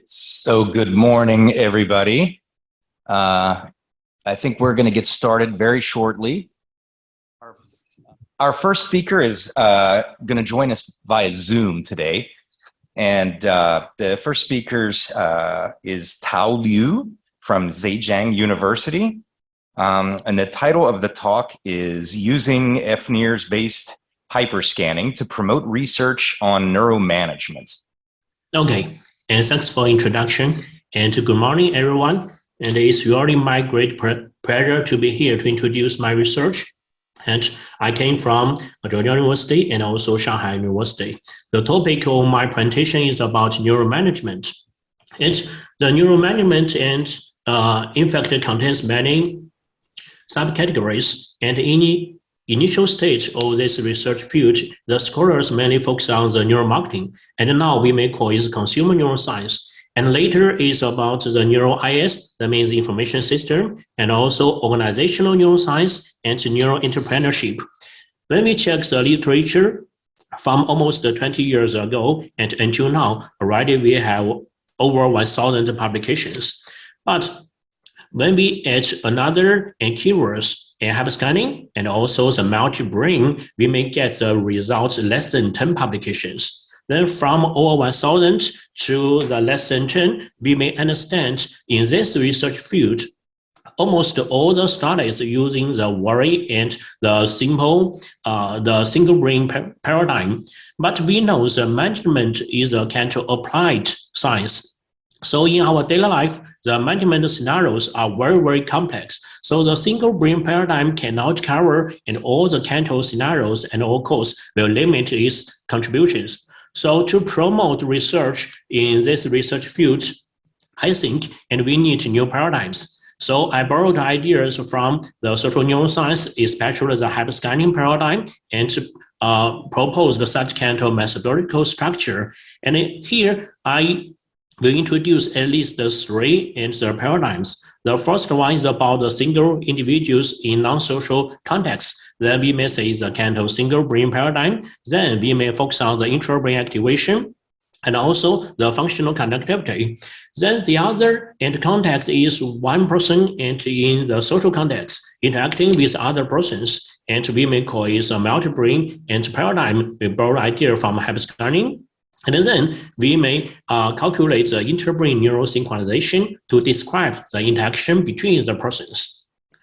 So good morning, everybody. I think we're going to get started very shortly. Our first speaker is going to join us via Zoom today. And the first speaker is Tao Liu from Zhejiang University. And the title of the talk is Using fNIRS-based Hyperscanning to Promote Research on Neuromanagement. Okay, and thanks for introduction. And good morning, everyone. And it's really my great pleasure to be here to introduce my research. And I came from Zhejiang University and also Shanghai University. The topic of my presentation is about neuromanagement. And the neuromanagement in fact contains many subcategories. And in the initial stage of this research field, the scholars mainly focus on the neuromarketing, and now we may call it consumer neuroscience. And later is about the neuro-IS, that means the information system, and also organizational neuroscience and neuroentrepreneurship. When we check the literature from almost 20 years ago and until now, already we have over 1,000 publications. But when we add another keywords and hyperscanning and also the multi-brain, we may get the results less than 10 publications. Then from over 1,000 to the less than 10, we may understand in this research field, almost all the studies using the worry and the single brain paradigm. But we know the management is a kind of applied science. So in our daily life, the management scenarios are very, very complex. So the single brain paradigm cannot cover in all the kind of scenarios, and of course will limit its contributions. So to promote research in this research field, I think, and we need new paradigms. So I borrowed ideas from the social neuroscience, especially the hyperscanning paradigm, and proposed such kind of methodological structure. And here I will introduce at least the three paradigms. The first one is about the single individuals in non-social contexts. Then we may say is a kind of single brain paradigm. Then we may focus on the intra-brain activation and also the functional conductivity. Then the other context is one person and in the social context interacting with other persons, and we may call it a multi-brain paradigm. We borrow idea from hyperscanning. And then we may calculate the interbrain neural synchronization to describe the interaction between the persons.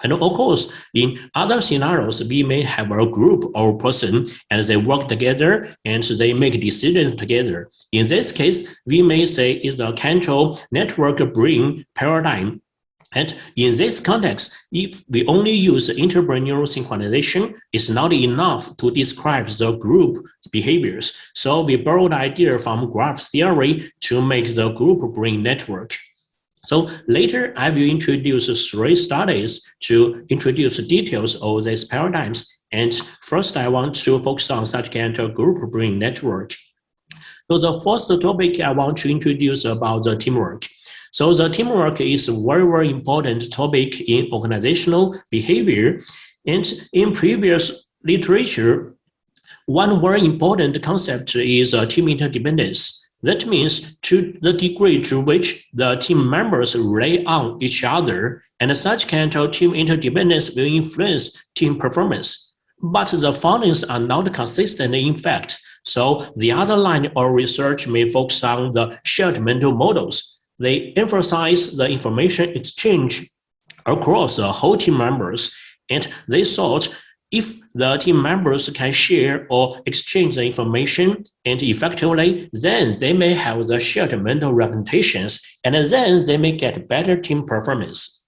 And of course, in other scenarios, we may have a group or person and they work together and they make decisions together. In this case, we may say it's a kind of network brain paradigm. And in this context, if we only use interbrain neural synchronization, it's not enough to describe the group behaviors. So we borrowed the idea from graph theory to make the group brain network. So later, I will introduce three studies to introduce details of these paradigms. And first, I want to focus on such kind of group brain network. So the first topic I want to introduce about the teamwork. So the teamwork is a very, very important topic in organizational behavior. And in previous literature, one very important concept is team interdependence. That means to the degree to which the team members rely on each other, and such kind of team interdependence will influence team performance. But the findings are not consistent in fact. So the other line of research may focus on the shared mental models. They emphasize the information exchange across the whole team members, and they thought if the team members can share or exchange the information and effectively, then they may have the shared mental representations, and then they may get better team performance.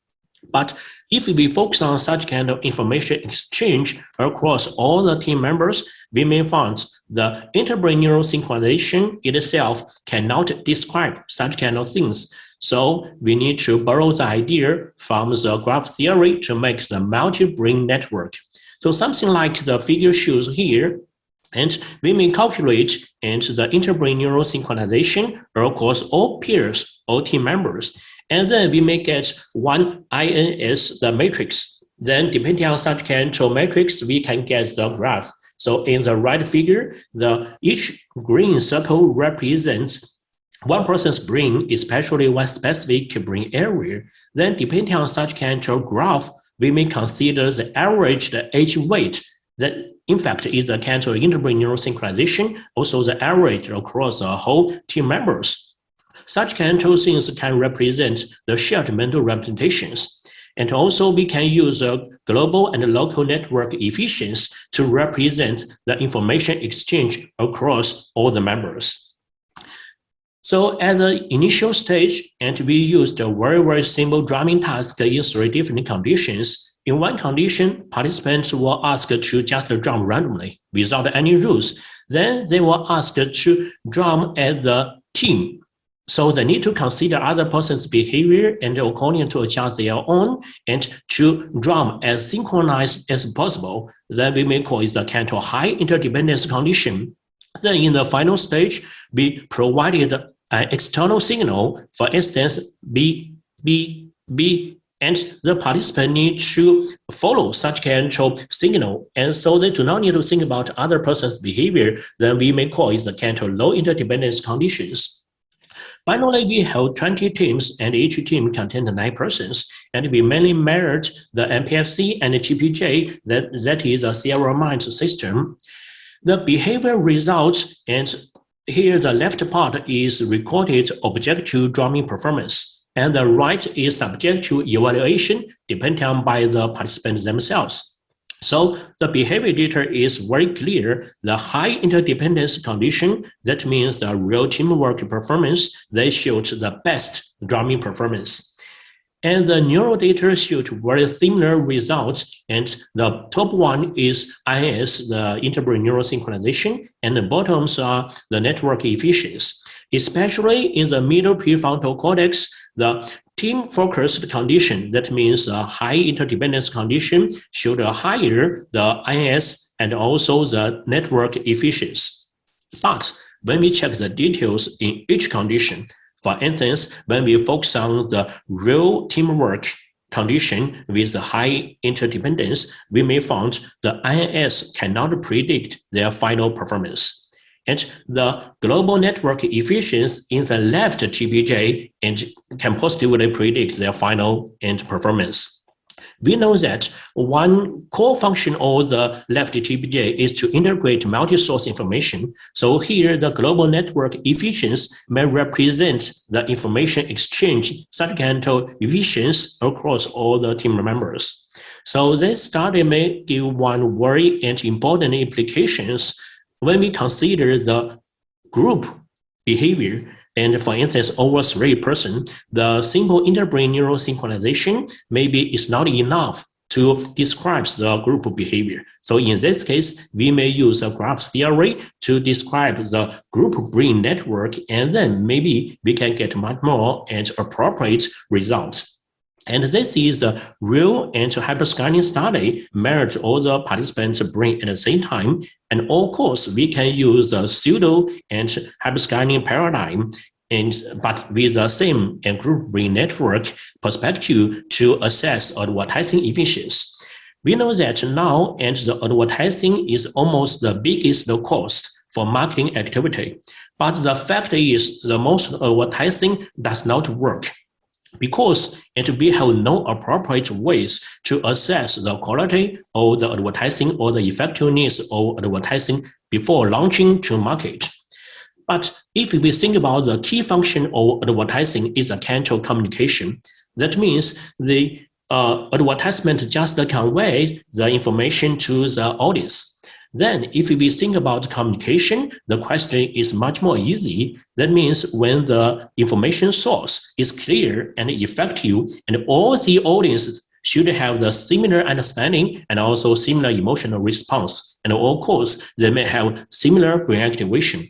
But if we focus on such kind of information exchange across all the team members, we may find the interbrain neural synchronization itself cannot describe such kind of things. So we need to borrow the idea from the graph theory to make the multi-brain network. So something like the figure shows here, and we may calculate the interbrain neural synchronization across all peers, all team members. And then we may get one INS, the matrix. Then depending on such kind of matrix, we can get the graph. So in the right figure, each green circle represents one person's brain, especially one specific brain area, then depending on such kind of graph, we may consider the average the age weight that in fact is the kind of interbrain neural synchronization, also the average across the whole team members. Such kind of things can represent the shared mental representations. And also we can use global and local network efficiency to represent the information exchange across all the members. So at the initial stage, and we used a very simple drumming task in 3 different conditions. In one condition, participants were asked to just drum randomly without any rules. Then they were asked to drum as the team. So they need to consider other person's behavior and according to adjust their own and to drum as synchronized as possible. Then we may call it the kind of high interdependence condition. Then in the final stage, we provided an external signal, for instance, B, and the participant need to follow such kind of signal. And so they do not need to think about other person's behavior. Then we may call it the kind of low interdependence conditions. Finally, we held 20 teams and each team contained 9 persons. And we mainly measured the MPFC and the GPJ, that is a serial mind system. The behavior results, and here the left part is recorded objective drumming performance, and the right is subject to evaluation depending by the participants themselves. So the behavior data is very clear. The high interdependence condition, that means the real teamwork performance, they showed the best drumming performance. And the neural data showed very similar results. And the top one is INS, the interbrain neural synchronization, and the bottoms are the network efficiency. Especially in the middle prefrontal cortex, the team-focused condition, that means a high interdependence condition, showed a higher the INS and also the network efficiency. But when we check the details in each condition, for instance, when we focus on the real teamwork condition with the high interdependence, we may find the INS cannot predict their final performance. And the global network efficiency in the left GPJ and can positively predict their final end performance. We know that one core function of the left GPJ is to integrate multi-source information. So here, the global network efficiency may represent the information exchange, such kind of efficiency across all the team members. So this study may give one very important implications when we consider the group behavior. And for instance, over 3 persons, the simple interbrain neural synchronization maybe is not enough to describe the group behavior. So in this case, we may use a graph theory to describe the group brain network, and then maybe we can get much more and appropriate results. And this is the real and hyperscanning study, measured all the participants' brain at the same time. And of course, we can use the pseudo and hyperscanning paradigm, but with the same and group brain network perspective to assess advertising efficiency. We know that now, and the advertising is almost the biggest cost for marketing activity. But the fact is, the most advertising does not work, because we have no appropriate ways to assess the quality of the advertising or the effectiveness of advertising before launching to market. But if we think about the key function of advertising is a kind of communication, that means the advertisement just convey the information to the audience. Then if we think about communication, the question is much more easy. That means when the information source is clear and effective, and all the audiences should have the similar understanding and also similar emotional response. And of course, they may have similar brain activation.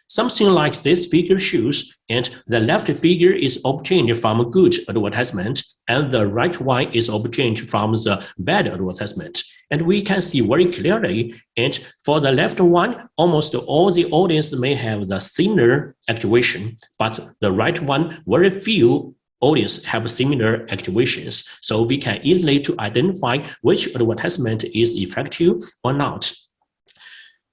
Something like this figure shows, and the left figure is obtained from good advertisement, and the right one is obtained from the bad advertisement. And we can see very clearly, and for the left one, almost all the audience may have the similar activation, but the right one, very few audience have similar activations. So we can easily to identify which advertisement is effective or not.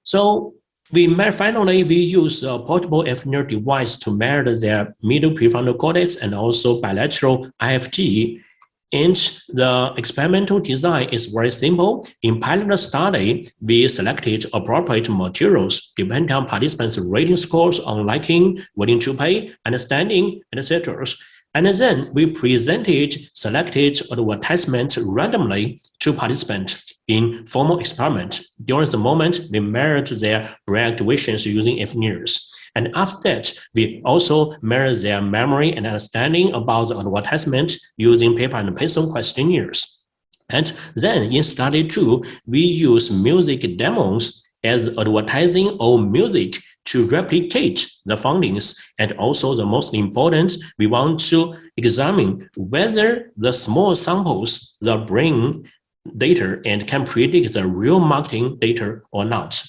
So Finally, we use a portable fNIRS device to measure their middle prefrontal cortex and also bilateral IFG. And the experimental design is very simple. In pilot study, we selected appropriate materials depending on participants' rating scores on liking, willing to pay, understanding, etc. And then we presented selected advertisements randomly to participants in formal experiment. During the moment, we measured their brain activations using fNIRS. And after that, we also measure their memory and understanding about the advertisement using paper and pencil questionnaires. And then in study 2, we use music demos as advertising or music to replicate the findings. And also the most important, we want to examine whether the small samples, the brain data, and can predict the real marketing data or not.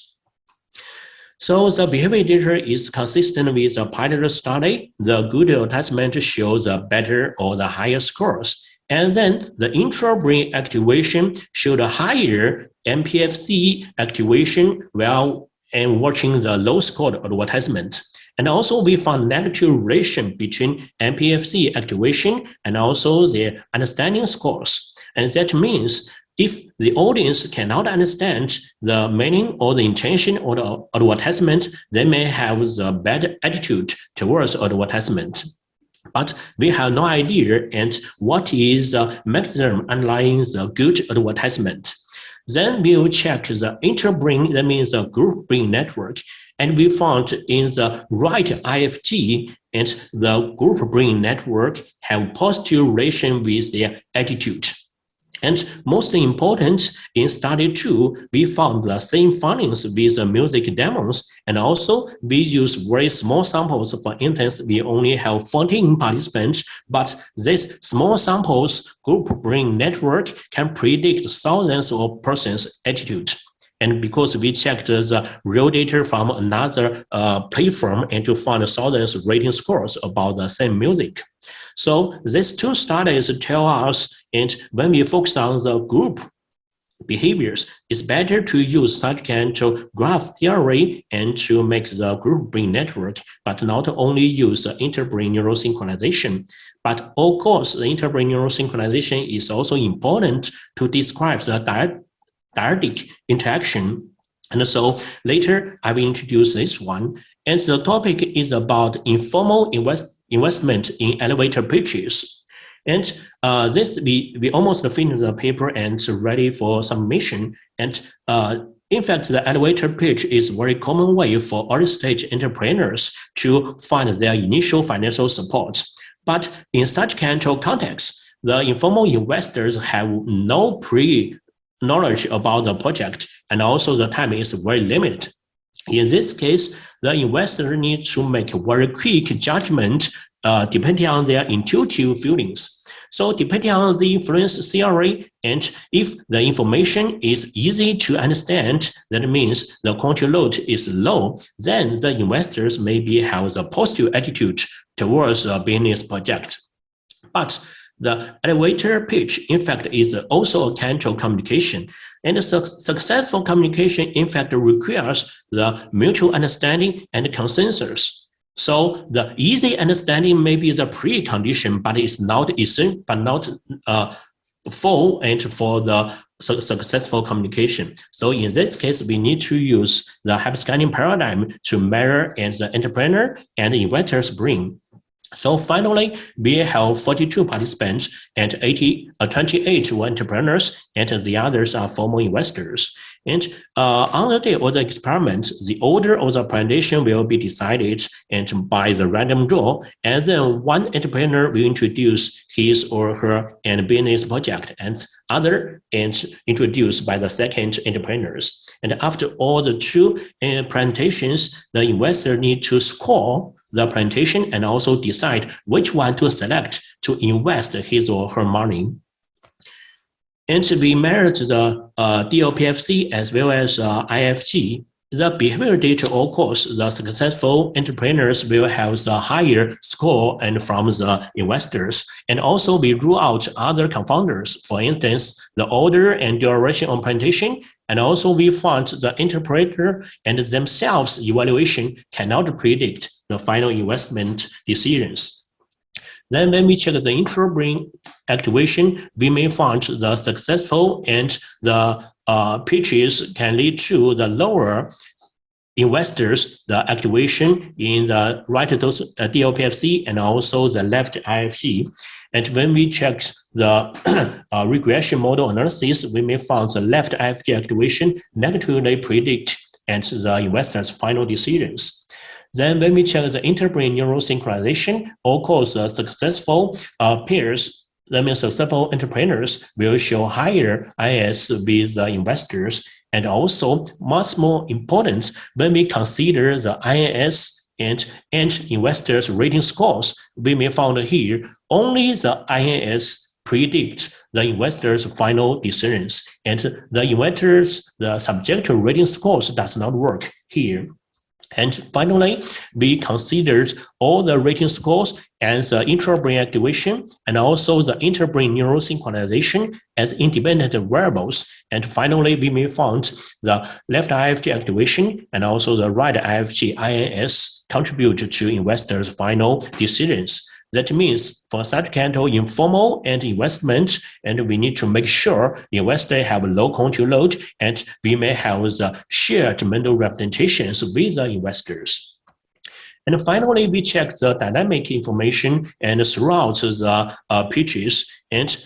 So the behavior data is consistent with the pilot study. The good advertisement shows the better or the higher scores. And then the intra-brain activation showed a higher MPFC activation while watching the low-scored advertisement. And also we found negative relation between MPFC activation and also the understanding scores. And that means if the audience cannot understand the meaning or the intention of the advertisement, they may have the bad attitude towards advertisement. But we have no idea and what is the mechanism underlying the good advertisement. Then we will check the interbrain, that means the group brain network, and we found in the right IFG and the group brain network have positive relation with their attitude. And most important, in study 2, we found the same findings with the music demos, and also we use very small samples. For instance, we only have 14 participants, but these small samples group brain network can predict thousands of persons' attitude. And because we checked the real data from another platform and to find thousands rating scores about the same music. So these two studies tell us, and when we focus on the group behaviors, it's better to use such kind of graph theory and to make the group brain network, but not only use the interbrain neural synchronization. But of course, the interbrain neural synchronization is also important to describe the dyadic interaction. And so later I will introduce this one. And the topic is about informal investment in elevator pitches. And this we almost finished the paper and ready for submission. And in fact, the elevator pitch is a very common way for early stage entrepreneurs to find their initial financial support. But in such kind of context, the informal investors have no pre-knowledge about the project, and also the time is very limited. In this case, the investor needs to make a very quick judgment depending on their intuitive feelings. So depending on the influence theory, and if the information is easy to understand, that means the quantity load is low, then the investors maybe have a positive attitude towards a business project. But the elevator pitch, in fact, is also a kind of communication. And the successful communication, in fact, requires the mutual understanding and consensus. So the easy understanding may be the precondition, but it's not essential, but not full and for the successful communication. So in this case, we need to use the hyperscanning paradigm to measure and the entrepreneur and the investor's brain. So finally, we have 42 participants and 28 were entrepreneurs, and the others are formal investors. And on the day of the experiment, the order of the presentation will be decided and by the random draw, and then one entrepreneur will introduce his or her and business project, and other and introduced by the second entrepreneurs. And after all the two presentations, the investor need to score the presentation and also decide which one to select to invest his or her money. And we measured the DLPFC as well as IFG. the behavior data, of course, the successful entrepreneurs will have the higher score and from the investors. And also we rule out other confounders, for instance, the order and duration of presentation. And also we found the interpreter and themselves evaluation cannot predict the final investment decisions. Then when we check the intra-brain activation, we may find the successful and the pitches can lead to the lower investors, the activation in the right dose DLPFC and also the left IFG. And when we check the regression model analysis, we may find the left IFG activation negatively predict and the investors' final decisions. Then when we check the interbrain neural synchronization, of course, the successful peers, that means successful entrepreneurs will show higher IS with the investors. And also much more important when we consider the IIS and investors rating scores, we may find here only the IIS predicts the investors' final decisions, and the investors' the subjective rating scores does not work here. And finally, we considered all the rating scores as intra-brain activation and also the interbrain neural synchronization as independent variables. And finally, we may find the left IFG activation and also the right IFG INS contribute to investors' final decisions. That means for such kind of informal and investment, and we need to make sure the investor have a low cognitive load, and we may have the shared mental representations with the investors. And finally, we check the dynamic information and throughout the pitches. And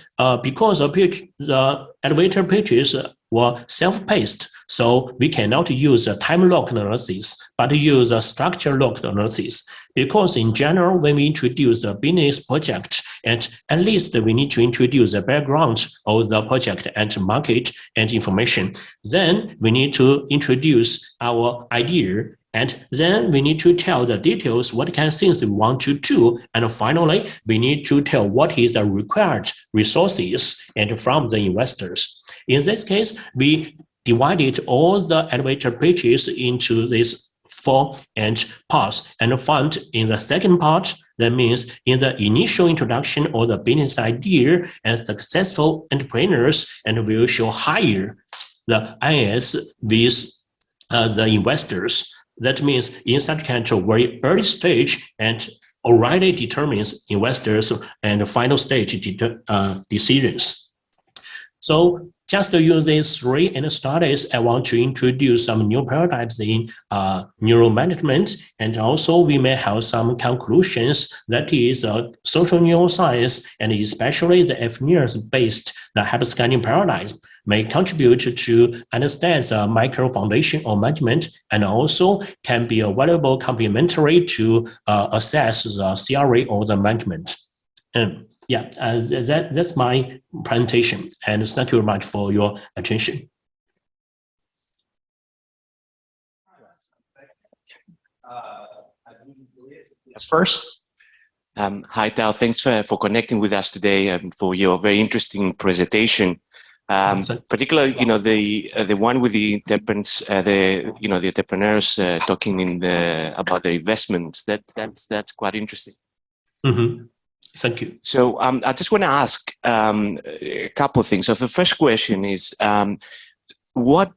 because of the elevator pitches were self-paced, so we cannot use a time-locked analysis, but use a structure-locked analysis. Because in general, when we introduce a business project, and at least we need to introduce the background of the project and market and information. Then we need to introduce our idea, and then we need to tell the details, what kind of things we want to do. And finally, we need to tell what is the required resources and from the investors. In this case, we divided all the elevator pitches into these 4 parts and found in the second part, that means in the initial introduction or the business idea and successful entrepreneurs, and we will show higher the IS with the investors. That means in such kind of very early stage and already determines investors and the final stage decisions. So just to use these 3 studies, I want to introduce some new paradigms in neural management, and also we may have some conclusions that is social neuroscience and especially the fNIRS-based the hyperscanning paradigm may contribute to understand the micro foundation of management and also can be a valuable complementary to assess the theory of the management. Yeah, that's my presentation, and thank you very much for your attention. First. Hi, Tao. Thanks for connecting with us today and for your very interesting presentation. Particularly, the one with the entrepreneurs, the entrepreneurs talking about their investments. That's quite interesting. Mm-hmm. Thank you. So I just want to ask a couple of things. So the first question is, what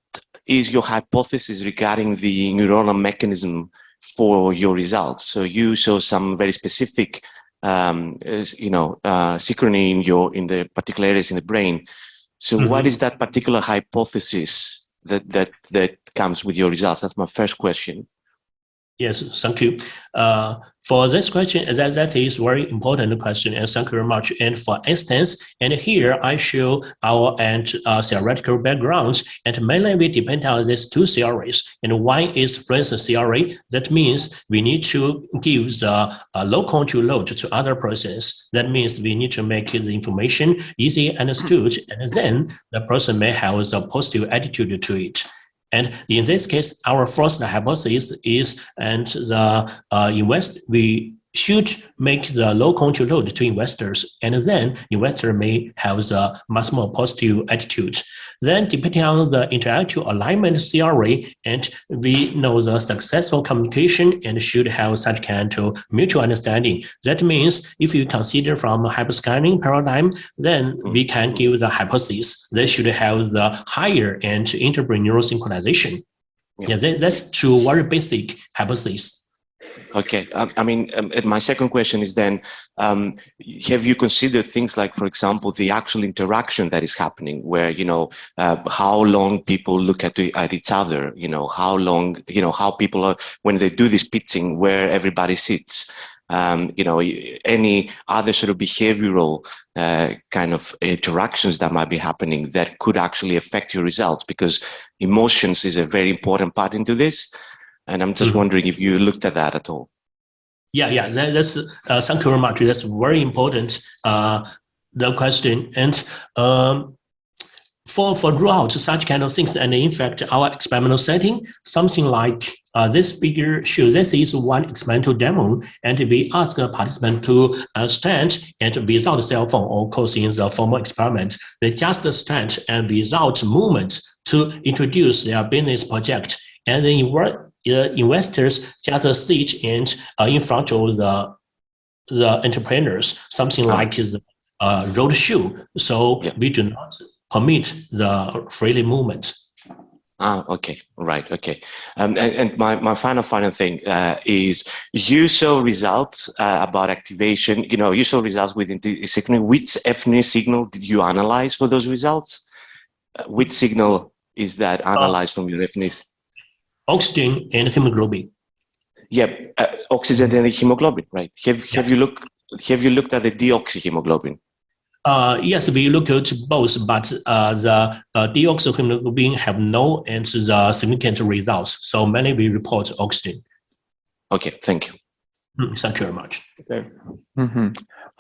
is your hypothesis regarding the neuronal mechanism for your results? So you saw some very specific, synchrony in the particular areas in the brain. So what is that particular hypothesis that comes with your results? That's my first question. Yes, thank you. For this question, that is very important question, and thank you very much. And for instance, and here I show our theoretical backgrounds, and mainly we depend on these 2 theories. And one is fluency theory. That means we need to give the low cognitive load to other processes. That means we need to make the information easy understood, and then the person may have a positive attitude to it. And in this case, our first hypothesis is, and we should make the low control load to investors, and then investor may have a much more positive attitude. Then depending on the interactive alignment theory, and we know the successful communication and should have such kind of mutual understanding. That means if you consider from a hyperscaling paradigm, then we can give the hypothesis they should have the higher and interbraneural synchronization. Yeah, that's true, very basic hypothesis. Okay, I mean, my second question is then, have you considered things like, for example, the actual interaction that is happening, where, you know, how long people look at each other, you know, how long, you know, how people are, when they do this pitching, where everybody sits, you know, any other sort of behavioral kind of interactions that might be happening that could actually affect your results, because emotions is a very important part into this. And I'm just wondering if you looked at that at all. Yeah, that's thank you very much. That's very important, the question. And for rule out such kind of things, and in fact, our experimental setting, something like this figure shows this is one experimental demo, and we ask the participant to stand and without cell phone, or of course in the formal experiment, they just stand and without movement to introduce their business project. And then investors just sit and in front of the entrepreneurs, something like the road show. So we do not permit the freely movement. Okay, right, okay. And my final thing is, you saw results about activation, you know, you saw results within the signal. Which fNIRS signal did you analyze for those results? Which signal is that analyzed from your fNIRS? Oxygen and hemoglobin. Yeah, oxygen and hemoglobin, right? Have you looked at the deoxyhemoglobin? Yes, we look at both, but the deoxyhemoglobin have no and the significant results. So mainly we report oxygen. Okay, thank you. Thank you very much. Okay.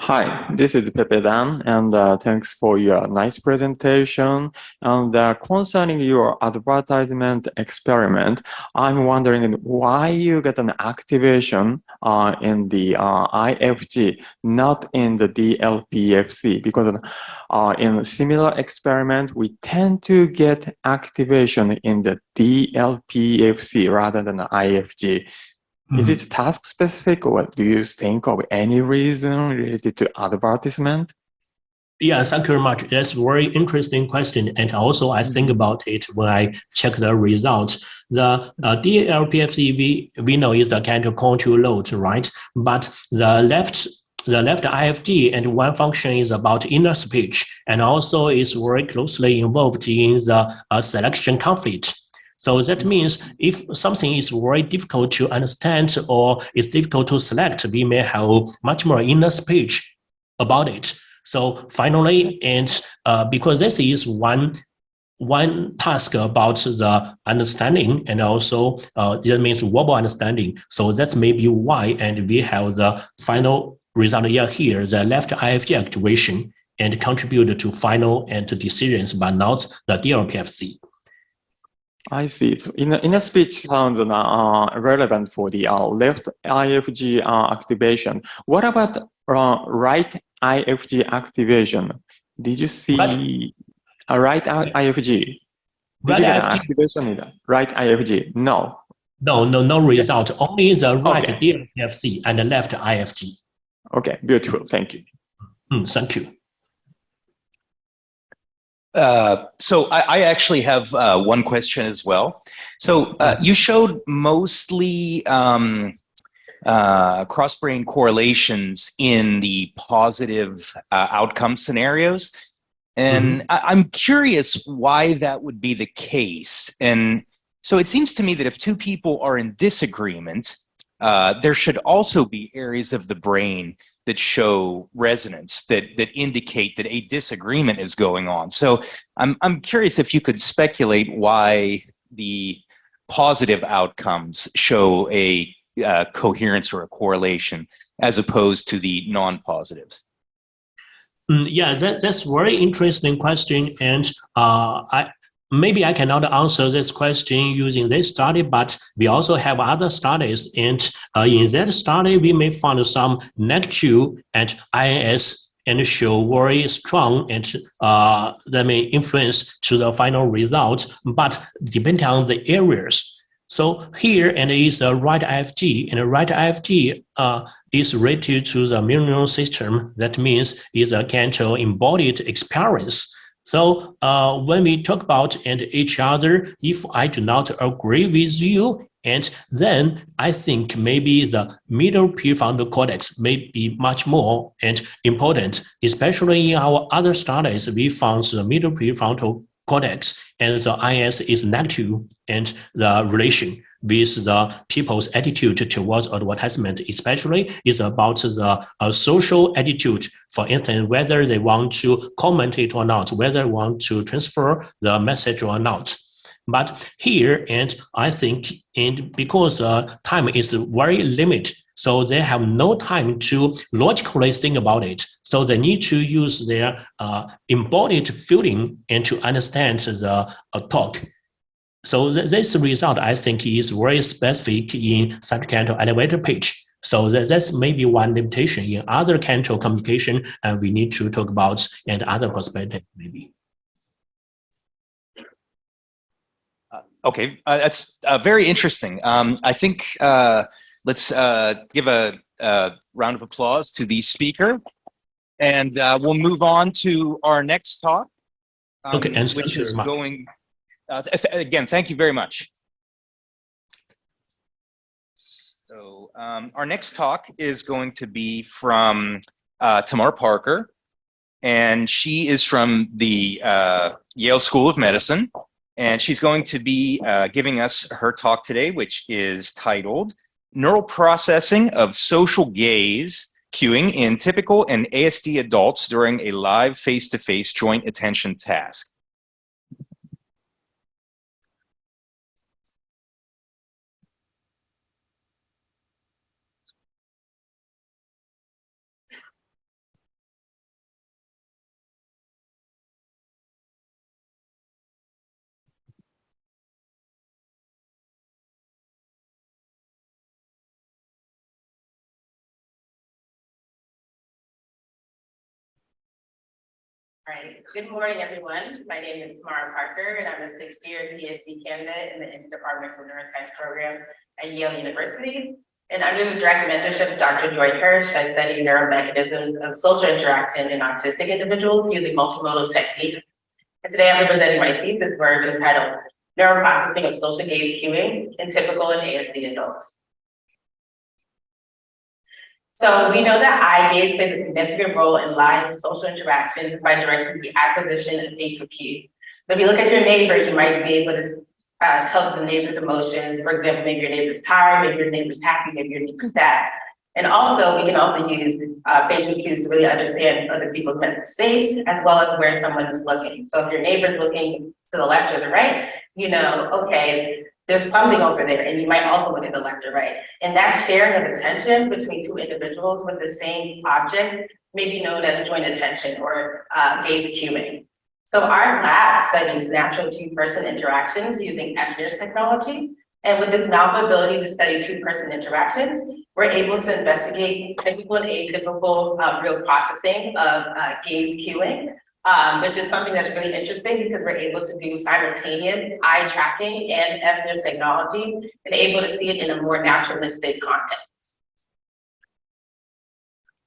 Hi, this is Pepe Dan, and thanks for your nice presentation. And concerning your advertisement experiment, I'm wondering why you get an activation in the IFG, not in the DLPFC, because in similar experiment, we tend to get activation in the DLPFC rather than the IFG. Is it task specific, or do you think of any reason related to advertisement? Yeah, thank you very much. That's a very interesting question. And also I think about it when I check the results. The DLPFC we know is a kind of control load, right? But the left IFG and one function is about inner speech, and also is very closely involved in the selection conflict. So that means if something is very difficult to understand or is difficult to select, we may have much more inner speech about it. So finally, and because this is one task about the understanding, and also that means verbal understanding. So that's maybe why, and we have the final result here, the left IFG activation, and contribute to final and to decisions, but not the DLPFC. I see. So inner speech sounds relevant for the left IFG activation. What about right IFG activation? Did you see a right IFG? Did you get an activation in the right IFG? No. No result. Only the right DLPFC and the left IFG. Okay, beautiful. Thank you. Thank you. So I actually have one question as well. So you showed mostly cross-brain correlations in the positive outcome scenarios. And I'm curious why that would be the case. And so it seems to me that if two people are in disagreement, there should also be areas of the brain that show resonance, that indicate that a disagreement is going on. So I'm curious if you could speculate why the positive outcomes show a coherence or a correlation as opposed to the non-positives. Yeah, that's a very interesting question, and maybe I cannot answer this question using this study, but we also have other studies. And in that study, we may find some negative and INS and show very strong and that may influence to the final result, but depending on the areas. So here and is a right IFG, and a right IFG is related to the neural system. That means is a Cantor embodied experience. So when we talk about and each other, if I do not agree with you, and then I think maybe the middle prefrontal cortex may be much more and important, especially in our other studies, we found the middle prefrontal cortex and the IS is negative and the relation with the people's attitude towards advertisement, especially is about the social attitude. For instance, whether they want to comment it or not, whether they want to transfer the message or not. But here, and I think, and because time is very limited, so they have no time to logically think about it. So they need to use their embodied feeling and to understand the talk. So this result, I think, is very specific in such kind of elevator pitch. So that's maybe one limitation in other kind of communication, and we need to talk about and other perspective maybe. Okay, that's very interesting. I think let's give a round of applause to the speaker, and we'll move on to our next talk, Okay, and which is going. Again, thank you very much. So our next talk is going to be from Tamar Parker, and she is from the Yale School of Medicine, and she's going to be giving us her talk today, which is titled Neural Processing of Social Gaze Cueing in Typical and ASD Adults During a Live Face-to-Face Joint Attention Task. All right. Good morning, everyone. My name is Tamara Parker, and I'm a sixth-year PhD candidate in the Interdepartmental Neuroscience program at Yale University. And under the direct mentorship of Dr. Joy Hirsch, I study neuromechanisms of social interaction in autistic individuals using multimodal techniques. And today I'm presenting my thesis work entitled Neuroprocessing of Social Gaze Cueing in Typical and ASD Adults. So we know that eye gaze plays a significant role in live and social interactions by directing the acquisition of facial cues. So if you look at your neighbor, you might be able to tell the neighbor's emotions. For example, maybe your neighbor's tired, maybe your neighbor's happy, maybe your neighbor's sad. And also, we can also use facial cues to really understand other people's mental states, as well as where someone is looking. So if your neighbor's looking to the left or the right, you know, okay, there's something over there, and you might also look at the left or right. And that sharing of attention between two individuals with the same object may be known as joint attention or gaze cueing. So our lab studies natural two-person interactions using fNIRS technology. And with this novel ability to study two-person interactions, we're able to investigate typical and atypical real processing of gaze cueing. Which is something that's really interesting because we're able to do simultaneous eye tracking and fNIRS technology and able to see it in a more naturalistic context.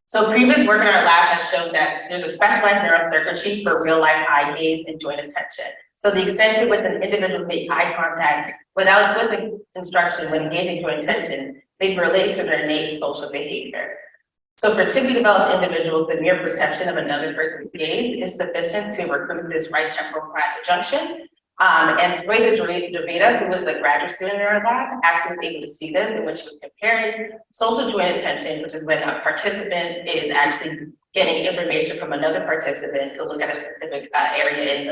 So previous work in our lab has shown that there's a specialized neural circuitry for real life eye gaze and joint attention. So the extent to which an individual make eye contact without explicit instruction when engaging joint attention may relate to their innate social behavior. So for typically developed individuals, the mere perception of another person's gaze is sufficient to recruit this right temporal parietal junction. And Sway Dravita, who was a graduate student in our lab, actually was able to see this, in which he was comparing social joint attention, which is when a participant is actually getting information from another participant to look at a specific area in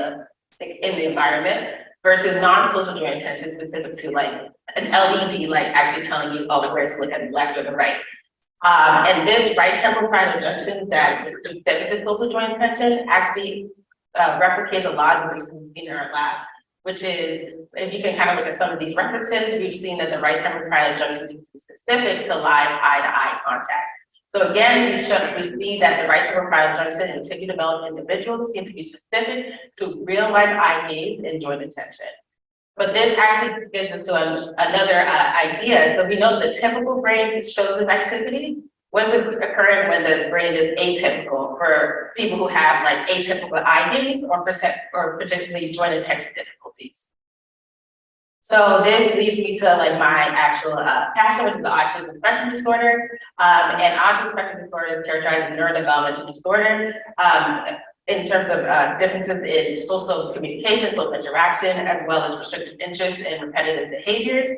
the environment, versus non-social joint attention specific to like an LED light actually telling you, oh, where to look at the left or the right. And this right temporal parietal junction that exhibits social joint attention actually replicates a lot of what we've seen in our lab. which is, if you can kind of look at some of these references, we've seen that the right temporal parietal junction is specific to live eye-to-eye contact. So again, we see that the right temporal parietal junction in tibia developed individuals seem to be specific to real life eye gaze and joint attention. But this actually gives us to another idea. So we know the typical brain shows this activity. What is occurring when the brain is atypical for people who have like atypical eye gaze or particularly joint attention difficulties? So this leads me to like my actual passion, which is the autism spectrum disorder. And autism spectrum disorder is characterized as neurodevelopmental disorder in terms of differences in social communication, social interaction, as well as restrictive interest and repetitive behaviors.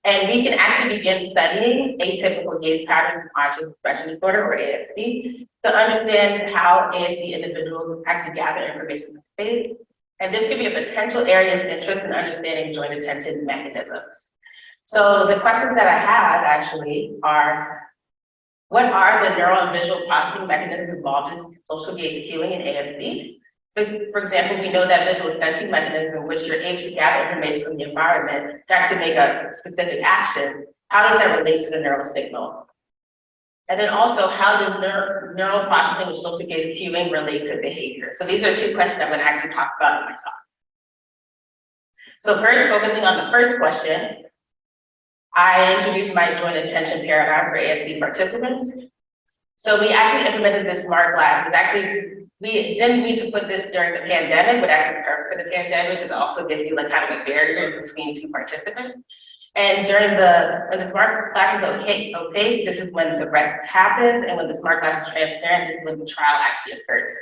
And we can actually begin studying atypical gaze patterns in autism spectrum disorder, or ASD, to understand how ASD individuals actually gather information in space. And this could be a potential area of interest in understanding joint attention mechanisms. So the questions that I have actually are, what are the neural and visual processing mechanisms involved in social gaze cueing in ASD? For example, we know that visual sensing mechanism in which you're able to gather information from the environment to actually make a specific action. How does that relate to the neural signal? And then also, how does neural processing of social gaze cueing relate to behavior? So these are two questions I'm going to actually talk about in my talk. So first, focusing on the first question, I introduced my joint attention paradigm for ASD participants. So we actually implemented this smart glass. We didn't need to put this during the pandemic, but actually for the pandemic, it also gives you like kind of a barrier between two participants. And during when the smart glass is opaque, this is when the rest happens, and when the smart glass is transparent, this is when the trial actually occurs.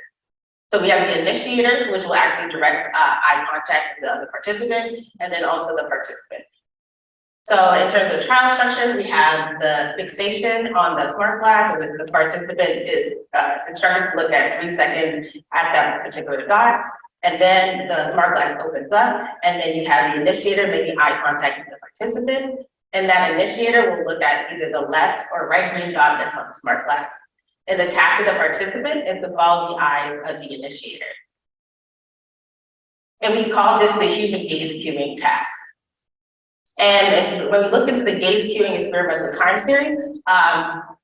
So we have the initiator, which will actually direct eye contact with the other participant, and then also the participant. So in terms of trial structure, we have the fixation on the smart glass, and the participant is instructed to look at 3 seconds at that particular dot. And then the smart glass opens up, and then you have the initiator making eye contact with the participant. And that initiator will look at either the left or right green dot that's on the smart glass. And the task of the participant is to follow the eyes of the initiator. And we call this the human gaze cueing task. And when we look into the gaze cueing experimental time series,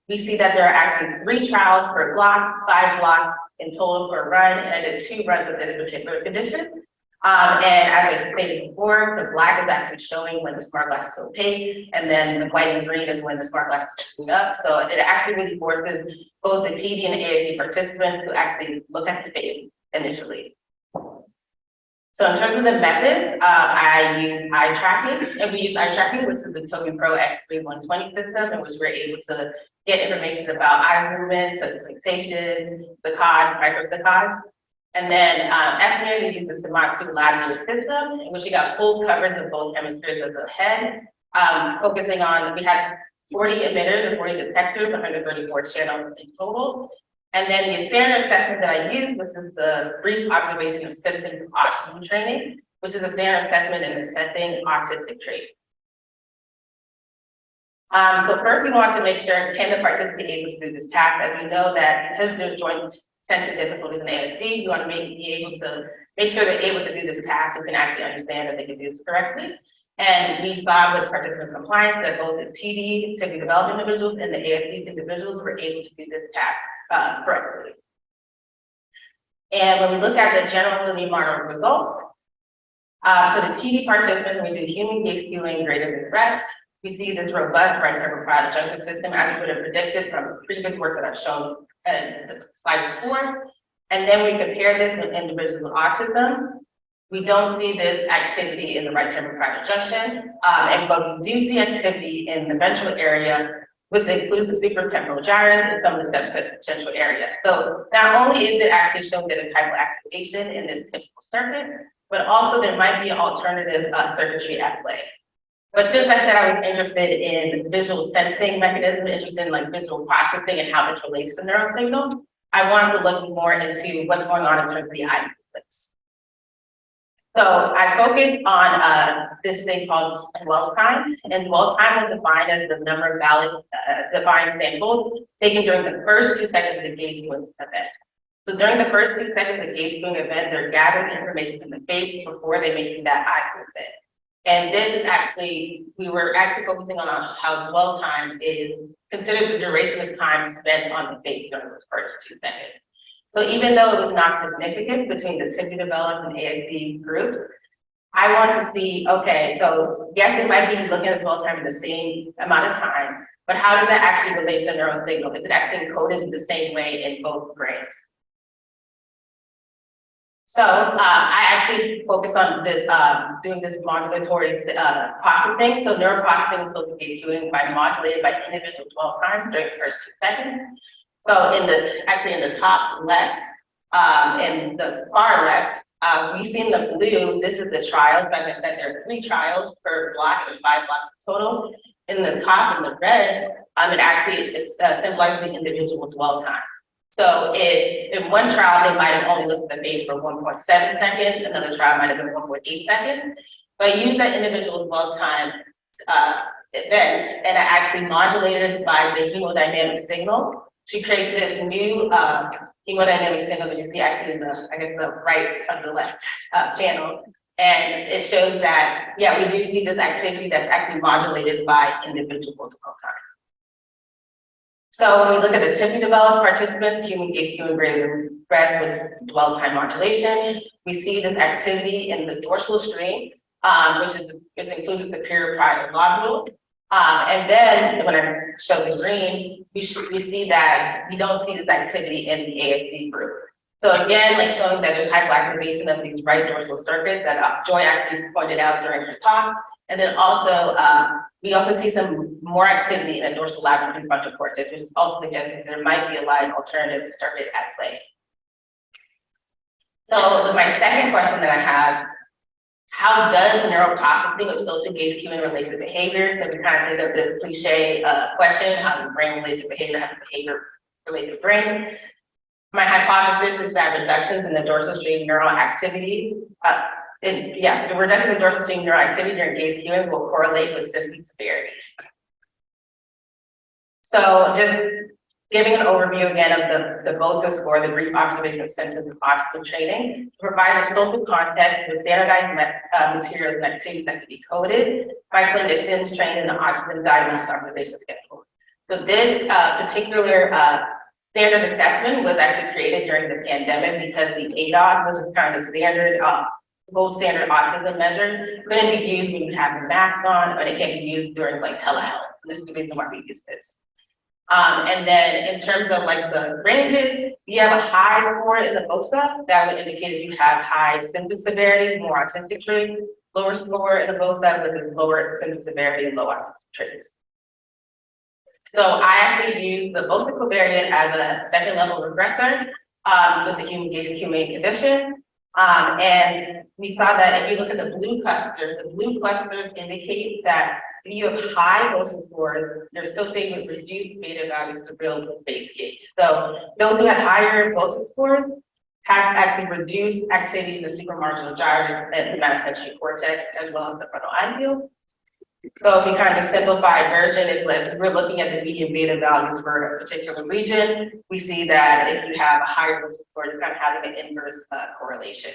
we see that there are actually 3 trials per block, 5 blocks in total per run, and then 2 runs of this particular condition. And as I stated before, the black is actually showing when the smart glass is opaque, and then the white and green is when the smart glass is showing up. So it actually really forces both the TD and the ASD participants to actually look at the face initially. So in terms of the methods, I use eye tracking, and we use eye tracking, which is the Token Pro X3120 system, in which we're able to get information about eye movements, such as fixations, saccades, microsaccades. And then fNIRS, we use the Semat2 lateral system, in which we got full coverage of both hemispheres of the head, focusing on, we had 40 emitters and 40 detectors, 134 channels in total. And then the standard assessment that I used was the brief observation of symptoms of autism training, which is a standard assessment in assessing autistic traits. So first we want to make sure, can the participant be able to do this task? As we know that because there's joint tension difficulties in ASD, you want to be able to make sure they're able to do this task and can actually understand that they can do this correctly. And we saw with participant compliance that both the TD, typically developed individuals, and the ASD individuals were able to do this task correctly. And when we look at the general linear model results, so the TD participants, when we do human gaze cueing greater than rest, we see this robust right temporal parietal junction system as we would have predicted from previous work that I've shown in the slide before. And then we compare this with individuals with autism. We don't see this activity in the right temporal parietal junction, but we do see activity in the ventral area, which includes the supratemporal gyrus and some of the subcentral area. So not only is it actually showing that it's hypoactivation in this typical circuit, but also there might be alternative circuitry at play. But since I said I was interested in the visual sensing mechanism, interested in like visual processing and how this relates to neural signal, I wanted to look more into what's going on in terms of the eye movements. So I focused on this thing called dwell time, and dwell time is defined as the number of valid defined samples taken during the first 2 seconds of the gaze cueing event. So during the first 2 seconds of gaze viewing event, they're gathering information from the face before they make that eye movement. And this is actually, we were actually focusing on how dwell time is considered the duration of time spent on the face during those first 2 seconds. So even though it was not significant between the typically developed and ASD groups, I want to see, okay, so yes, they might be looking at dwell time in the same amount of time, but how does that actually relate to neural signal? Is it actually encoded in the same way in both brains? So I actually focus on this, doing this modulatory processing. So neural processing is supposed to be doing by modulated by individual dwell time during the first 2 seconds. So in the top left, in the far left, we see in the blue, this is the trials. Like I said, there are 3 trials per block and 5 blocks total. In the top, in the red, it's symbolizing the individual dwell time. So if in one trial, they might have only looked at the face for 1.7 seconds, another trial might have been 1.8 seconds. But I use that individual dwell time event, and I actually modulated by the hemodynamic signal to create this new hemodynamic signal that you see actually in the right of the left panel. And it shows that, yeah, we do see this activity that's actually modulated by individual dwell time. So when we look at the typically developed participants, human gaze cueing greater than rest with dwell time modulation, we see this activity in the dorsal stream, which includes the superior parietal lobule. And then when I show the green, we see that we don't see this activity in the ASD group. So again, like showing that there's hypoactivation of these right dorsal circuits that Joy actually pointed out during her talk. And then also, we also see some more activity in the dorsolateral prefrontal cortex, which is also suggesting there might be a live alternative circuit at play. So my second question that I have, how does neural processing of social gaze cueing relate to behavior? So we kind of think of this cliche question, how does brain relate to behavior, how does behavior relate to brain? My hypothesis is that reductions in the dorsal stream neural activity, the reduction in dorsal stream neural activity during gaze cueing will correlate with symptom severity. So just giving an overview again of the BOSA score, the brief observation of symptoms of autism training, to provide a social context with standardized materials and activities that can be coded by clinicians trained in the autism diagnosis observation schedule. So this particular standard assessment was actually created during the pandemic because the ADOS, which is kind of the standard, gold standard autism measure, couldn't be used when you have a mask on, but it can't be used during like telehealth. This is the reason why we use this. And then in terms of like the ranges, you have a high score in the BOSA that would indicate if you have high symptom severity, more autistic traits, lower score in the BOSA, which is lower symptom severity and low autistic traits. So I actually use the BOSA covariate as a second level regressor with the human gaze cueing condition. And we saw that if you look at the blue clusters indicate that if you have high BOSA scores, they're associated with reduced beta values to real face gaze. So those who had higher BOSA scores have actually reduced activity in the supramarginal gyrus and somatosensory cortex, as well as the frontal eye fields. So if we kind of simplified version, if we're looking at the median beta values for a particular region, we see that if you have a higher BOSA score, you're kind of having an inverse correlation.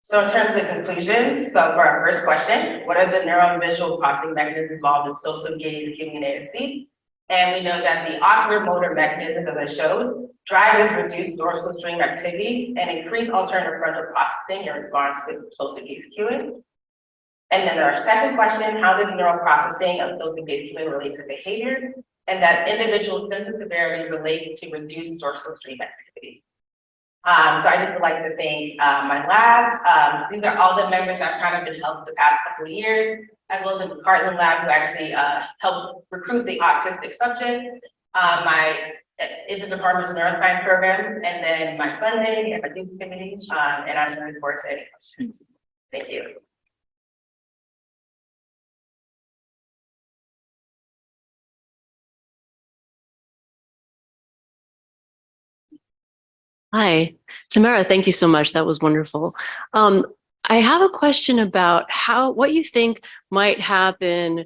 So in terms of the conclusions, so for our first question, what are the neurovisual processing mechanisms involved in social gaze cueing and ASD? And we know that the ocular motor mechanisms, as I showed, drive this reduced dorsal stream activity and increase alternative frontal processing in response to social gaze cueing. And then our second question, how does neural processing of social gaze cueing relate to behavior? And that individual symptom severity relates to reduced dorsal stream activity. So I just would like to thank my lab. These are all the members I've kind of been helping the past couple of years, as well as the Cartland lab who actually helped recruit the autistic subject, my interdepartmental neuroscience program, and then my funding and my youth committees. And I'm looking forward to any questions. Thank you. Hi, Tamara, thank you so much. That was wonderful. I have a question about what you think might happen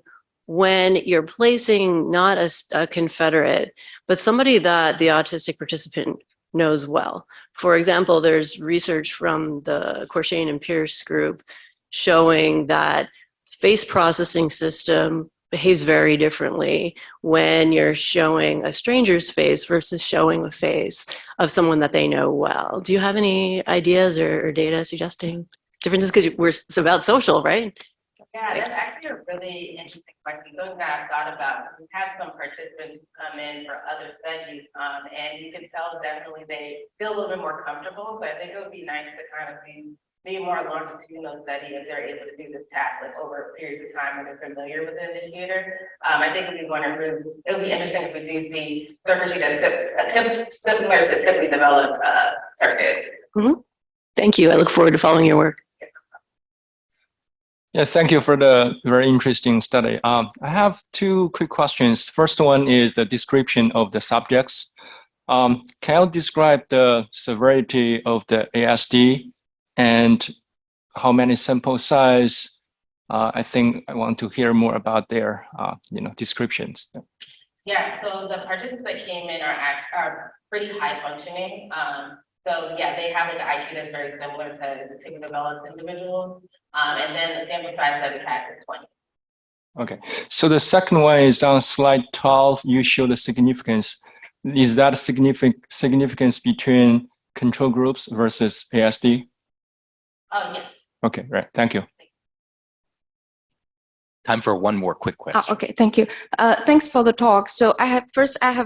when you're placing not a confederate, but somebody that the autistic participant knows well. For example, there's research from the Corshane and Pierce group showing that face processing system behaves very differently when you're showing a stranger's face versus showing a face of someone that they know well. Do you have any ideas or data suggesting differences? Because it's about social, right? Yeah, Thanks. that's actually a really interesting question. Something that I've thought about. We've had some participants come in for other studies, and you can tell definitely they feel a little bit more comfortable. So I think it would be nice to kind of be more longitudinal study if they're able to do this task like over periods of time when they're familiar with the initiator. I think it would be interesting if we do see circuitry that's similar to typically developed circuit. Thank you. I look forward to following your work. Yeah, thank you for the very interesting study. I have two quick questions. First one is the description of the subjects. Can you describe the severity of the ASD and how many sample size? I think I want to hear more about their descriptions. Yeah, so the participants that came in are pretty high functioning. So yeah, they have like an IQ that's very similar to typically developed individuals. And then the sample size that we had is 20. Okay, so the second one is on slide 12, you show the significance. Is that significance between control groups versus ASD? Oh, yes. Okay, right, thank you. Time for one more quick question. Okay, thank you. Thanks for the talk. So I have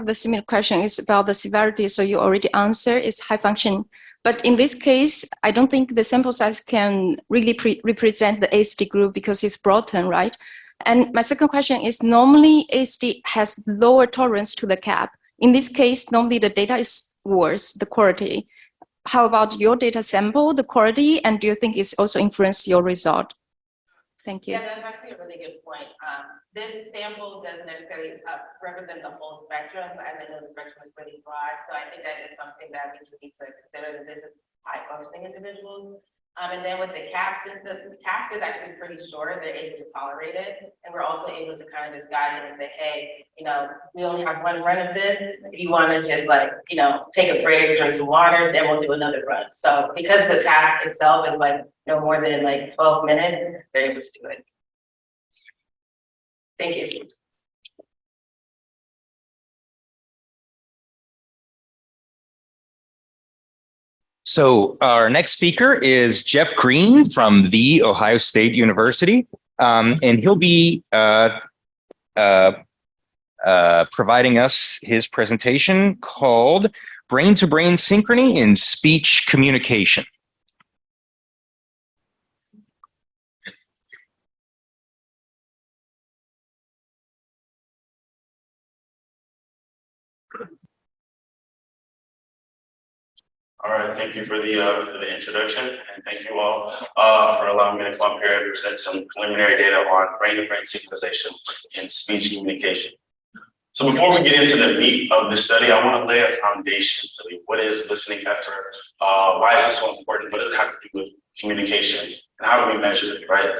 the similar question. It's about the severity. So you already answered. It's high function. But in this case, I don't think the sample size can really represent the ASD group because it's broadened, right? And my second question is normally ASD has lower tolerance to the cap. In this case, normally the data is worse, the quality. How about your data sample, the quality, and do you think it's also influenced your result? Thank you. Yeah, that's actually a really good point. This sample doesn't necessarily represent the whole spectrum, but as I know the spectrum is really broad, so I think that is something that we need to consider that this is high functioning individuals. And then with the caps, the task is actually pretty short, they're able to tolerate it. And we're also able to kind of just guide them and say, hey, we only have one run of this. If you want to just take a break, drink some water, then we'll do another run. So because the task itself is no more than 12 minutes, they're able to do it. Thank you. So our next speaker is Jeff Green from The Ohio State University, and he'll be providing us his presentation called Brain-to-Brain Synchrony in Speech Communication. All right, thank you for the introduction, and thank you all for allowing me to come up here and present some preliminary data on brain-to-brain synchronization in speech communication. So before we get into the meat of the study, I want to lay a foundation. What is listening effort? Why is it so important? What does it have to do with communication? And how do we measure it, right?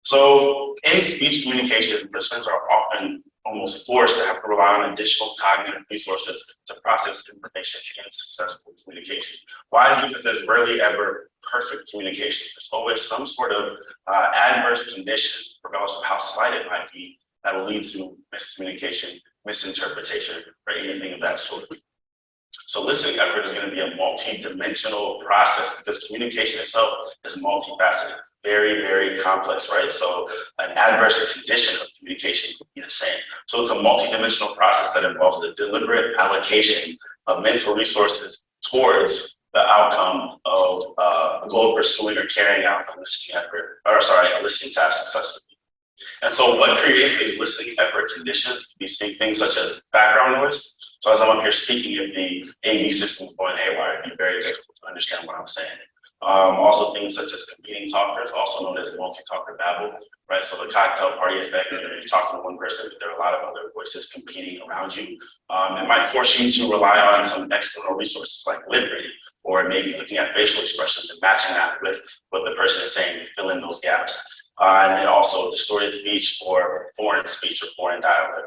So in speech communication, listeners are often almost forced to have to rely on additional cognitive resources to process information in successful communication. Why? Is because there's rarely ever perfect communication. There's always some sort of adverse condition, regardless of how slight it might be, that will lead to miscommunication, misinterpretation, or anything of that sort. So listening effort is going to be a multi-dimensional process because communication itself is multifaceted. It's very, very complex, right? So an adverse condition of communication would be the same. So it's a multi-dimensional process that involves the deliberate allocation of mental resources towards the outcome of the goal of pursuing or carrying out a listening effort, a listening task successfully. And so what creates these listening effort conditions, we see things such as background noise. So as I'm up here speaking, if the AV system is going haywire, it'd be very difficult to understand what I'm saying. Also things such as competing talkers, also known as multi-talker babble, right? So the cocktail party effect, you're talking to one person, but there are a lot of other voices competing around you. It might force you to rely on some external resources like lip reading, or maybe looking at facial expressions and matching that with what the person is saying to fill in those gaps. and then also distorted speech or foreign speech or foreign dialect.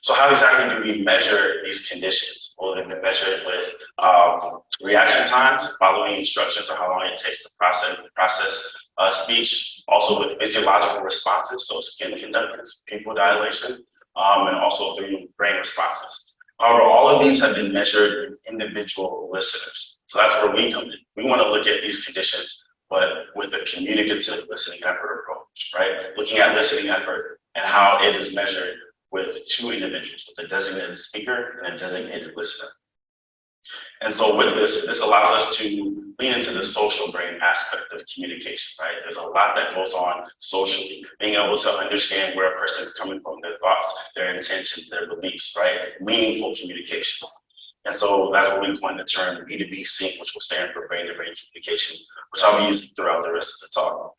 So how exactly do we measure these conditions? Well, they've been measured with reaction times, following instructions, or how long it takes to process speech, also with physiological responses, so skin conductance, pupil dilation, and also through brain responses. However, all of these have been measured in individual listeners. So that's where we come in. We want to look at these conditions, but with a communicative listening effort approach, right? Looking at listening effort and how it is measured with two individuals, with a designated speaker and a designated listener. And so with this allows us to lean into the social brain aspect of communication, right? There's a lot that goes on socially, being able to understand where a person's coming from, their thoughts, their intentions, their beliefs, right? Meaningful communication. And so that's what we coined the term B2B sync, which will stand for brain-to-brain communication, which I'll be using throughout the rest of the talk.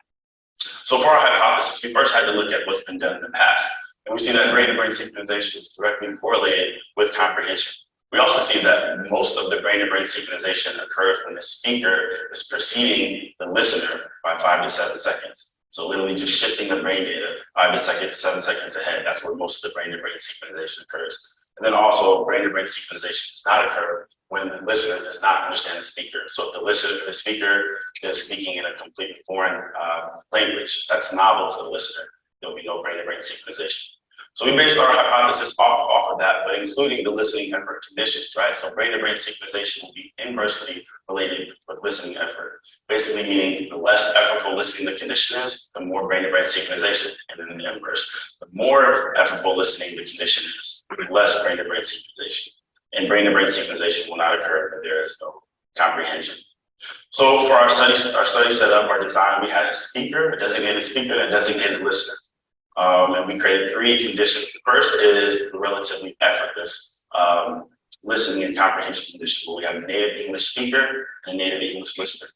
So for our hypothesis, we first had to look at what's been done in the past. And we see that brain-to-brain synchronization is directly correlated with comprehension. We also see that most of the brain-to-brain synchronization occurs when the speaker is preceding the listener by 5 to 7 seconds. So literally just shifting the brain data 5 to 7 seconds ahead. That's where most of the brain-to-brain synchronization occurs. And then also brain-to-brain synchronization does not occur when the listener does not understand the speaker. So if the speaker is speaking in a completely foreign language that's novel to the listener, there'll be no brain-to-brain synchronization. So we based our hypothesis off of that, but including the listening effort conditions, right? So brain-to-brain synchronization will be inversely related with listening effort, basically meaning the less effortful listening the condition is, the more brain-to-brain synchronization, and then the inverse. The more effortful listening the condition is, the less brain-to-brain synchronization. And brain-to-brain synchronization will not occur if there is no comprehension. So for our study setup, our design, we had a speaker, a designated speaker, and a designated listener. And we created 3 conditions. The first is the relatively effortless listening and comprehension condition, where we have a native English speaker and a native English listener.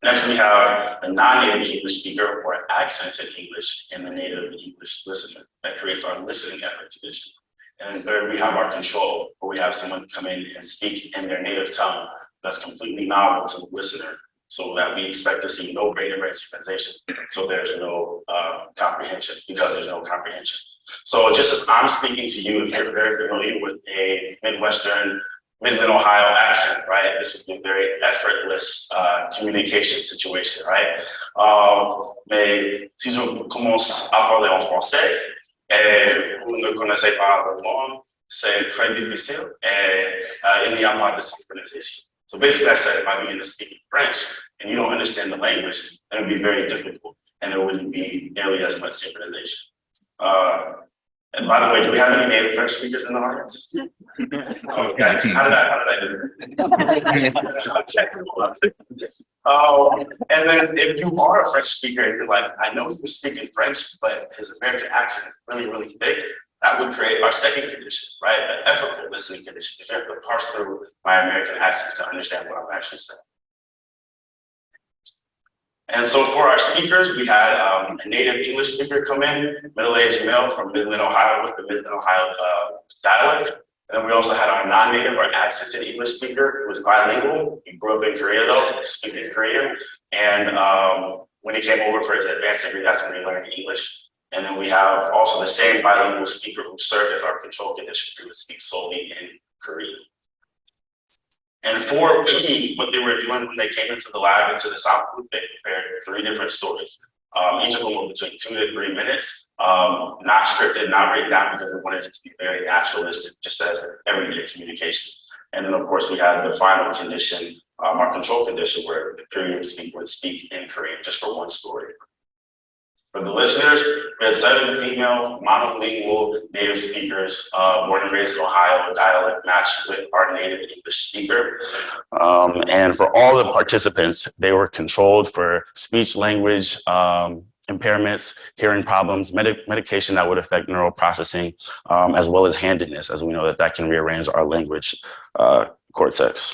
Next, we have a non-native English speaker or accented English and the native English listener. That creates our listening effort condition. And then third, we have our control, where we have someone come in and speak in their native tongue that's completely novel to the listener, so that we expect to see no brain-to-brain synchronization. So there's no comprehension, because there's no comprehension. So just as I'm speaking to you, if you're very familiar with a Midwestern, Midland, Ohio accent, right? This would be a very effortless communication situation, right? Mais si je commence à parler en français, et vous ne connaissez pas la langue, c'est très difficile, et il n'y a pas de synchronisation. So basically, I said, if I begin to speak French and you don't understand the language, then it would be very difficult, and there wouldn't be nearly as much synchronization. And by the way, do we have any native French speakers in the audience? Oh, guys, how did I do that? And then if you are a French speaker and you're like, I know he was speaking French, but his American accent is really, really thick, that would create our second condition, right? An effortful listening condition, because you have to parse through my American accent to understand what I'm actually saying. And so for our speakers, we had a native English speaker come in, middle-aged male from Midland, Ohio, with the Midland, Ohio dialect. And then we also had our non-native or accented English speaker who was bilingual. He grew up in Korea though, speaking Korean. And when he came over for his advanced degree, that's when he learned English. And then we have also the same bilingual speaker who served as our control condition. He would speak solely in Korean. And for what they were doing when they came into the lab, into the South Group, they prepared 3 different stories. Each of them were between 2 to 3 minutes, not scripted, not written down, because we wanted it to be very naturalistic, just as everyday communication. And then, of course, we had the final condition, our control condition, where the Korean speaker would speak in Korean just for 1 story. For the listeners, we had 7 female monolingual native speakers, born and raised in Ohio, dialect matched with our native English speaker. And for all the participants, they were controlled for speech language impairments, hearing problems, medication that would affect neural processing, as well as handedness, as we know that can rearrange our language cortex.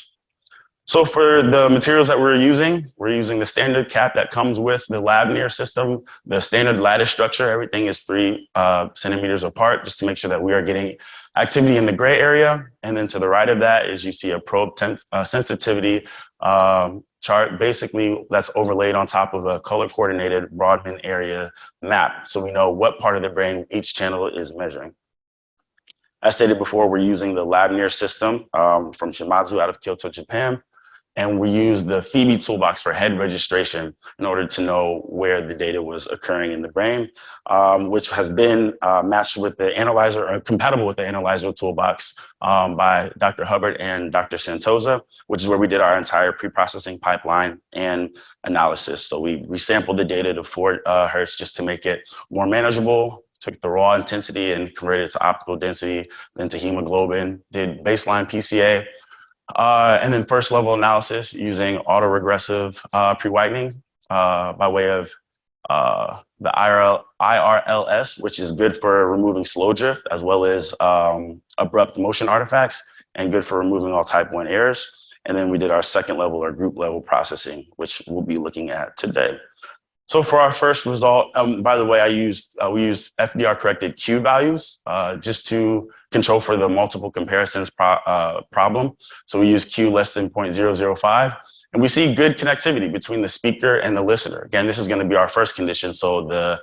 So for the materials that we're using the standard cap that comes with the SfNIRS system, the standard lattice structure. Everything is 3 centimeters apart, just to make sure that we are getting activity in the gray area. And then to the right of that is you see a probe sensitivity chart, basically that's overlaid on top of a color coordinated Brodmann area map. So we know what part of the brain each channel is measuring. As stated before, we're using the fNIRS system from Shimadzu out of Kyoto, Japan. And we use the Phoebe toolbox for head registration in order to know where the data was occurring in the brain, which has been matched with the analyzer or compatible with the analyzer toolbox by Dr. Hubbard and Dr. Santosa, which is where we did our entire pre-processing pipeline and analysis. So we resampled the data to 4 hertz just to make it more manageable, took the raw intensity and converted it to optical density, then to hemoglobin, did baseline PCA, and then first level analysis using autoregressive pre-whitening by way of the IRLS, which is good for removing slow drift as well as abrupt motion artifacts and good for removing all type 1 errors. And then we did our second level or group level processing, which we'll be looking at today. So for our first result, by the way, we used FDR corrected Q values just to control for the multiple comparisons problem. So we use Q less than 0.005, and we see good connectivity between the speaker and the listener. Again, this is going to be our first condition, so the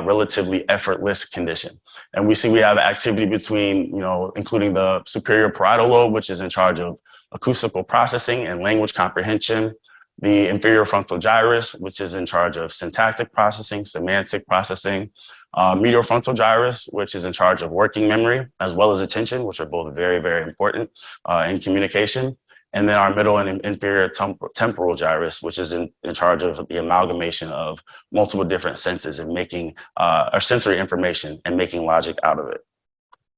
relatively effortless condition. And we see we have activity between, including the superior parietal lobe, which is in charge of acoustical processing and language comprehension, the inferior frontal gyrus, which is in charge of syntactic processing, semantic processing, medial frontal gyrus, which is in charge of working memory, as well as attention, which are both very, very important in communication. And then our middle and inferior temporal gyrus, which is in charge of the amalgamation of multiple different senses and making our sensory information and making logic out of it.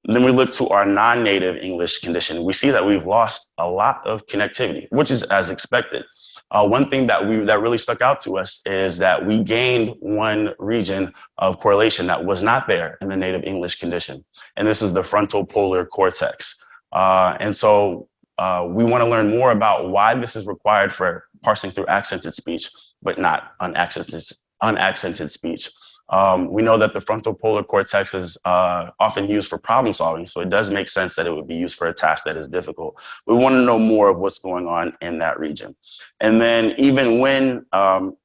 And then we look to our non-native English condition. We see that we've lost a lot of connectivity, which is as expected. One thing that really stuck out to us is that we gained one region of correlation that was not there in the native English condition. And this is the frontal polar cortex. And so we want to learn more about why this is required for parsing through accented speech, but not unaccented speech. We know that the frontal polar cortex is often used for problem solving, so it does make sense that it would be used for a task that is difficult. We want to know more of what's going on in that region. And then even when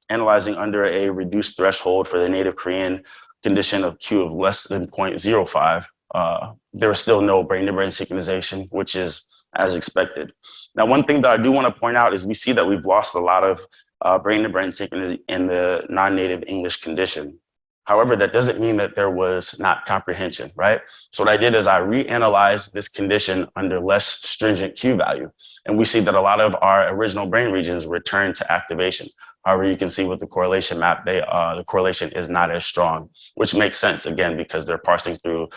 analyzing under a reduced threshold for the native Korean condition of Q of less than 0.05, there was still no brain-to-brain synchronization, which is as expected. Now, one thing that I do want to point out is we see that we've lost a lot of brain-to-brain synchronization in the non-native English condition. However, that doesn't mean that there was not comprehension, right? So what I did is I reanalyzed this condition under less stringent Q value. And we see that a lot of our original brain regions return to activation. However, you can see with the correlation map, the correlation is not as strong, which makes sense, again, because they're parsing through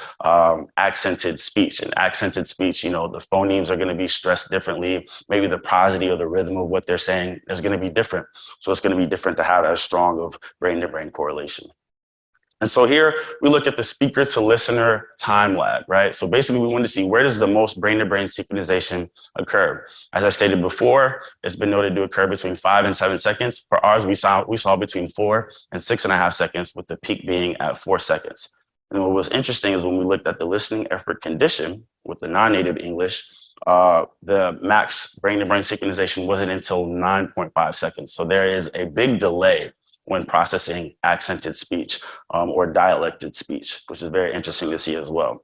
accented speech. And accented speech, the phonemes are going to be stressed differently. Maybe the prosody or the rhythm of what they're saying is going to be different. So it's going to be different to have as strong of brain-to-brain correlation. And so here we look at the speaker to listener time lag, right? So basically we want to see where does the most brain-to-brain synchronization occur. As I stated before, it's been noted to occur between 5 and 7 seconds. For ours, we saw between 4 and 6.5 seconds, with the peak being at 4 seconds. And what was interesting is when we looked at the listening effort condition with the non-native English, the max brain-to-brain synchronization wasn't until 9.5 seconds. So there is a big delay when processing accented speech or dialected speech, which is very interesting to see as well.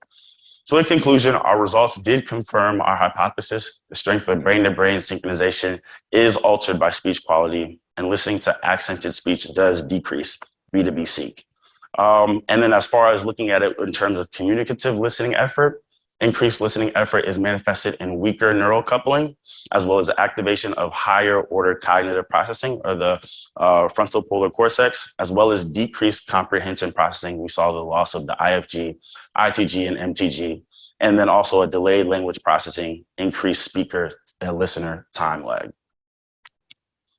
So in conclusion, our results did confirm our hypothesis. The strength of brain-to-brain synchronization is altered by speech quality, and listening to accented speech does decrease B2B sync. And then as far as looking at it in terms of communicative listening effort, increased listening effort is manifested in weaker neural coupling, as well as the activation of higher order cognitive processing, or the frontal polar cortex, as well as decreased comprehension processing. We saw the loss of the IFG, ITG, and MTG, and then also a delayed language processing, increased speaker and listener time lag.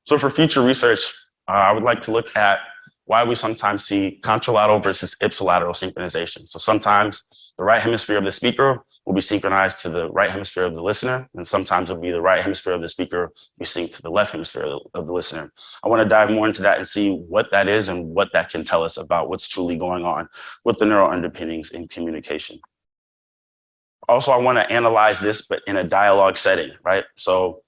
So for future research, I would like to look at why we sometimes see contralateral versus ipsilateral synchronization. So sometimes the right hemisphere of the speaker will be synchronized to the right hemisphere of the listener, and sometimes it'll be the right hemisphere of the speaker be synced to the left hemisphere of the listener. I want to dive more into that and see what that is and what that can tell us about what's truly going on with the neural underpinnings in communication. Also, I want to analyze this, but in a dialogue setting, right? So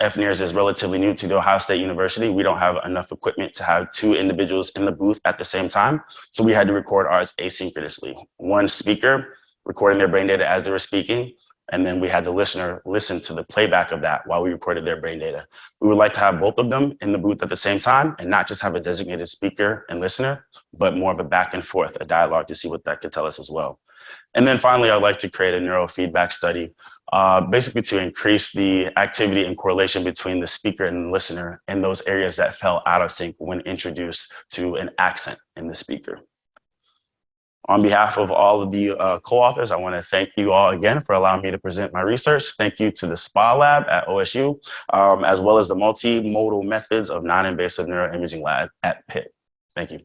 fNIRS is relatively new to the Ohio State University. We don't have enough equipment to have two individuals in the booth at the same time. So we had to record ours asynchronously. One speaker recording their brain data as they were speaking, and then we had the listener listen to the playback of that while we recorded their brain data. We would like to have both of them in the booth at the same time and not just have a designated speaker and listener, but more of a back and forth, a dialogue to see what that could tell us as well. And then finally, I'd like to create a neurofeedback study, basically to increase the activity and correlation between the speaker and the listener in those areas that fell out of sync when introduced to an accent in the speaker. On behalf of all of the co-authors, I want to thank you all again for allowing me to present my research. Thank you to the SPA lab at OSU, as well as the multimodal methods of non-invasive neuroimaging lab at Pitt. Thank you.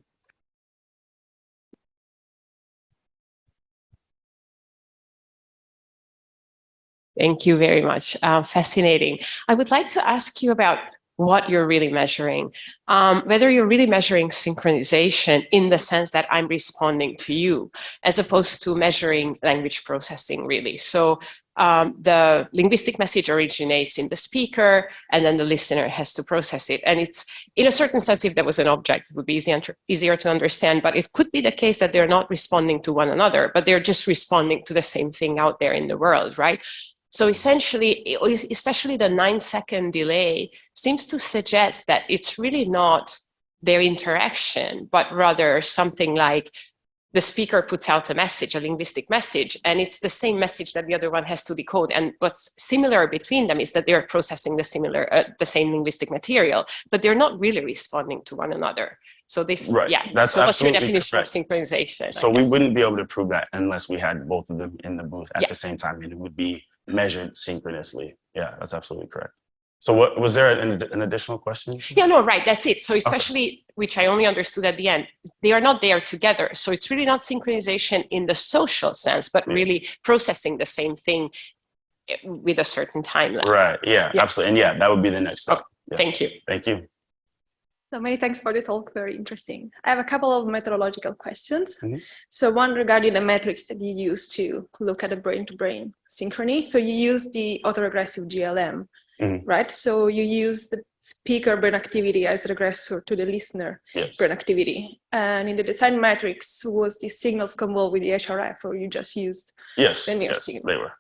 Thank you very much. Fascinating. I would like to ask you about what you're really measuring, whether you're really measuring synchronization in the sense that I'm responding to you, as opposed to measuring language processing, really. So the linguistic message originates in the speaker, and then the listener has to process it. And it's, in a certain sense, if there was an object, it would be easier to understand. But it could be the case that they're not responding to one another, but they're just responding to the same thing out there in the world, right? So essentially, especially the 9-second delay seems to suggest that it's really not their interaction, but rather something like the speaker puts out a message, a linguistic message, and it's the same message that the other one has to decode. And what's similar between them is that they're processing the same linguistic material, but they're not really responding to one another. So this, right. yeah. That's so what's your absolutely definition correct. of synchronization? So we wouldn't be able to prove that unless we had both of them in the booth at the same time, and it would be measured synchronously. Yeah, that's absolutely correct. So what was there an additional question? Yeah, no, right. That's it. So especially, which I only understood at the end, they are not there together. So it's really not synchronization in the social sense, but really processing the same thing with a certain timeline. Right. Yeah, absolutely. And yeah, that would be the next step. Okay. Yeah. Thank you. Thank you. So many thanks for the talk, very interesting. I have a couple of methodological questions. Mm-hmm. So one regarding the metrics that you use to look at the brain-to-brain synchrony. So you use the autoregressive GLM, right? So you use the speaker brain activity as regressor to the listener brain activity. And in the design matrix, was the signals convolved with the HRF, or you just used the near signal? They were.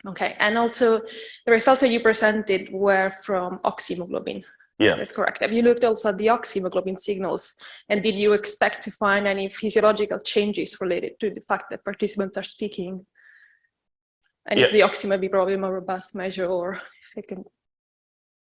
Okay, and also the results that you presented were from oxyhemoglobin. Yeah, that's correct. Have you looked also at the oxyhemoglobin signals, and did you expect to find any physiological changes related to the fact that participants are speaking? And if the oxy may be probably a more robust measure, or if it can.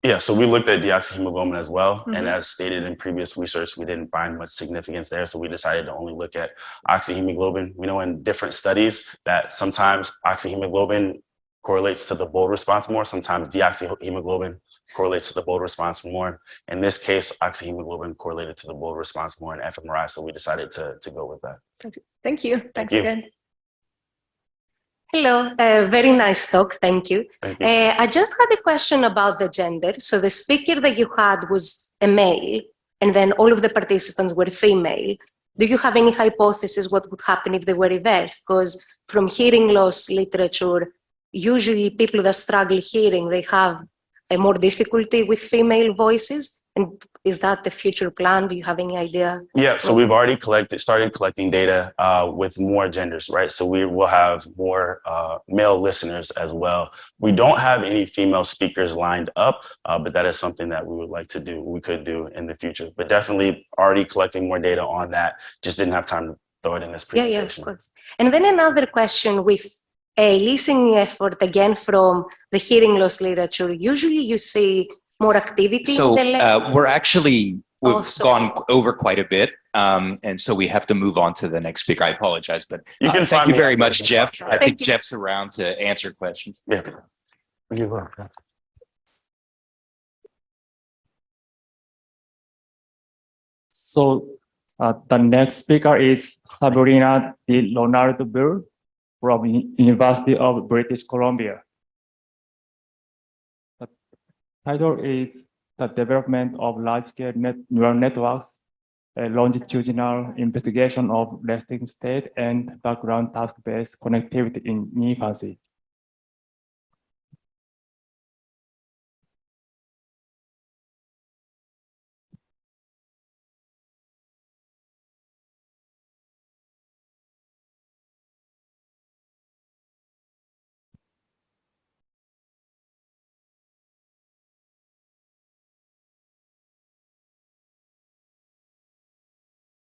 Yeah, so we looked at the oxyhemoglobin as well. And as stated in previous research, we didn't find much significance there. So we decided to only look at oxyhemoglobin. We know in different studies that sometimes oxyhemoglobin correlates to the bold response more. Sometimes deoxyhemoglobin correlates to the bold response more. In this case, oxyhemoglobin correlated to the bold response more in fMRI, so we decided to go with that. Thank you. Thanks again. Hello, very nice talk, thank you. Thank you. I just had a question about the gender. So the speaker that you had was a male, and then all of the participants were female. Do you have any hypothesis what would happen if they were reversed? Because from hearing loss literature, usually people that struggle hearing, they have a more difficulty with female voices. And is that the future plan? Do you have any idea? Yeah, so we've already started collecting data with more genders, right? So we will have more male listeners as well. We don't have any female speakers lined up, but that is something that we would like to do, we could do in the future. But definitely already collecting more data on that, just didn't have time to throw it in this presentation. Yeah, of course. And then another question with a listening effort, again, from the hearing loss literature, usually you see more activity. So we've gone over quite a bit. And so we have to move on to the next speaker. I apologize, but thank you very much, Jeff. I think Jeff's around to answer questions. Yeah. You're welcome. So the next speaker is Sabrina de Leonardo Burr from University of British Columbia. The title is The Development of Large-Scale Neural Networks, a longitudinal investigation of resting state and background task-based connectivity in infancy.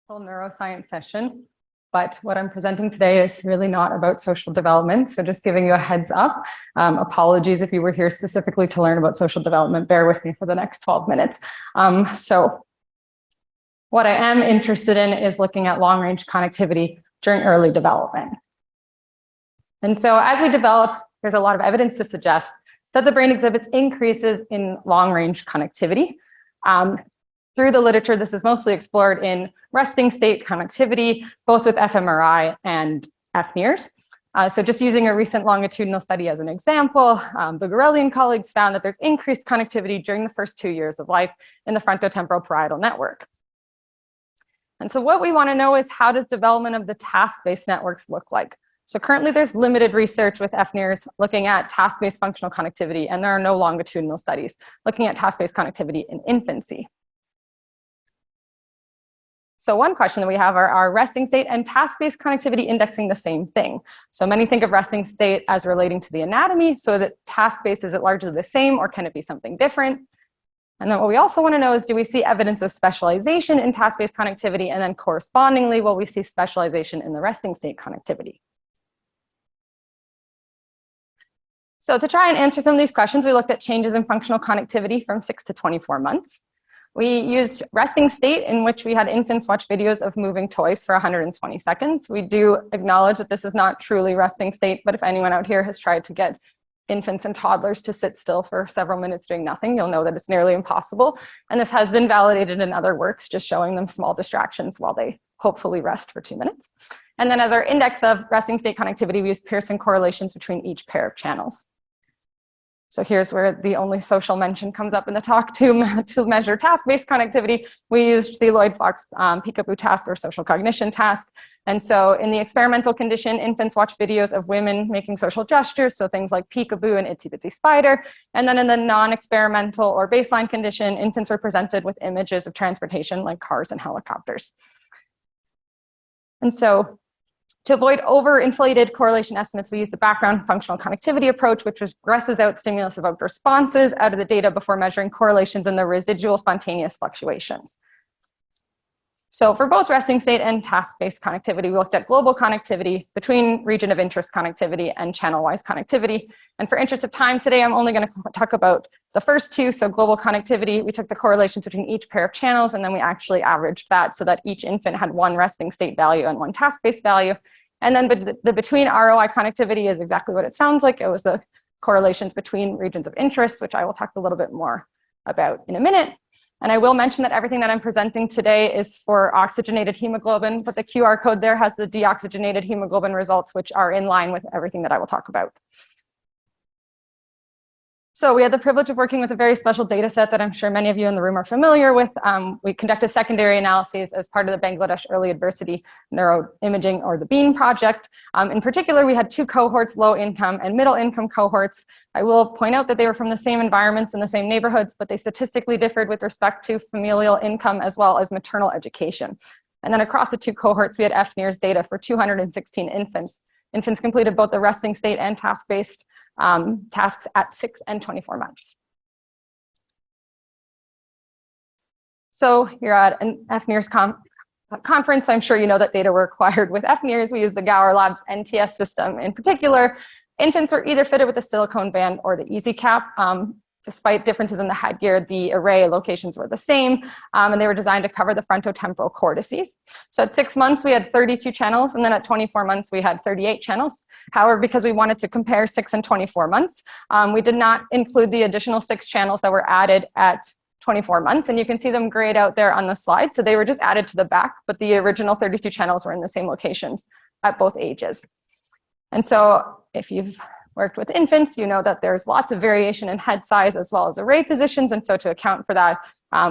neuroscience session, but what I'm presenting today is really not about social development. So just giving you a heads up, apologies if you were here specifically to learn about social development, bear with me for the next 12 minutes. So what I am interested in is looking at long-range connectivity during early development. And so as we develop, there's a lot of evidence to suggest that the brain exhibits increases in long-range connectivity. Through the literature, this is mostly explored in resting state connectivity, both with fMRI and fNIRS. So just using a recent longitudinal study as an example, Bugarelli and colleagues found that there's increased connectivity during the first 2 years of life in the frontotemporal parietal network. And so what we want to know is, how does development of the task-based networks look like? So currently there's limited research with fNIRS looking at task-based functional connectivity, and there are no longitudinal studies looking at task-based connectivity in infancy. So one question that we have are resting state and task-based connectivity indexing the same thing? So many think of resting state as relating to the anatomy. So is it task-based, is it largely the same, or can it be something different? And then what we also want to know is, do we see evidence of specialization in task-based connectivity, and then correspondingly, will we see specialization in the resting state connectivity? So to try and answer some of these questions, we looked at changes in functional connectivity from 6 to 24 months. We used resting state, in which we had infants watch videos of moving toys for 120 seconds. We do acknowledge that this is not truly resting state, but if anyone out here has tried to get infants and toddlers to sit still for several minutes doing nothing, you'll know that it's nearly impossible. And this has been validated in other works, just showing them small distractions while they hopefully rest for 2 minutes. And then as our index of resting state connectivity, we used Pearson correlations between each pair of channels. So here's where the only social mention comes up in the talk to measure task-based connectivity. We used the Lloyd-Fox peekaboo task, or social cognition task. And so in the experimental condition, infants watch videos of women making social gestures, so things like peekaboo and itsy bitsy spider. And then in the non-experimental or baseline condition, infants were presented with images of transportation like cars and helicopters. And so to avoid overinflated correlation estimates, we use the background functional connectivity approach, which regresses out stimulus-evoked responses out of the data before measuring correlations in the residual spontaneous fluctuations. So for both resting state and task-based connectivity, we looked at global connectivity, between region of interest connectivity, and channel-wise connectivity. And for interest of time today, I'm only going to talk about the first two. So global connectivity, we took the correlations between each pair of channels, and then we actually averaged that so that each infant had one resting state value and one task-based value. And then the between ROI connectivity is exactly what it sounds like. It was the correlations between regions of interest, which I will talk a little bit more about in a minute. And I will mention that everything that I'm presenting today is for oxygenated hemoglobin, but the QR code there has the deoxygenated hemoglobin results, which are in line with everything that I will talk about. So we had the privilege of working with a very special data set that I'm sure many of you in the room are familiar with. We conducted secondary analyses as part of the Bangladesh Early Adversity Neuroimaging, or the BEAN project. In particular, we had two cohorts, low income and middle income cohorts. I will point out that they were from the same environments and the same neighborhoods, but they statistically differed with respect to familial income as well as maternal education. And then across the two cohorts, we had fNIRS data for 216 infants. Infants completed both the resting state and task-based tasks at 6 and 24 months. So you're at an fNIRS conference. I'm sure you know that data were acquired with fNIRS. We use the Gower Labs NTS system. In particular, infants were either fitted with a silicone band or the EasyCap. Despite differences in the headgear, the array locations were the same, and they were designed to cover the frontotemporal cortices. So at 6 months, we had 32 channels, and then at 24 months, we had 38 channels. However, because we wanted to compare 6 and 24 months, we did not include the additional 6 channels that were added at 24 months, and you can see them grayed out there on the slide. So they were just added to the back, but the original 32 channels were in the same locations at both ages. And so if you've worked with infants, you know that there's lots of variation in head size as well as array positions. And so to account for that,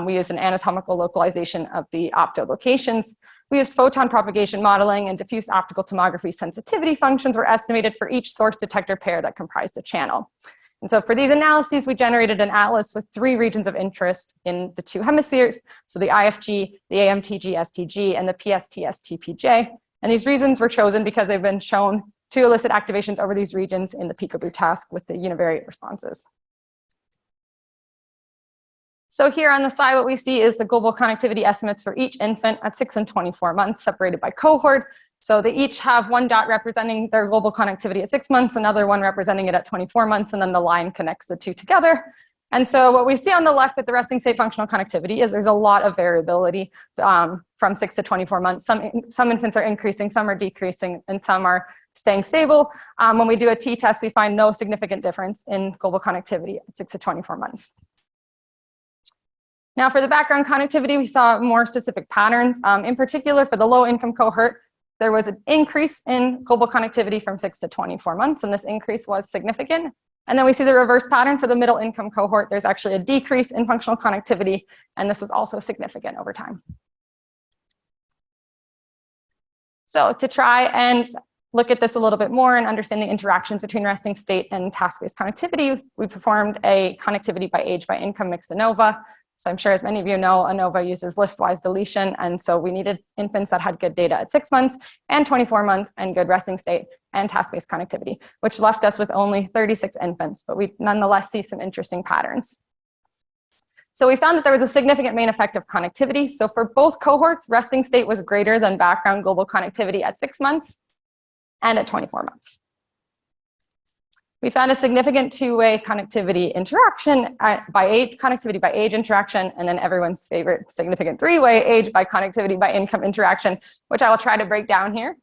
we used an anatomical localization of the opto locations. We used photon propagation modeling, and diffuse optical tomography sensitivity functions were estimated for each source detector pair that comprised a channel. And so for these analyses, we generated an atlas with 3 regions of interest in the 2 hemispheres. So the IFG, the AMTG-STG, and the PST-STPJ. And these regions were chosen because they've been shown to elicit activations over these regions in the peekaboo task with the univariate responses. So here on the side, what we see is the global connectivity estimates for each infant at 6 and 24 months, separated by cohort. So they each have one dot representing their global connectivity at 6 months, another one representing it at 24 months, and then the line connects the two together. And so what we see on the left with the resting state functional connectivity is there's a lot of variability from 6 to 24 months. Some infants are increasing, some are decreasing, and some are staying stable. When we do a t-test, we find no significant difference in global connectivity at 6 to 24 months. Now for the background connectivity, we saw more specific patterns. In particular, for the low-income cohort, there was an increase in global connectivity from 6 to 24 months, and this increase was significant. And then we see the reverse pattern for the middle income cohort. There's actually a decrease in functional connectivity, and this was also significant over time. So to try and look at this a little bit more and understand the interactions between resting state and task-based connectivity, we performed a connectivity by age by income mixed ANOVA. So I'm sure as many of you know, ANOVA uses list-wise deletion. And so we needed infants that had good data at 6 months and 24 months and good resting state and task-based connectivity, which left us with only 36 infants, but we nonetheless see some interesting patterns. So we found that there was a significant main effect of connectivity. So for both cohorts, resting state was greater than background global connectivity at 6 months and at 24 months. We found a significant two-way connectivity interaction connectivity by age interaction, and then everyone's favorite significant three-way age by connectivity by income interaction, which I will try to break down here.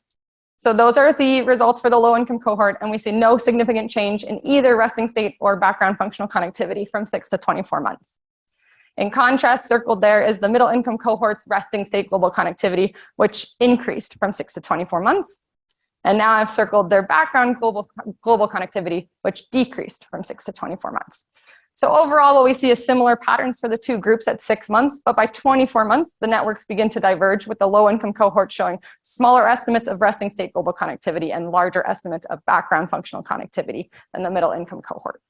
So those are the results for the low-income cohort, and we see no significant change in either resting state or background functional connectivity from 6 to 24 months. In contrast, circled there is the middle-income cohort's resting state global connectivity, which increased from 6 to 24 months. And now I've circled their background global connectivity, which decreased from 6 to 24 months. So overall, what we see is similar patterns for the two groups at 6 months, but by 24 months, the networks begin to diverge, with the low-income cohort showing smaller estimates of resting state global connectivity and larger estimates of background functional connectivity than the middle-income cohort.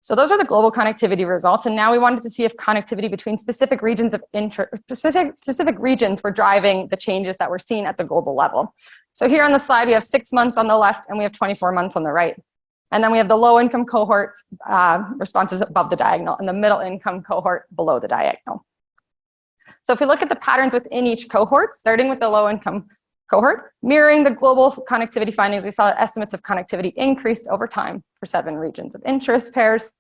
So those are the global connectivity results. And now we wanted to see if connectivity between specific regions of interest, specific regions were driving the changes that we're seeing at the global level. So here on the slide, we have 6 months on the left and we have 24 months on the right. And then we have the low income cohort responses above the diagonal and the middle income cohort below the diagonal. So if we look at the patterns within each cohort, starting with the low income cohort, mirroring the global connectivity findings, we saw estimates of connectivity increased over time for 7 regions of interest pairs.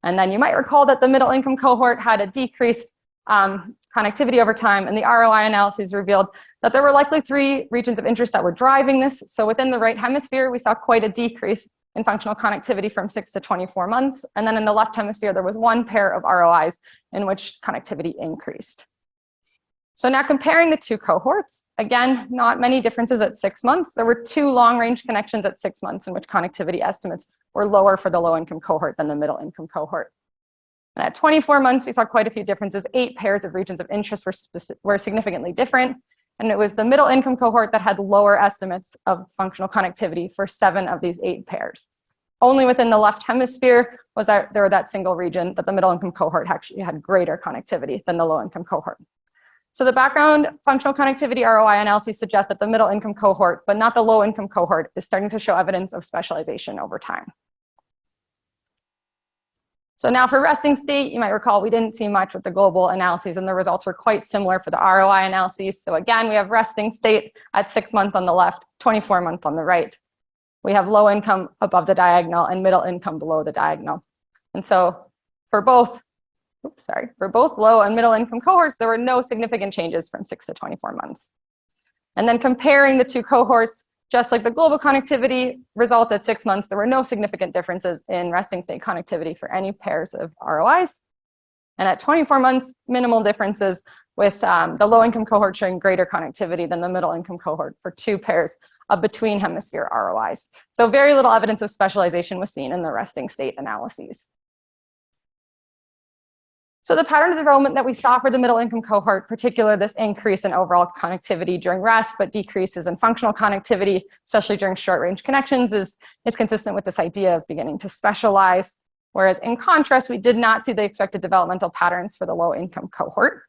And then you might recall that the middle income cohort had a decreased connectivity over time, and the ROI analyses revealed that there were likely 3 regions of interest that were driving this. So within the right hemisphere, we saw quite a decrease in functional connectivity from 6 to 24 months. And then in the left hemisphere, there was 1 pair of ROIs in which connectivity increased. So now comparing the 2 cohorts, again, not many differences at 6 months. There were 2 long-range connections at 6 months in which connectivity estimates were lower for the low-income cohort than the middle-income cohort. And at 24 months, we saw quite a few differences. 8 pairs of regions of interest were significantly different. And it was the middle-income cohort that had lower estimates of functional connectivity for 7 of these 8 pairs. Only within the left hemisphere was there that single region that the middle-income cohort actually had greater connectivity than the low-income cohort. So the background functional connectivity ROI analyses suggest that the middle income cohort, but not the low income cohort, is starting to show evidence of specialization over time. So now for resting state, you might recall we didn't see much with the global analyses, and the results were quite similar for the ROI analyses. So again, we have resting state at 6 months on the left, 24 months on the right. We have low income above the diagonal and middle income below the diagonal. And so for both low and middle income cohorts, there were no significant changes from 6 to 24 months. And then comparing the 2 cohorts, just like the global connectivity results at 6 months, there were no significant differences in resting state connectivity for any pairs of ROIs. And at 24 months, minimal differences, with the low income cohort showing greater connectivity than the middle income cohort for 2 pairs of between hemisphere ROIs. So very little evidence of specialization was seen in the resting state analyses. So the pattern of development that we saw for the middle income cohort, particularly this increase in overall connectivity during rest, but decreases in functional connectivity, especially during short range connections, is consistent with this idea of beginning to specialize. Whereas in contrast, we did not see the expected developmental patterns for the low income cohort.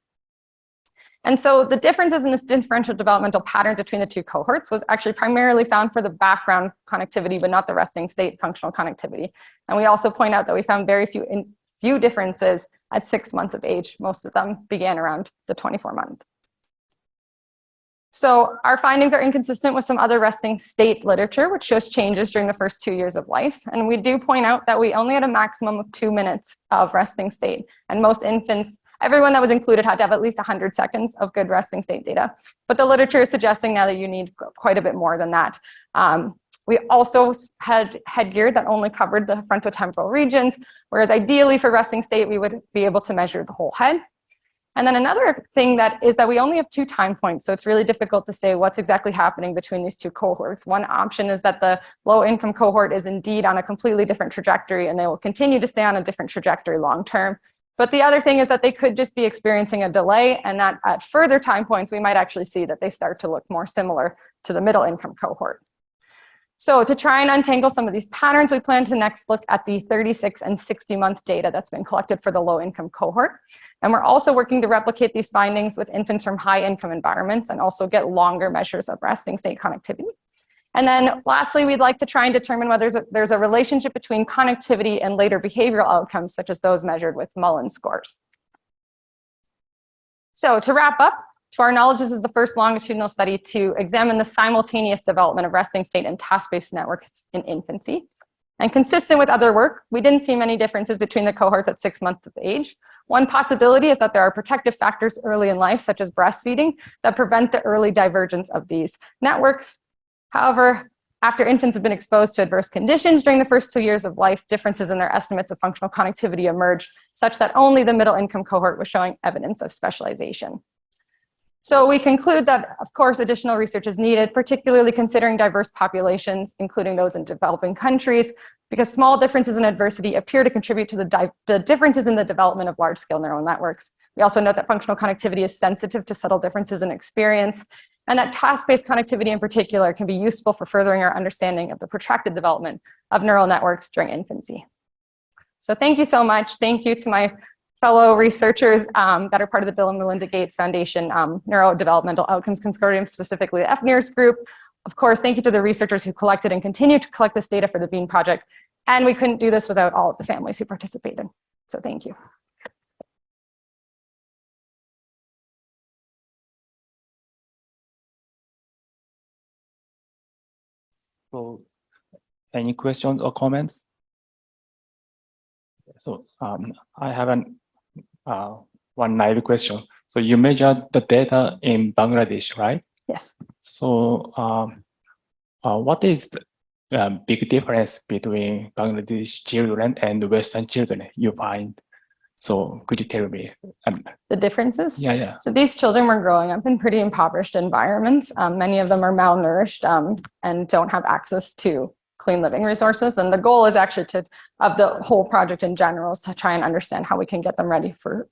And so the differences in this differential developmental patterns between the 2 cohorts was actually primarily found for the background connectivity, but not the resting state functional connectivity. And we also point out that we found very few few differences at 6 months of age. Most of them began around the 24-month. So our findings are inconsistent with some other resting state literature, which shows changes during the first 2 years of life. And we do point out that we only had a maximum of 2 minutes of resting state. And most infants, everyone that was included had to have at least 100 seconds of good resting state data. But the literature is suggesting now that you need quite a bit more than that. We also had headgear that only covered the frontotemporal regions, whereas ideally for resting state, we would be able to measure the whole head. And then another thing that is that we only have 2 time points, so it's really difficult to say what's exactly happening between these 2 cohorts. One option is that the low-income cohort is indeed on a completely different trajectory, and they will continue to stay on a different trajectory long-term. But the other thing is that they could just be experiencing a delay, and that at further time points, we might actually see that they start to look more similar to the middle-income cohort. So to try and untangle some of these patterns, we plan to next look at the 36 and 60-month data that's been collected for the low-income cohort. And we're also working to replicate these findings with infants from high-income environments and also get longer measures of resting state connectivity. And then lastly, we'd like to try and determine whether there's a relationship between connectivity and later behavioral outcomes, such as those measured with Mullen scores. So to wrap up, to our knowledge, this is the first longitudinal study to examine the simultaneous development of resting state and task-based networks in infancy. And consistent with other work, we didn't see many differences between the cohorts at 6 months of age. One possibility is that there are protective factors early in life, such as breastfeeding, that prevent the early divergence of these networks. However, after infants have been exposed to adverse conditions during the first 2 years of life, differences in their estimates of functional connectivity emerged, such that only the middle income cohort was showing evidence of specialization. So we conclude that, of course, additional research is needed, particularly considering diverse populations, including those in developing countries, because small differences in adversity appear to contribute to the differences in the development of large-scale neural networks. We also note that functional connectivity is sensitive to subtle differences in experience, and that task-based connectivity in particular can be useful for furthering our understanding of the protracted development of neural networks during infancy. So thank you so much. Thank you to my fellow researchers that are part of the Bill and Melinda Gates Foundation Neurodevelopmental Outcomes Consortium, specifically the fNIRS group. Of course, thank you to the researchers who collected and continue to collect this data for the BEAN project. And we couldn't do this without all of the families who participated. So thank you. So any questions or comments? So I have one naive question. So you measured the data in Bangladesh, right? Yes. So what is the big difference between Bangladesh children and Western children you find? So could you tell me? The differences? Yeah. So these children were growing up in pretty impoverished environments. Many of them are malnourished and don't have access to clean living resources. And the goal is actually of the whole project in general is to try and understand how we can get them ready for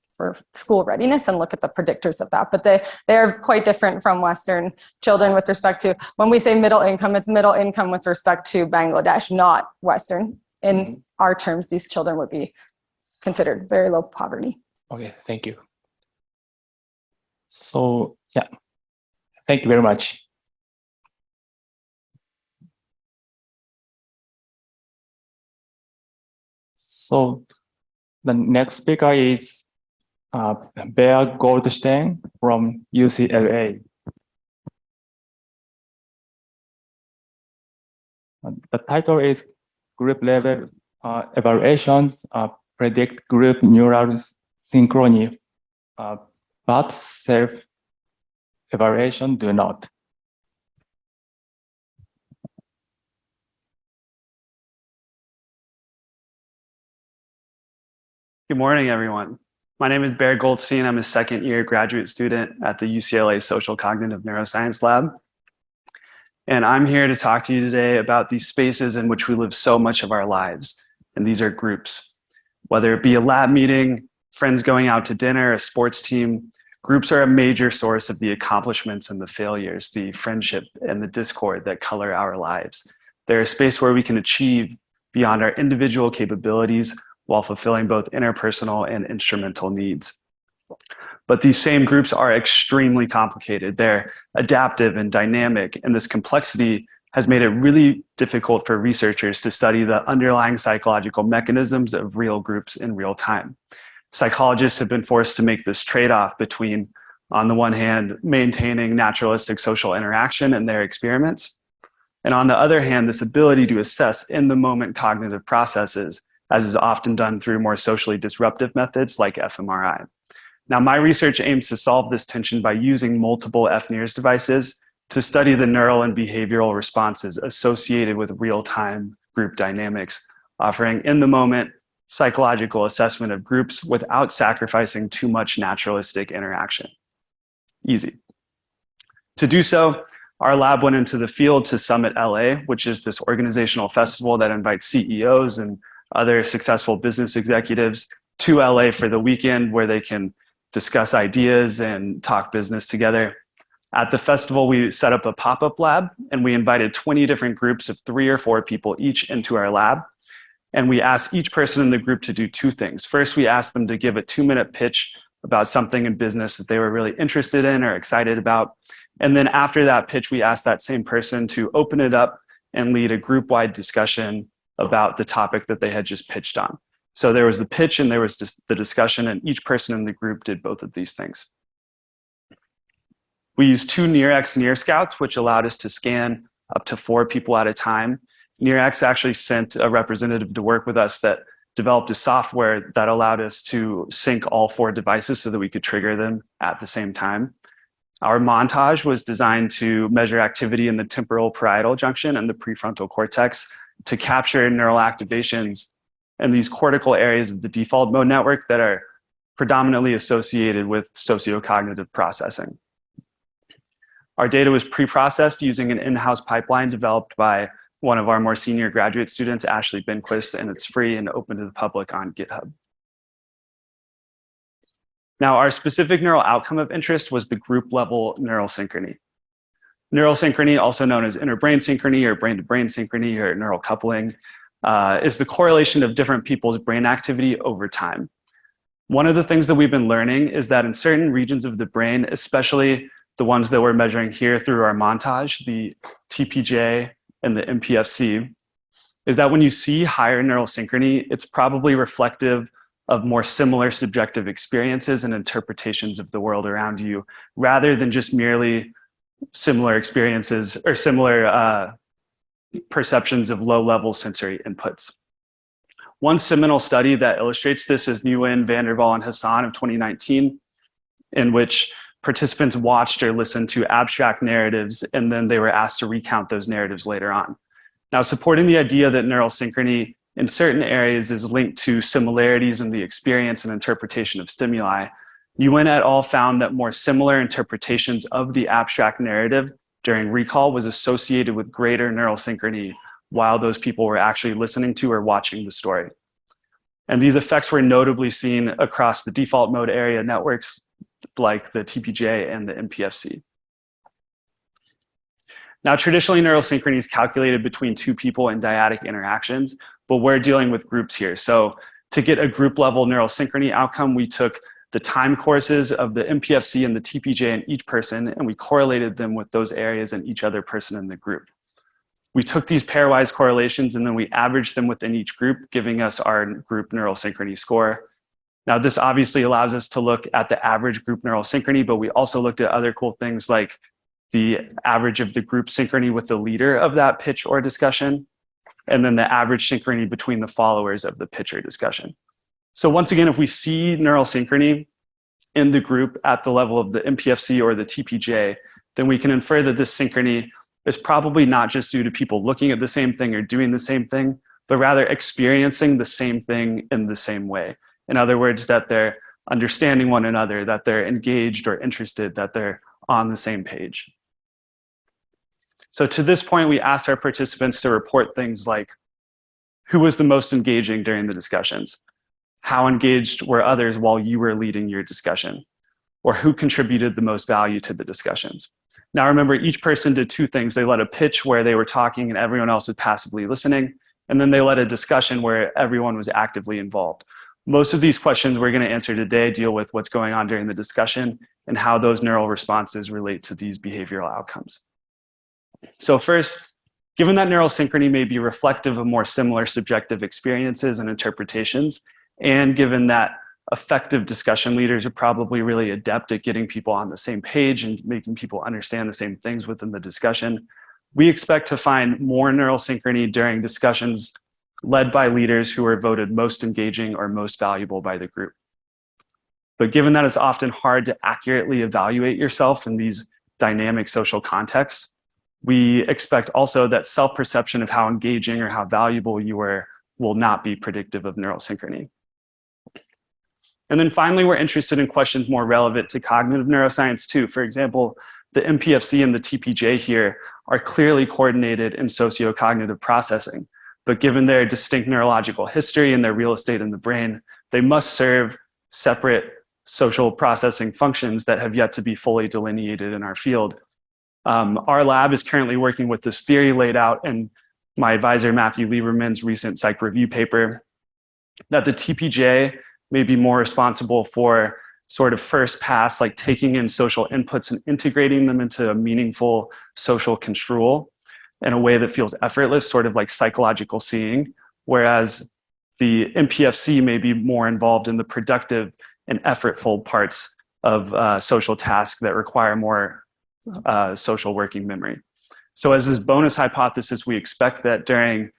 school readiness and look at the predictors of that. But they are quite different from Western children with respect to, when we say middle income, it's middle income with respect to Bangladesh, not Western. In our terms, these children would be considered very low poverty. Okay, thank you. So yeah, thank you very much. So the next speaker is Bear Goldstein from UCLA. The title is Group Level Evaluations Predict Group Neural Synchrony, but Self-Evaluation do not. Good morning, everyone. My name is Bear Goldstein. I'm a second-year graduate student at the UCLA Social Cognitive Neuroscience Lab. And I'm here to talk to you today about these spaces in which we live so much of our lives. And these are groups. Whether it be a lab meeting, friends going out to dinner, a sports team, groups are a major source of the accomplishments and the failures, the friendship and the discord that color our lives. They're a space where we can achieve beyond our individual capabilities while fulfilling both interpersonal and instrumental needs. But these same groups are extremely complicated. They're adaptive and dynamic, and this complexity has made it really difficult for researchers to study the underlying psychological mechanisms of real groups in real time. Psychologists have been forced to make this trade-off between, on the one hand, maintaining naturalistic social interaction in their experiments, and on the other hand, this ability to assess in-the-moment cognitive processes, as is often done through more socially disruptive methods like fMRI. Now, my research aims to solve this tension by using multiple fNIRS devices to study the neural and behavioral responses associated with real-time group dynamics, offering in-the-moment psychological assessment of groups without sacrificing too much naturalistic interaction. Easy. To do so, our lab went into the field to Summit LA, which is this organizational festival that invites CEOs and other successful business executives to LA for the weekend where they can discuss ideas and talk business together. At the festival, we set up a pop-up lab and we invited 20 different groups of 3 or 4 people each into our lab. And we asked each person in the group to do 2 things. First, we asked them to give a 2-minute pitch about something in business that they were really interested in or excited about. And then after that pitch, we asked that same person to open it up and lead a group-wide discussion about the topic that they had just pitched on. So there was the pitch and there was just the discussion, and each person in the group did both of these things. We used 2 NIRX NIR Scouts, which allowed us to scan up to 4 people at a time. NIRX actually sent a representative to work with us that developed a software that allowed us to sync all 4 devices so that we could trigger them at the same time. Our montage was designed to measure activity in the temporal parietal junction and the prefrontal cortex to capture neural activations in these cortical areas of the default mode network that are predominantly associated with sociocognitive processing. Our data was pre-processed using an in-house pipeline developed by one of our more senior graduate students, Ashley Benquist, and it's free and open to the public on GitHub. Now, our specific neural outcome of interest was the group level neural synchrony. Neural synchrony, also known as inter-brain synchrony or brain-to-brain synchrony or neural coupling, is the correlation of different people's brain activity over time. One of the things that we've been learning is that in certain regions of the brain, especially the ones that we're measuring here through our montage, the TPJ and the MPFC, is that when you see higher neural synchrony, it's probably reflective of more similar subjective experiences and interpretations of the world around you, rather than just merely similar experiences or similar perceptions of low-level sensory inputs. One seminal study that illustrates this is Nguyen, Vanderval, and Hassan of 2019, in which participants watched or listened to abstract narratives, and then they were asked to recount those narratives later on. Now, supporting the idea that neural synchrony in certain areas is linked to similarities in the experience and interpretation of stimuli, Nguyen et al. Found that more similar interpretations of the abstract narrative during recall was associated with greater neural synchrony while those people were actually listening to or watching the story. And these effects were notably seen across the default mode area networks like the TPJ and the MPFC. Now, traditionally, neural synchrony is calculated between 2 people in dyadic interactions, but we're dealing with groups here. So to get a group level neural synchrony outcome, we took the time courses of the MPFC and the TPJ in each person, and we correlated them with those areas in each other person in the group. We took these pairwise correlations and then we averaged them within each group, giving us our group neural synchrony score. Now, this obviously allows us to look at the average group neural synchrony, but we also looked at other cool things like the average of the group synchrony with the leader of that pitch or discussion, and then the average synchrony between the followers of the pitch or discussion. So once again, if we see neural synchrony in the group at the level of the MPFC or the TPJ, then we can infer that this synchrony is probably not just due to people looking at the same thing or doing the same thing, but rather experiencing the same thing in the same way. In other words, that they're understanding one another, that they're engaged or interested, that they're on the same page. So to this point, we asked our participants to report things like, who was the most engaging during the discussions? How engaged were others while you were leading your discussion? Or who contributed the most value to the discussions? Now remember, each person did 2 things. They led a pitch where they were talking and everyone else was passively listening. And then they led a discussion where everyone was actively involved. Most of these questions we're going to answer today deal with what's going on during the discussion and how those neural responses relate to these behavioral outcomes. So first, Given that neural synchrony may be reflective of more similar subjective experiences and interpretations, and given that effective discussion leaders are probably really adept at getting people on the same page and making people understand the same things within the discussion, we expect to find more neural synchrony during discussions led by leaders who are voted most engaging or most valuable by the group. But given that it's often hard to accurately evaluate yourself in these dynamic social contexts, we expect also that self-perception of how engaging or how valuable you were will not be predictive of neural synchrony. And then finally, we're interested in questions more relevant to cognitive neuroscience too. For example, the MPFC and the TPJ here are clearly coordinated in sociocognitive processing, but given their distinct neurological history and their real estate in the brain, they must serve separate social processing functions that have yet to be fully delineated in our field. Our lab is currently working with this theory laid out in my advisor Matthew Lieberman's recent psych review paper, that the TPJ may be more responsible for sort of first pass, like taking in social inputs and integrating them into a meaningful social construal in a way that feels effortless, sort of like psychological seeing, whereas the MPFC may be more involved in the productive and effortful parts of social tasks that require more social working memory. So as this bonus hypothesis, we expect that during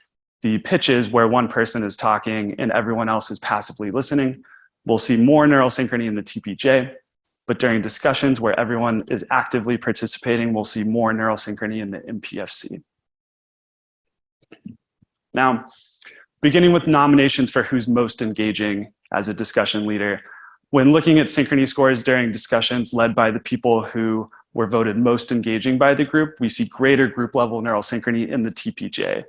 the pitches where one person is talking and everyone else is passively listening, we'll see more neural synchrony in the TPJ, but during discussions where everyone is actively participating, we'll see more neural synchrony in the MPFC. Now, beginning with nominations for who's most engaging as a discussion leader, when looking at synchrony scores during discussions led by the people who were voted most engaging by the group, we see greater group level neural synchrony in the TPJ.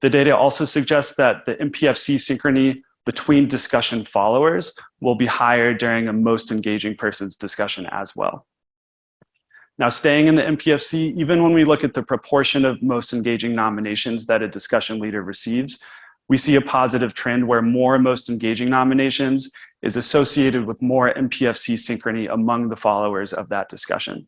The data also suggests that the MPFC synchrony between discussion followers will be higher during a most engaging person's discussion as well. Now, staying in the MPFC, even when we look at the proportion of most engaging nominations that a discussion leader receives, we see a positive trend where more most engaging nominations is associated with more MPFC synchrony among the followers of that discussion.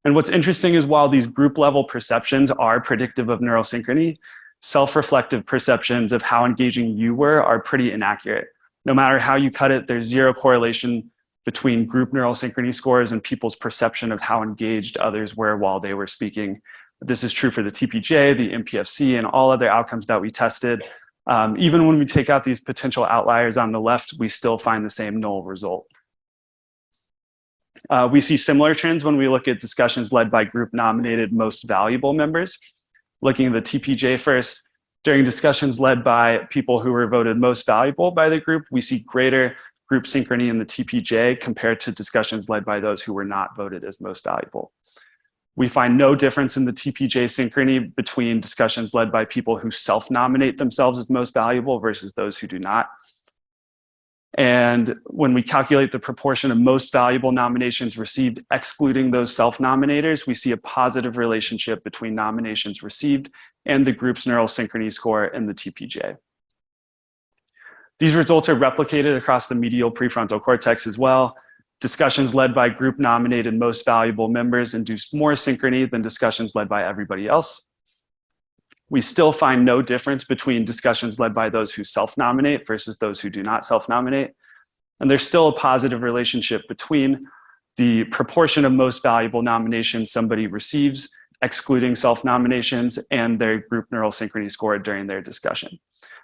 And what's interesting is while these group level perceptions are predictive of neural synchrony, self-reflective perceptions of how engaging you were are pretty inaccurate. No matter how you cut it, there's zero correlation between group neural synchrony scores and people's perception of how engaged others were while they were speaking. This is true for the TPJ, the MPFC, and all other outcomes that we tested. Even when we take out these potential outliers on the left, we still find the same null result. We see similar trends when we look at discussions led by group nominated most valuable members. Looking at the TPJ first, during discussions led by people who were voted most valuable by the group, we see greater group synchrony in the TPJ compared to discussions led by those who were not voted as most valuable. We find no difference in the TPJ synchrony between discussions led by people who self-nominate themselves as most valuable versus those who do not. And when we calculate the proportion of most valuable nominations received, excluding those self-nominators, we see a positive relationship between nominations received and the group's neural synchrony score in the TPJ. These results are replicated across the medial prefrontal cortex as well. Discussions led by group nominated most valuable members induced more synchrony than discussions led by everybody else. We still find no difference between discussions led by those who self-nominate versus those who do not self-nominate. And there's still a positive relationship between the proportion of most valuable nominations somebody receives, excluding self-nominations, and their group neural synchrony score during their discussion.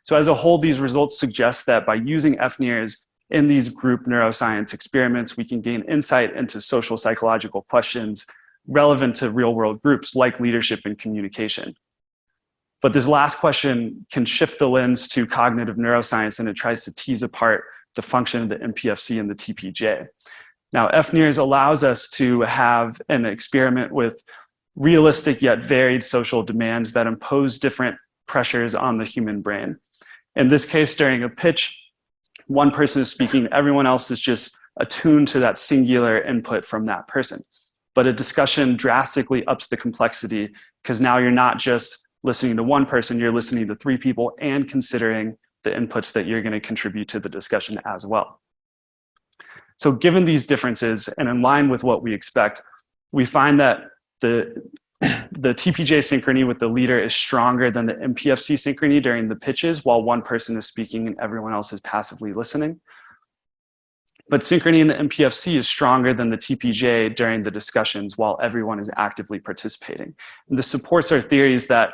So as a whole, these results suggest that by using fNIRS in these group neuroscience experiments, we can gain insight into social psychological questions relevant to real-world groups like leadership and communication. But this last question can shift the lens to cognitive neuroscience, and it tries to tease apart the function of the MPFC and the TPJ. Now, fNIRS allows us to have an experiment with realistic yet varied social demands that impose different pressures on the human brain. In this case, during a pitch, one person is speaking, everyone else is just attuned to that singular input from that person. But a discussion drastically ups the complexity because now you're not just listening to one person, you're listening to three people and considering the inputs that you're going to contribute to the discussion as well. So given these differences and in line with what we expect, we find that the The TPJ synchrony with the leader is stronger than the MPFC synchrony during the pitches while one person is speaking and everyone else is passively listening. But synchrony in the MPFC is stronger than the TPJ during the discussions while everyone is actively participating. And this supports our theories that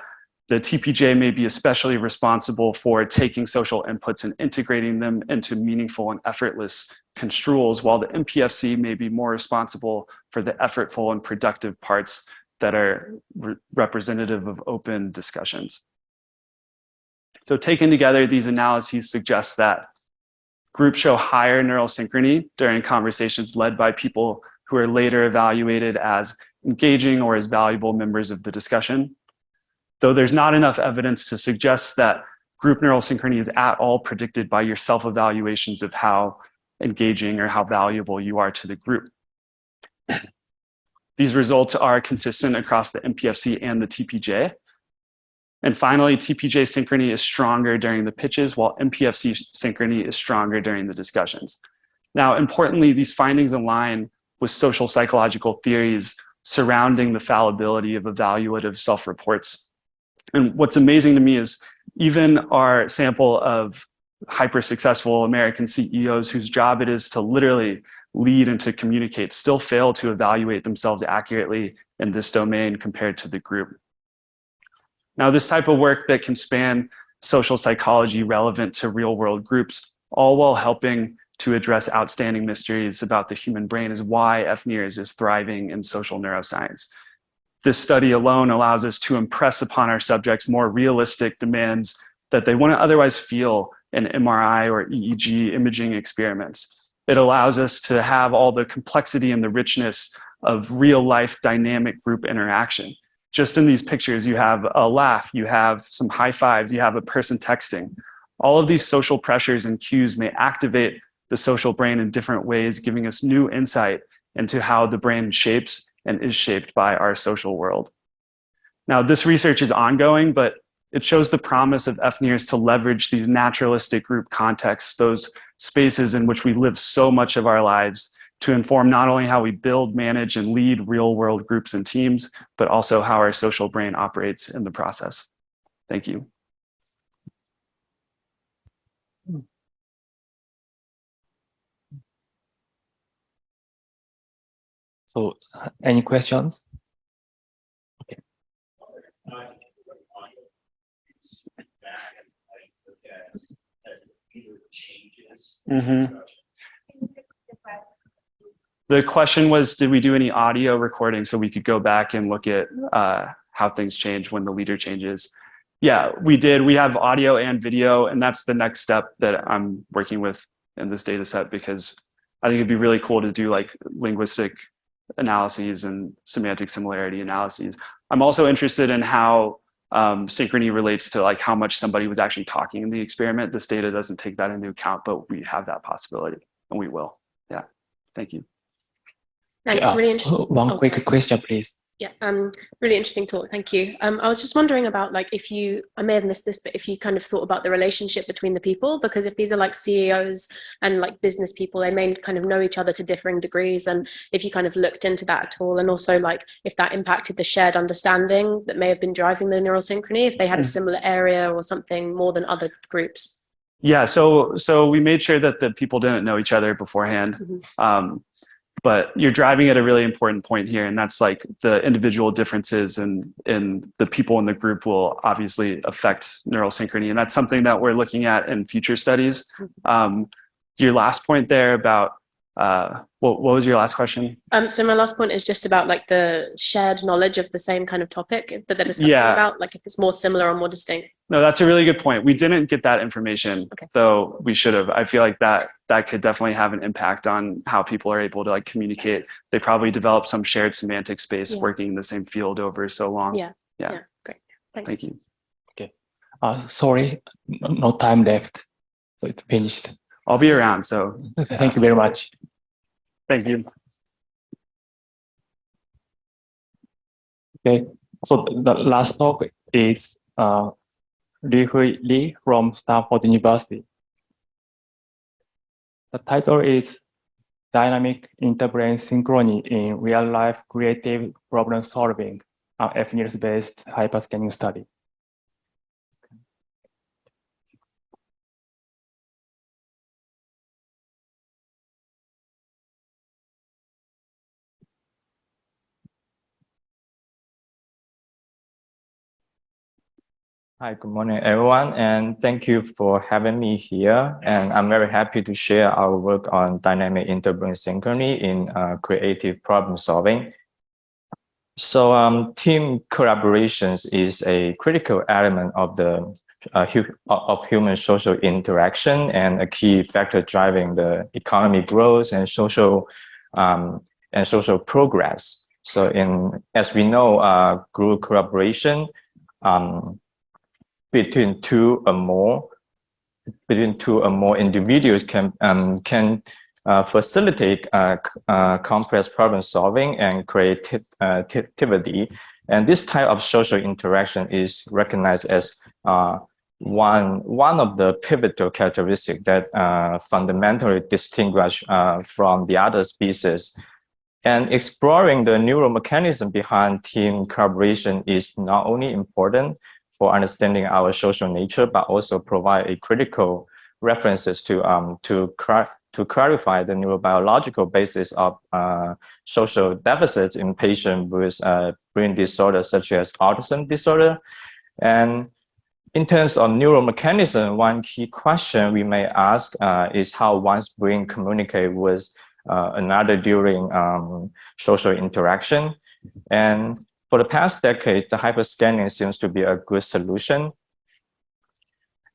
the TPJ may be especially responsible for taking social inputs and integrating them into meaningful and effortless construals, while the MPFC may be more responsible for the effortful and productive parts that are representative of open discussions. So taken together, these analyses suggest that groups show higher neural synchrony during conversations led by people who are later evaluated as engaging or as valuable members of the discussion. Though there's not enough evidence to suggest that group neural synchrony is at all predicted by your self-evaluations of how engaging or how valuable you are to the group. These results are consistent across the MPFC and the TPJ. And finally, TPJ synchrony is stronger during the pitches, while MPFC synchrony is stronger during the discussions. Now, importantly, these findings align with social psychological theories surrounding the fallibility of evaluative self-reports. And what's amazing to me is even our sample of hyper-successful American CEOs whose job it is to literally lead and to communicate still fail to evaluate themselves accurately in this domain compared to the group. Now, this type of work that can span social psychology relevant to real-world groups, all while helping to address outstanding mysteries about the human brain, is why fNIRS is thriving in social neuroscience. This study alone allows us to impress upon our subjects more realistic demands that they wouldn't otherwise feel in MRI or EEG imaging experiments. It allows us to have all the complexity and the richness of real-life dynamic group interaction. Just in these pictures, you have a laugh, you have some high fives, you have a person texting. All of these social pressures and cues may activate the social brain in different ways, giving us new insight into how the brain shapes and is shaped by our social world. Now, this research is ongoing, but it shows the promise of fNIRS to leverage these naturalistic group contexts, those spaces in which we live so much of our lives, to inform not only how we build, manage, and lead real-world groups and teams, but also how our social brain operates in the process. Thank you. So, any questions? Okay. Mm-hmm. The question was, did we do any audio recording so we could go back and look at how things change when the leader changes? Yeah, we did. We have audio and video, and that's the next step that I'm working with in this data set, because I think it'd be really cool to do like linguistic analyses and semantic similarity analyses. I'm also interested in how synchrony relates to like how much somebody was actually talking in the experiment. This data doesn't take that into account, but we have that possibility, and we will. Yeah, thank you. Thanks, really interesting. One quick question, please. Yeah, really interesting talk, thank you. I was just wondering about like if you, I may have missed this, but if you kind of thought about the relationship between the people, because if these are like CEOs and like business people, they may kind of know each other to differing degrees, and if you kind of looked into that at all, and also like if that impacted the shared understanding that may have been driving the neural synchrony, if they had a similar area or something more than other groups. Yeah, so we made sure that the people didn't know each other beforehand. Mm-hmm. But you're driving at a really important point here, and that's like the individual differences in the people in the group will obviously affect neural synchrony, and that's something that we're looking at in future studies. Your last point there about what was your last question? So my last point is just about like the shared knowledge of the same kind of topic that they're discussing about, like if it's more similar or more distinct. No, that's a really good point. We didn't get that information, though we should have. I feel like that could definitely have an impact on how people are able to like communicate. They probably develop some shared semantic space working in the same field over so long. Yeah, great. Thanks. Thank you. Okay. Sorry, no time left, so it's finished. I'll be around, so. Thank you very much. Thank you. Okay, so the last talk is Li-Hui Li from Stanford University. The title is Dynamic Interbrain Synchrony in Real-Life Creative Problem Solving, fNIRS-based hyperscanning study. Hi, good morning, everyone, and thank you for having me here. And I'm very happy to share our work on dynamic interbrain synchrony in creative problem solving. So team collaborations is a critical element of the human social interaction and a key factor driving the economic growth and social progress. So as we know, group collaboration between two or more individuals can facilitate complex problem solving and creativity. And this type of social interaction is recognized as one of the pivotal characteristics that fundamentally distinguish from the other species. And exploring the neural mechanism behind team collaboration is not only important for understanding our social nature, but also provide a critical references to clarify the neurobiological basis of social deficits in patients with brain disorders such as autism disorder. And in terms of neural mechanism, one key question we may ask is how one's brain communicates with another during social interaction. And for the past decade, the hyperscanning seems to be a good solution.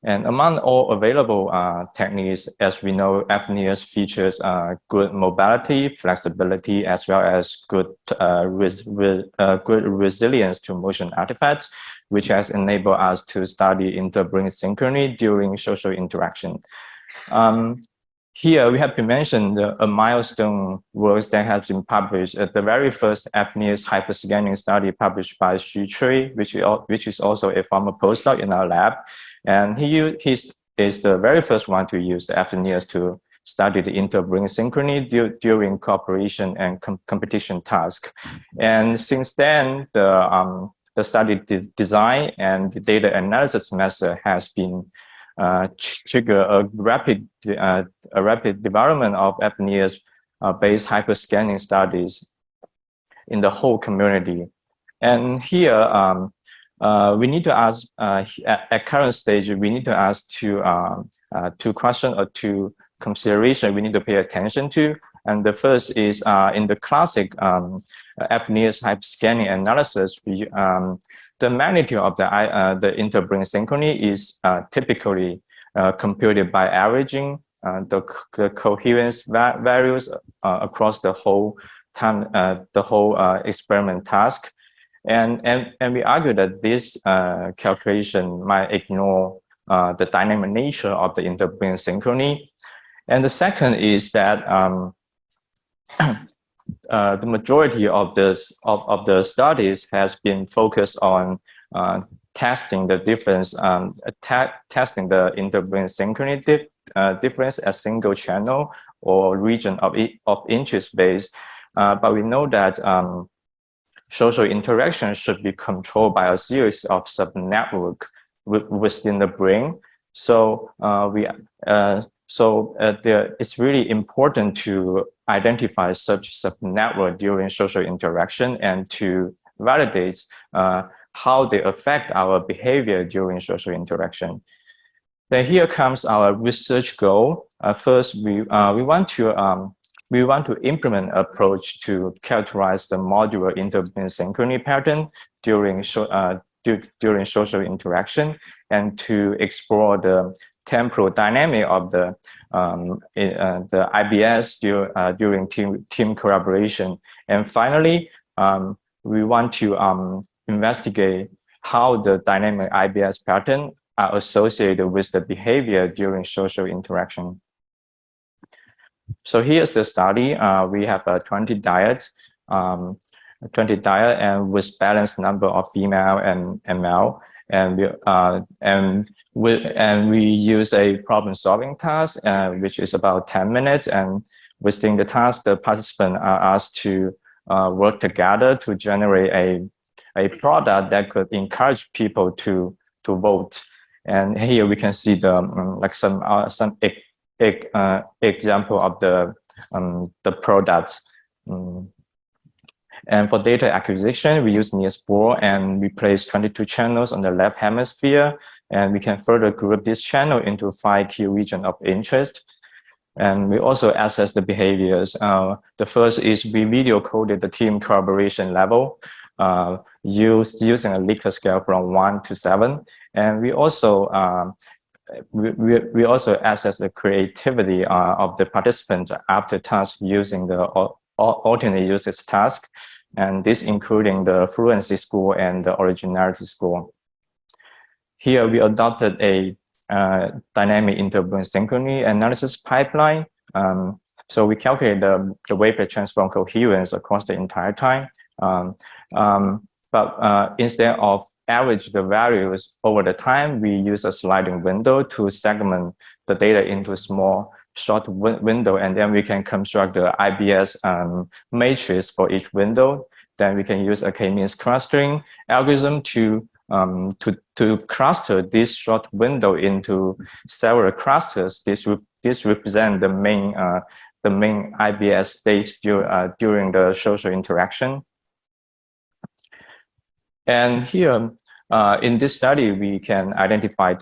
And among all available techniques, as we know, fNIRS features good mobility, flexibility, as well as good resilience to motion artifacts, which has enabled us to study interbrain synchrony during social interaction. Here we have to mention a milestone work that has been published at the very first fNIRS hyperscanning study published by Xu Cui, which is also a former postdoc in our lab. And he is the very first one to use the fNIRS to study the interbrain synchrony during cooperation and competition tasks. And since then, the study design and the data analysis method has been trigger a rapid development of fNIRS based hyperscanning studies in the whole community. And here we need to ask at current stage we need to ask two questions or two considerations we need to pay attention to. And the first is in the classic fNIRS hyperscanning analysis, the magnitude of the interbrain synchrony is typically computed by averaging the coherence values across the whole time, the whole experiment task, and we argue that this calculation might ignore the dynamic nature of the interbrain synchrony. And the second is that the majority of the studies has been focused on testing the difference, testing the interbrain synchrony difference as single channel or region of interest base. But we know that social interaction should be controlled by a series of subnetwork within the brain. So it's really important to identify such subnetwork during social interaction and to validate how they affect our behavior during social interaction. Then here comes our research goal. First, we want to implement an approach to characterize the modular interbrain synchrony pattern during social interaction and to explore the temporal dynamic of the IBS during team collaboration. And finally, we want to investigate how the dynamic IBS pattern are associated with the behavior during social interaction. So here's the study. We have 20 diets, and with balanced number of female and male, and we use a problem-solving task, which is about 10 minutes. And within the task, the participants are asked to work together to generate a product that could encourage people to vote. And here we can see the like some example of the products. And for data acquisition, we use NIRS board and we place 22 channels on the left hemisphere. And we can further group this channel into 5 key regions of interest. And we also assess the behaviors. The first is we video coded the team collaboration level using a Likert scale from 1 to 7. And we also we also assess the creativity of the participants after task using the alternate uses task, and this including the fluency score and the originality score. Here we adopted a dynamic interval synchrony analysis pipeline. So we calculate the wavelet transform coherence across the entire time. But instead of average the values over the time, we use a sliding window to segment the data into a small short window, and then we can construct the IBS matrix for each window. Then we can use a k-means clustering algorithm to cluster this short window into several clusters. This represents the main IBS state during the social interaction. And here, in this study, we can identify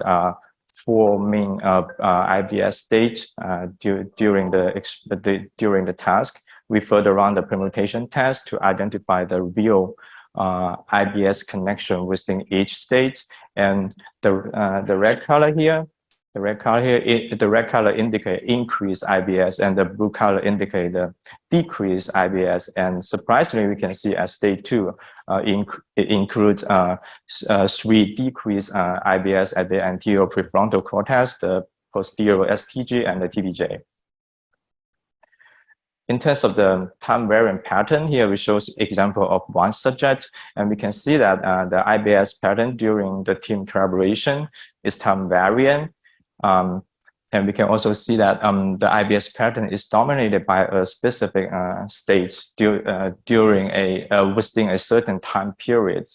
4 main IBS states during the task. We further run the permutation test to identify the real IBS connection within each state. And the red color here, the red color indicate increased IBS, and the blue color indicate the decreased IBS. And surprisingly, we can see at state 2, it includes 3 decreased IBS at the anterior prefrontal cortex, the posterior STG, and the TBJ. In terms of the time variant pattern, here we show example of one subject, and we can see that the IBS pattern during the team collaboration is time variant. And we can also see that the IBS pattern is dominated by a specific state during within a certain time period.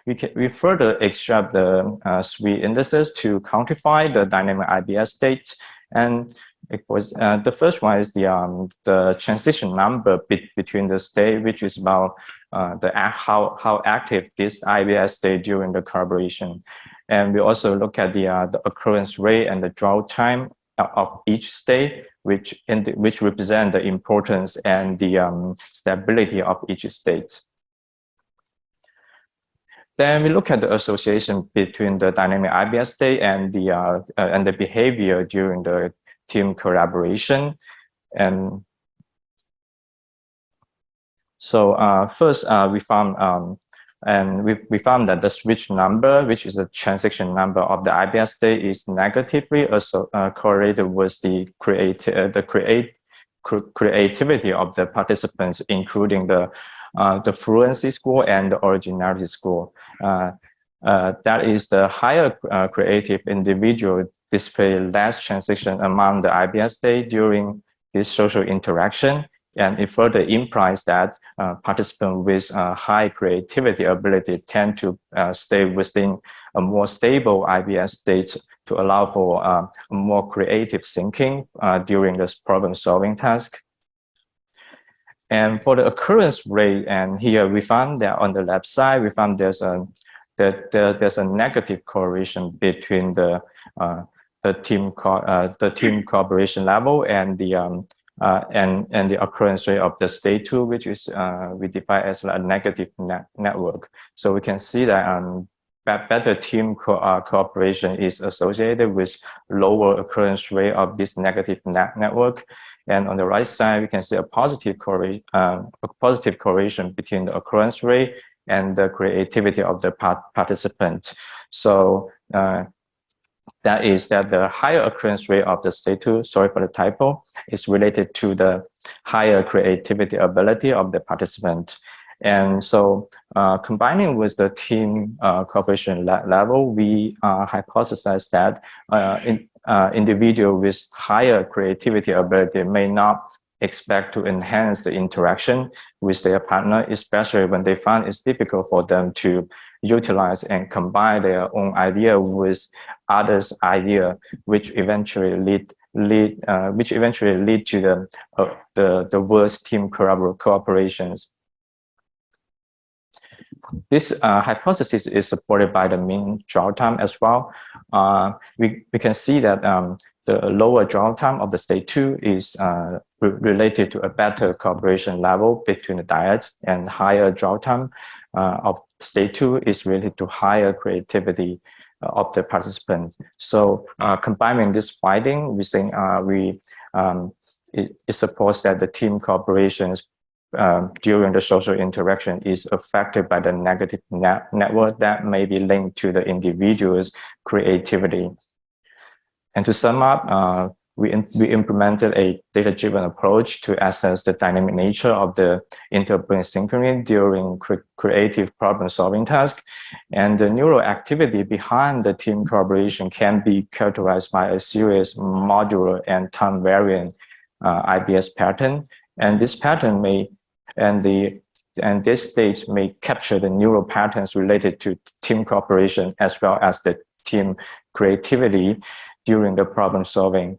We further extract the 3 indices to quantify the dynamic IBS state, and it was the first one is the transition number between the state, which is about how active this IBS state during the collaboration. And we also look at the occurrence rate and the draw time of each state, which represent the importance and the stability of each state. Then we look at the association between the dynamic IBS state and the behavior during the team collaboration. And so first we found we found that the switch number, which is the transaction number of the IBS state, is negatively correlated with the creativity of the participants, including the fluency score and the originality score. That is, the higher creative individual display less transition among the IBS state during this social interaction. And it further implies that participants with high creativity ability tend to stay within a more stable IBS state to allow for more creative thinking during this problem-solving task. And for the occurrence rate, and here we found that on the left side, we found there's a negative correlation between the team cooperation level and the occurrence rate of the state 2, which is we define as a negative network. So we can see that better team cooperation is associated with lower occurrence rate of this negative network. And on the right side, we can see a positive correlation between the occurrence rate and the creativity of the participants. So that is that the higher occurrence rate of the state 2, sorry for the typo, is related to the higher creativity ability of the participant. And so combining with the team cooperation level, we hypothesize that individual with higher creativity ability may not expect to enhance the interaction with their partner, especially when they find it's difficult for them to utilize and combine their own idea with others' idea, which eventually lead to the worst team cooperations. This hypothesis is supported by the mean dwell time as well. We can see that the lower dwell time of the state 2 is related to a better cooperation level between the dyads, and higher dwell time of state 2 is related to higher creativity of the participants. So combining this finding, we think it supports that the team cooperations during the social interaction is affected by the negative network that may be linked to the individual's creativity. And to sum up, we implemented a data-driven approach to assess the dynamic nature of the interbrain synchrony during creative problem-solving tasks. And the neural activity behind the team collaboration can be characterized by a series modular and time-variant IBS pattern. And this pattern this stage may capture the neural patterns related to team cooperation as well as the team creativity during the problem solving.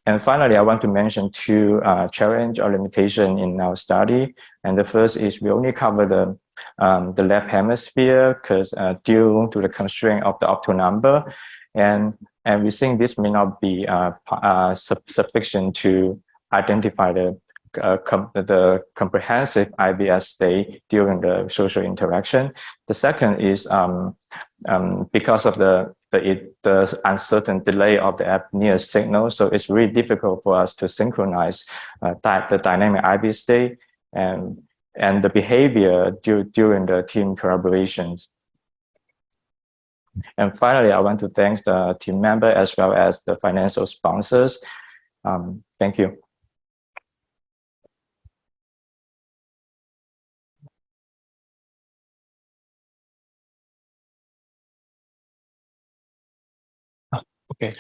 And finally, I want to mention two challenge or limitation in our study. And the first is we only cover the left hemisphere because due to the constraint of the octal number, and we think this may not be sufficient to identify the comprehensive IBS state during the social interaction. The second is because of the uncertain delay of the fNIRS signal, so it's really difficult for us to synchronize the dynamic IBS state and the behavior during the team collaborations. And finally, I want to thank the team member as well as the financial sponsors. Thank you. Okay.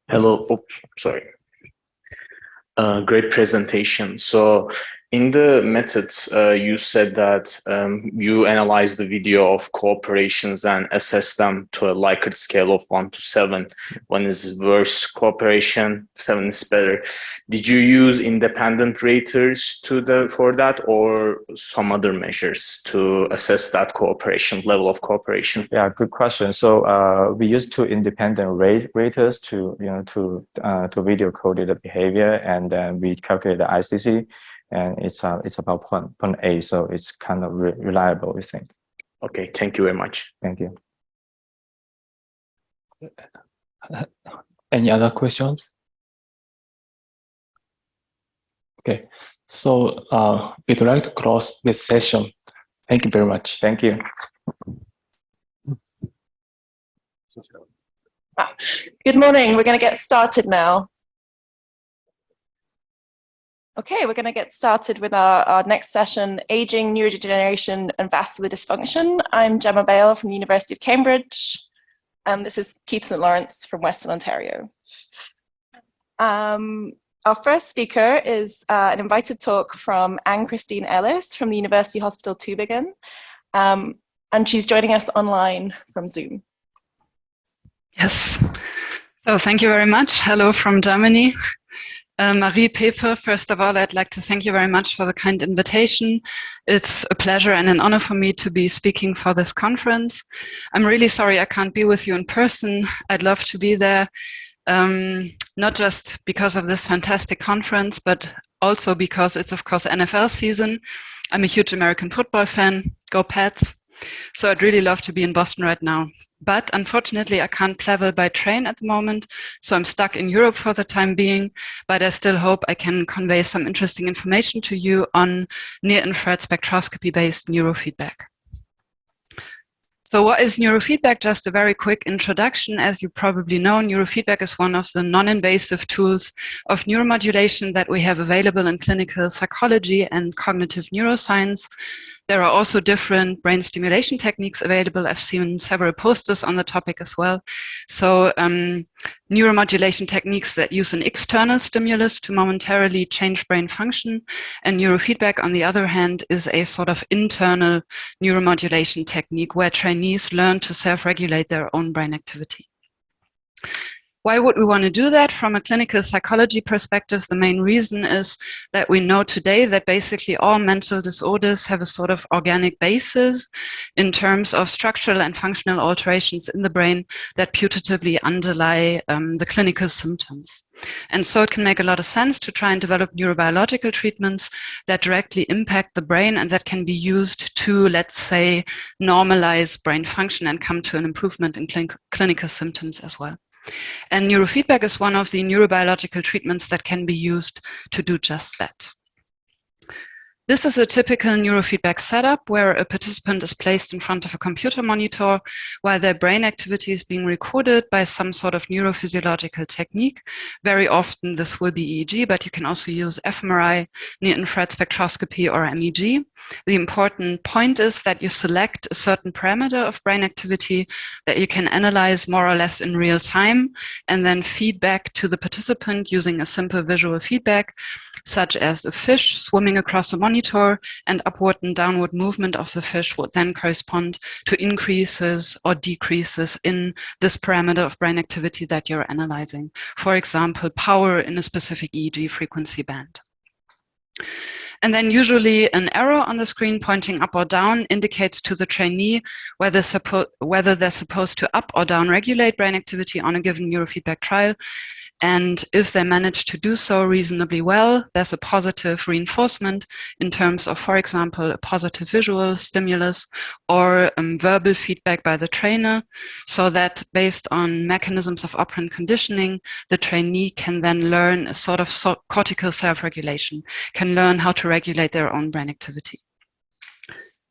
Hello. Oh, sorry. Great presentation. So in the methods, you said that you analyze the video of cooperations and assess them to a Likert scale of 1 to 7. 1 is worse cooperation, 7 is better. Did you use independent raters for that, or some other measures to assess that cooperation, level of cooperation? Yeah, good question. So we use two independent raters to video code the behavior, and then we calculate the ICC. And it's about 0.8, so it's kind of reliable, we think. Okay, thank you very much. Thank you. Any other questions? Okay, so we'd like to close this session. Thank you very much. Thank you. Good morning. We're going to get started now. Okay, we're going to get started with our next session, Aging, Neurodegeneration and Vascular Dysfunction. I'm Gemma Bale from the University of Cambridge, and this is Keith St. Lawrence from Western Ontario. Our first speaker is an invited talk from Anne-Christine Ellis from the University Hospital Tübingen, and she's joining us online from Zoom. Yes, so thank you very much. Hello from Germany. Marie Pepe, first of all, I'd like to thank you very much for the kind invitation. It's a pleasure and an honor for me to be speaking for this conference. I'm really sorry I can't be with you in person. I'd love to be there, not just because of this fantastic conference, but also because it's, of course, NFL season. I'm a huge American football fan. Go Pats. So I'd really love to be in Boston right now. But unfortunately, I can't travel by train at the moment, so I'm stuck in Europe for the time being, but I still hope I can convey some interesting information to you on near-infrared spectroscopy-based neurofeedback. So what is neurofeedback? Just a very quick introduction. As you probably know, neurofeedback is one of the non-invasive tools of neuromodulation that we have available in clinical psychology and cognitive neuroscience. There are also different brain stimulation techniques available. I've seen several posters on the topic as well. So neuromodulation techniques that use an external stimulus to momentarily change brain function, and neurofeedback, on the other hand, is a sort of internal neuromodulation technique where trainees learn to self-regulate their own brain activity. Why would we want to do that? From a clinical psychology perspective, the main reason is that we know today that basically all mental disorders have a sort of organic basis in terms of structural and functional alterations in the brain that putatively underlie the clinical symptoms. And so it can make a lot of sense to try and develop neurobiological treatments that directly impact the brain and that can be used to, let's say, normalize brain function and come to an improvement in clinical symptoms as well. And neurofeedback is one of the neurobiological treatments that can be used to do just that. This is a typical neurofeedback setup where a participant is placed in front of a computer monitor while their brain activity is being recorded by some sort of neurophysiological technique. Very often this will be EEG, but you can also use fMRI, near-infrared spectroscopy, or MEG. The important point is that you select a certain parameter of brain activity that you can analyze more or less in real time and then feed back to the participant using a simple visual feedback, such as a fish swimming across a monitor, and upward and downward movement of the fish would then correspond to increases or decreases in this parameter of brain activity that you're analyzing. For example, power in a specific EEG frequency band. And then usually an arrow on the screen pointing up or down indicates to the trainee whether they're supposed to up or down regulate brain activity on a given neurofeedback trial. And if they manage to do so reasonably well, there's a positive reinforcement in terms of, for example, a positive visual stimulus or verbal feedback by the trainer, so that based on mechanisms of operant conditioning, the trainee can then learn a sort of cortical self-regulation, can learn how to regulate their own brain activity.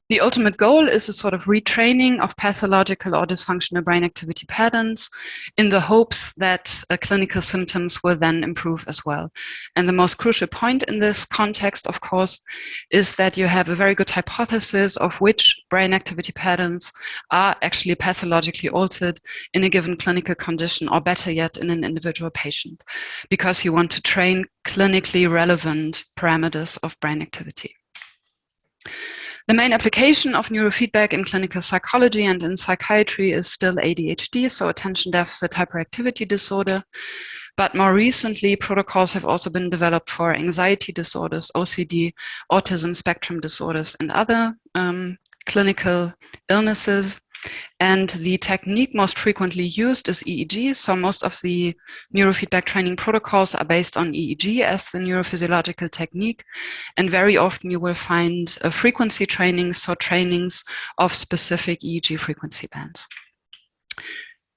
The ultimate goal is a sort of retraining of pathological or dysfunctional brain activity patterns in the hopes that clinical symptoms will then improve as well. And the most crucial point in this context, of course, is that you have a very good hypothesis of which brain activity patterns are actually pathologically altered in a given clinical condition, or better yet, in an individual patient, because you want to train clinically relevant parameters of brain activity. The main application of neurofeedback in clinical psychology and in psychiatry is still ADHD, so attention deficit hyperactivity disorder. But more recently, protocols have also been developed for anxiety disorders, OCD, autism spectrum disorders, and other clinical illnesses. And the technique most frequently used is EEG. So most of the neurofeedback training protocols are based on EEG as the neurophysiological technique. And very often you will find frequency trainings, so trainings of specific EEG frequency bands.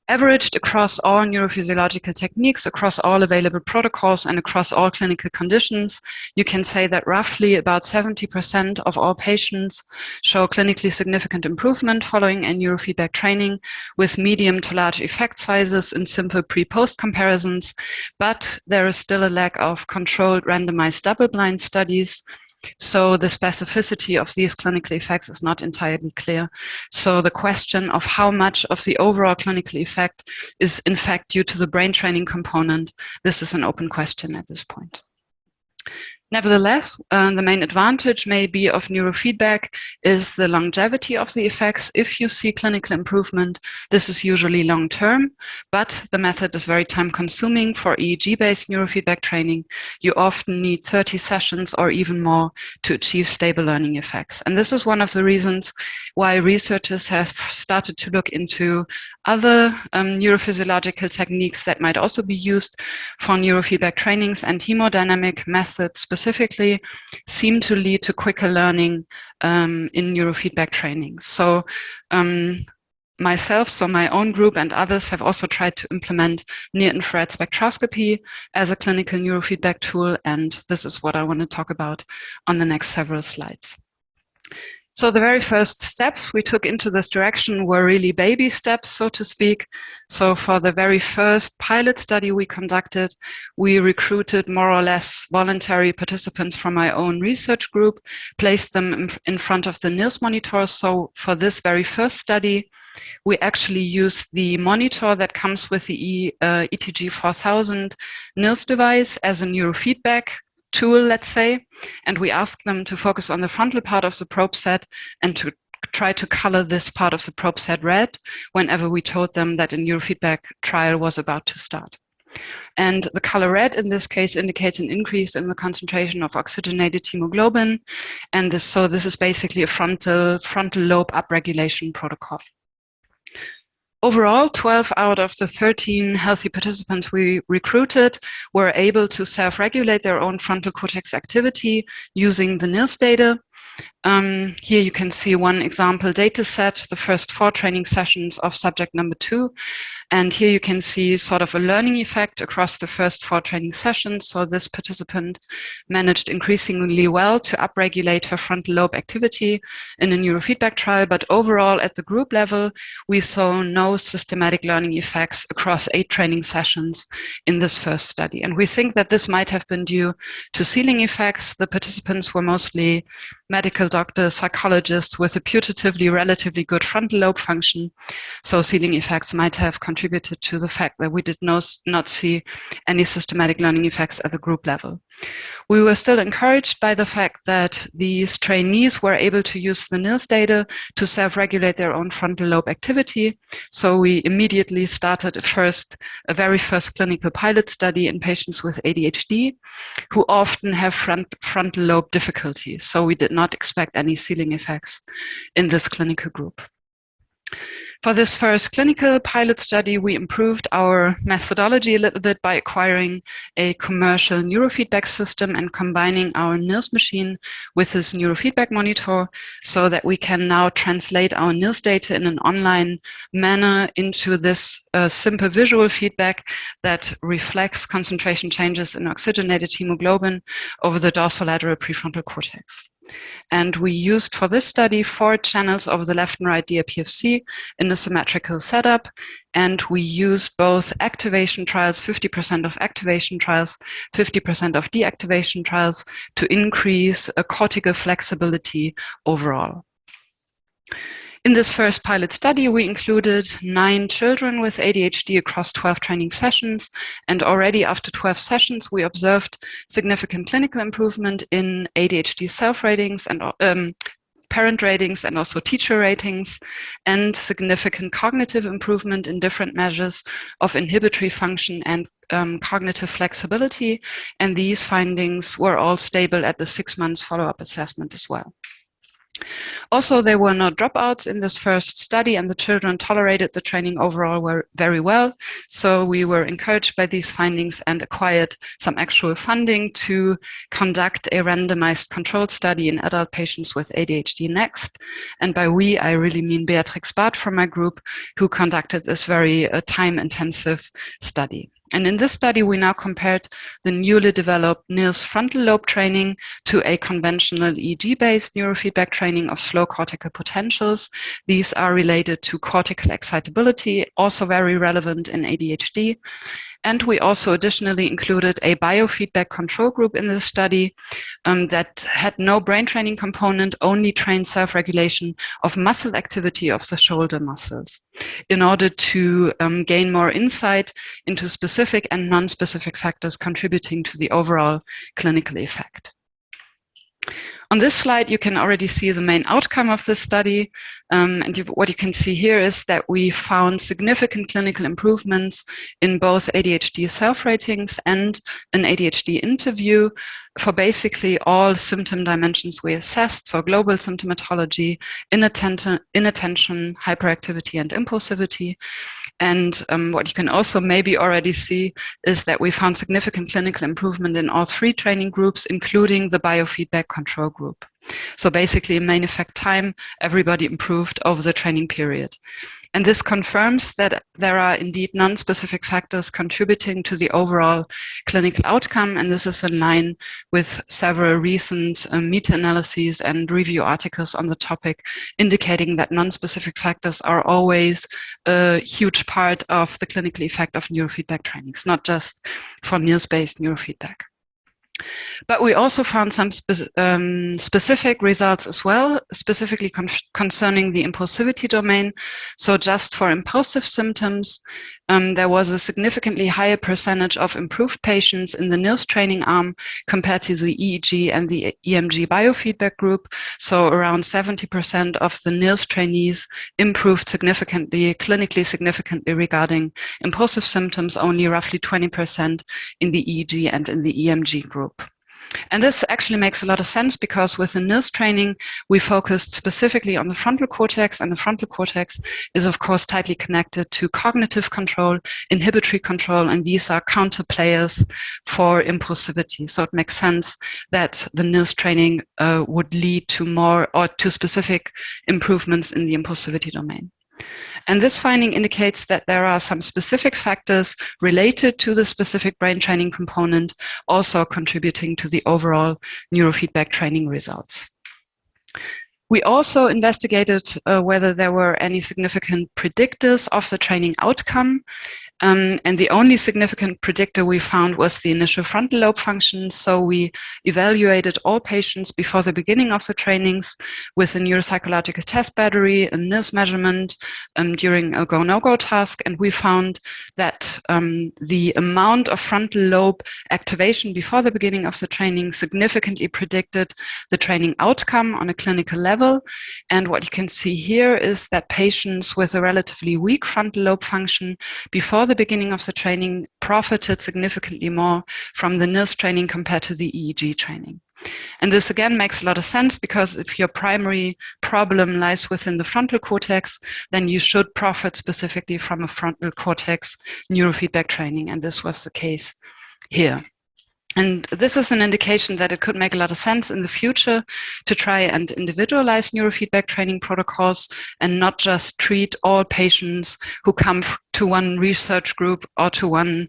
Averaged across all neurophysiological techniques, across all available protocols, and across all clinical conditions, you can say that roughly about 70% of all patients show clinically significant improvement following a neurofeedback training with medium to large effect sizes in simple pre-post comparisons, but there is still a lack of controlled randomized double-blind studies. So the specificity of these clinical effects is not entirely clear. So the question of how much of the overall clinical effect is in fact due to the brain training component, this is an open question at this point. Nevertheless, the main advantage maybe of neurofeedback is the longevity of the effects. If you see clinical improvement, this is usually long-term, but the method is very time-consuming. For EEG-based neurofeedback training, you often need 30 sessions or even more to achieve stable learning effects. And this is one of the reasons why researchers have started to look into other neurophysiological techniques that might also be used for neurofeedback trainings, and hemodynamic methods specifically seem to lead to quicker learning in neurofeedback training. So myself, so my own group and others have also tried to implement near-infrared spectroscopy as a clinical neurofeedback tool, and this is what I want to talk about on the next several slides. So the very first steps we took into this direction were really baby steps, so to speak. So for the very first pilot study we conducted, we recruited more or less voluntary participants from my own research group, placed them in front of the NIRS monitor. So for this very first study, we actually used the monitor that comes with the ETG 4000 NIRS device as a neurofeedback tool, let's say, and we asked them to focus on the frontal part of the probe set and to try to color this part of the probe set red whenever we told them that a neurofeedback trial was about to start. And the color red in this case indicates an increase in the concentration of oxygenated hemoglobin. And this is basically a frontal lobe upregulation protocol. Overall, 12 out of the 13 healthy participants we recruited were able to self-regulate their own frontal cortex activity using the NIRS data. Here you can see one example data set, the first 4 training sessions of subject number 2. And here you can see sort of a learning effect across the first 4 training sessions. So this participant managed increasingly well to upregulate her frontal lobe activity in a neurofeedback trial. But overall, at the group level, we saw no systematic learning effects across 8 training sessions in this first study. And we think that this might have been due to ceiling effects. The participants were mostly medical doctors, psychologists with a putatively relatively good frontal lobe function. So ceiling effects might have contributed to the fact that we did not see any systematic learning effects at the group level. We were still encouraged by the fact that these trainees were able to use the NIRS data to self-regulate their own frontal lobe activity. So we immediately started a very first clinical pilot study in patients with ADHD who often have frontal lobe difficulties. So we did not expect any ceiling effects in this clinical group. For this first clinical pilot study, we improved our methodology a little bit by acquiring a commercial neurofeedback system and combining our NIRS machine with this neurofeedback monitor so that we can now translate our NIRS data in an online manner into this simple visual feedback that reflects concentration changes in oxygenated hemoglobin over the dorsolateral prefrontal cortex. And we used for this study 4 channels of the left and right DRPFC in a symmetrical setup. And we used both activation trials, 50% of activation trials, 50% of deactivation trials to increase cortical flexibility overall. In this first pilot study, we included 9 children with ADHD across 12 training sessions, and already after 12 sessions, we observed significant clinical improvement in ADHD self-ratings and parent ratings and also teacher ratings, and significant cognitive improvement in different measures of inhibitory function and cognitive flexibility. And these findings were all stable at the 6 months follow-up assessment as well. Also, there were no dropouts in this first study, and the children tolerated the training overall very well. So we were encouraged by these findings and acquired some actual funding to conduct a randomized controlled study in adult patients with ADHD next. And by we, I really mean Beatrix Barth from my group, who conducted this very time-intensive study. And in this study, we now compared the newly developed NIRS frontal lobe training to a conventional EEG-based neurofeedback training of slow cortical potentials. These are related to cortical excitability, also very relevant in ADHD. And we also additionally included a biofeedback control group in the study that had no brain training component, only trained self-regulation of muscle activity of the shoulder muscles in order to gain more insight into specific and non-specific factors contributing to the overall clinical effect. On this slide, you can already see the main outcome of this study. What you can see here is that we found significant clinical improvements in both ADHD self-ratings and an ADHD interview for basically all symptom dimensions we assessed, so global symptomatology, inattention, hyperactivity, and impulsivity. And what you can also maybe already see is that we found significant clinical improvement in all 3 training groups, including the biofeedback control group. So basically, in main effect time, everybody improved over the training period. And this confirms that there are indeed non-specific factors contributing to the overall clinical outcome. And this is in line with several recent meta-analyses and review articles on the topic, indicating that non-specific factors are always a huge part of the clinical effect of neurofeedback trainings, not just for NIRS-based neurofeedback. But we also found some specific results as well, specifically concerning the impulsivity domain. So just for impulsive symptoms, there was a significantly higher percentage of improved patients in the NIRS training arm compared to the EEG and the EMG biofeedback group. So around 70% of the NIRS trainees improved significantly, clinically significantly regarding impulsive symptoms, only roughly 20% in the EEG and in the EMG group. And this actually makes a lot of sense because with the NIRS training, we focused specifically on the frontal cortex, and the frontal cortex is of course tightly connected to cognitive control, inhibitory control, and these are counter players for impulsivity. So it makes sense that the NIRS training would lead to more or to specific improvements in the impulsivity domain. And this finding indicates that there are some specific factors related to the specific brain training component also contributing to the overall neurofeedback training results. We also investigated whether there were any significant predictors of the training outcome. And the only significant predictor we found was the initial frontal lobe function. So we evaluated all patients before the beginning of the trainings with a neuropsychological test battery, a NIRS measurement during a go-no-go task. And we found that the amount of frontal lobe activation before the beginning of the training significantly predicted the training outcome on a clinical level. And what you can see here is that patients with a relatively weak frontal lobe function before the beginning of the training profited significantly more from the NIRS training compared to the EEG training. And this again makes a lot of sense because if your primary problem lies within the frontal cortex, then you should profit specifically from a frontal cortex neurofeedback training. And this was the case here. And this is an indication that it could make a lot of sense in the future to try and individualize neurofeedback training protocols and not just treat all patients who come to one research group or to one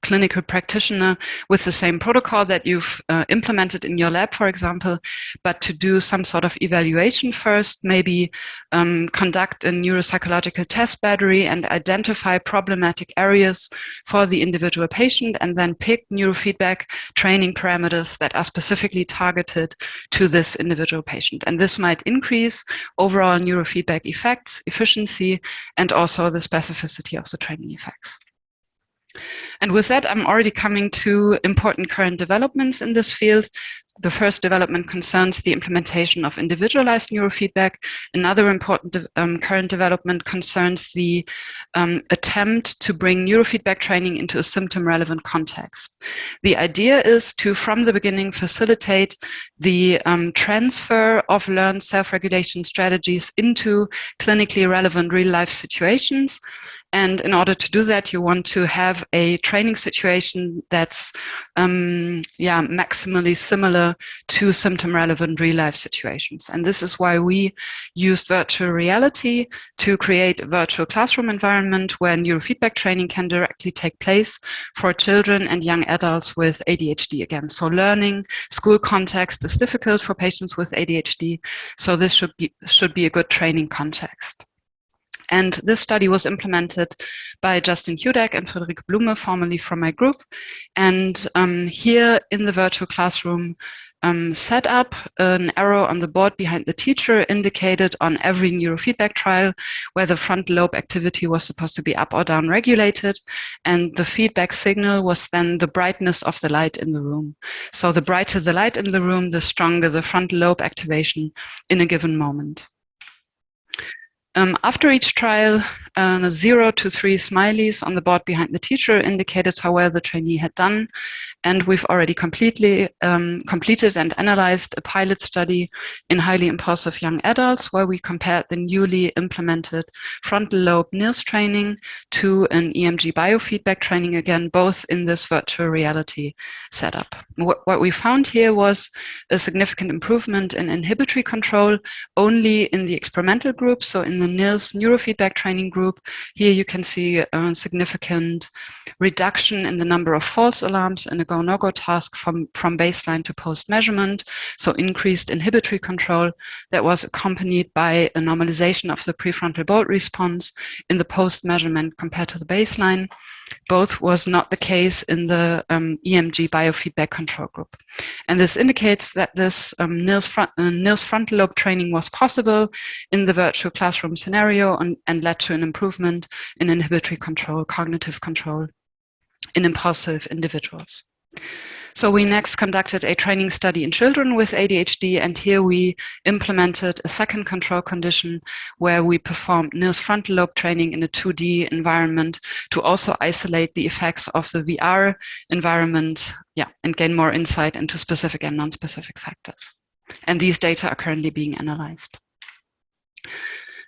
clinical practitioner with the same protocol that you've implemented in your lab, for example, but to do some sort of evaluation first, maybe conduct a neuropsychological test battery and identify problematic areas for the individual patient, and then pick neurofeedback training parameters that are specifically targeted to this individual patient. And this might increase overall neurofeedback effects, efficiency, and also the specificity of the training effects. And with that, I'm already coming to important current developments in this field. The first development concerns the implementation of individualized neurofeedback. Another important current development concerns the attempt to bring neurofeedback training into a symptom-relevant context. The idea is to, from the beginning, facilitate the transfer of learned self-regulation strategies into clinically relevant real-life situations. And in order to do that, you want to have a training situation that's maximally similar to symptom-relevant real-life situations. And this is why we used virtual reality to create a virtual classroom environment where neurofeedback training can directly take place for children and young adults with ADHD again. So learning school context is difficult for patients with ADHD, so this should be a good training context. And this study was implemented by Justin Hudak and Friederike Blume, formerly from my group. And here in the virtual classroom setup, an arrow on the board behind the teacher indicated on every neurofeedback trial where the frontal lobe activity was supposed to be up or down regulated. And the feedback signal was then the brightness of the light in the room. So the brighter the light in the room, the stronger the frontal lobe activation in a given moment. After each trial, 0 to 3 smileys on the board behind the teacher indicated how well the trainee had done. And we've already completed and analyzed a pilot study in highly impulsive young adults where we compared the newly implemented frontal lobe NIRS training to an EMG biofeedback training, again, both in this virtual reality setup. What we found here was a significant improvement in inhibitory control only in the experimental group. So in the NIRS neurofeedback training group. Here you can see a significant reduction in the number of false alarms in a go-no-go task from baseline to post-measurement, so increased inhibitory control that was accompanied by a normalization of the prefrontal bolt response in the post-measurement compared to the baseline. Both was not the case in the EMG biofeedback control group. And this indicates that this NIRS frontal lobe training was possible in the virtual classroom scenario and led to an improvement in inhibitory control, cognitive control in impulsive individuals. So we next conducted a training study in children with ADHD, and here we implemented a second control condition where we performed NIRS frontal lobe training in a 2D environment to also isolate the effects of the VR environment, and gain more insight into specific and non-specific factors. And these data are currently being analyzed.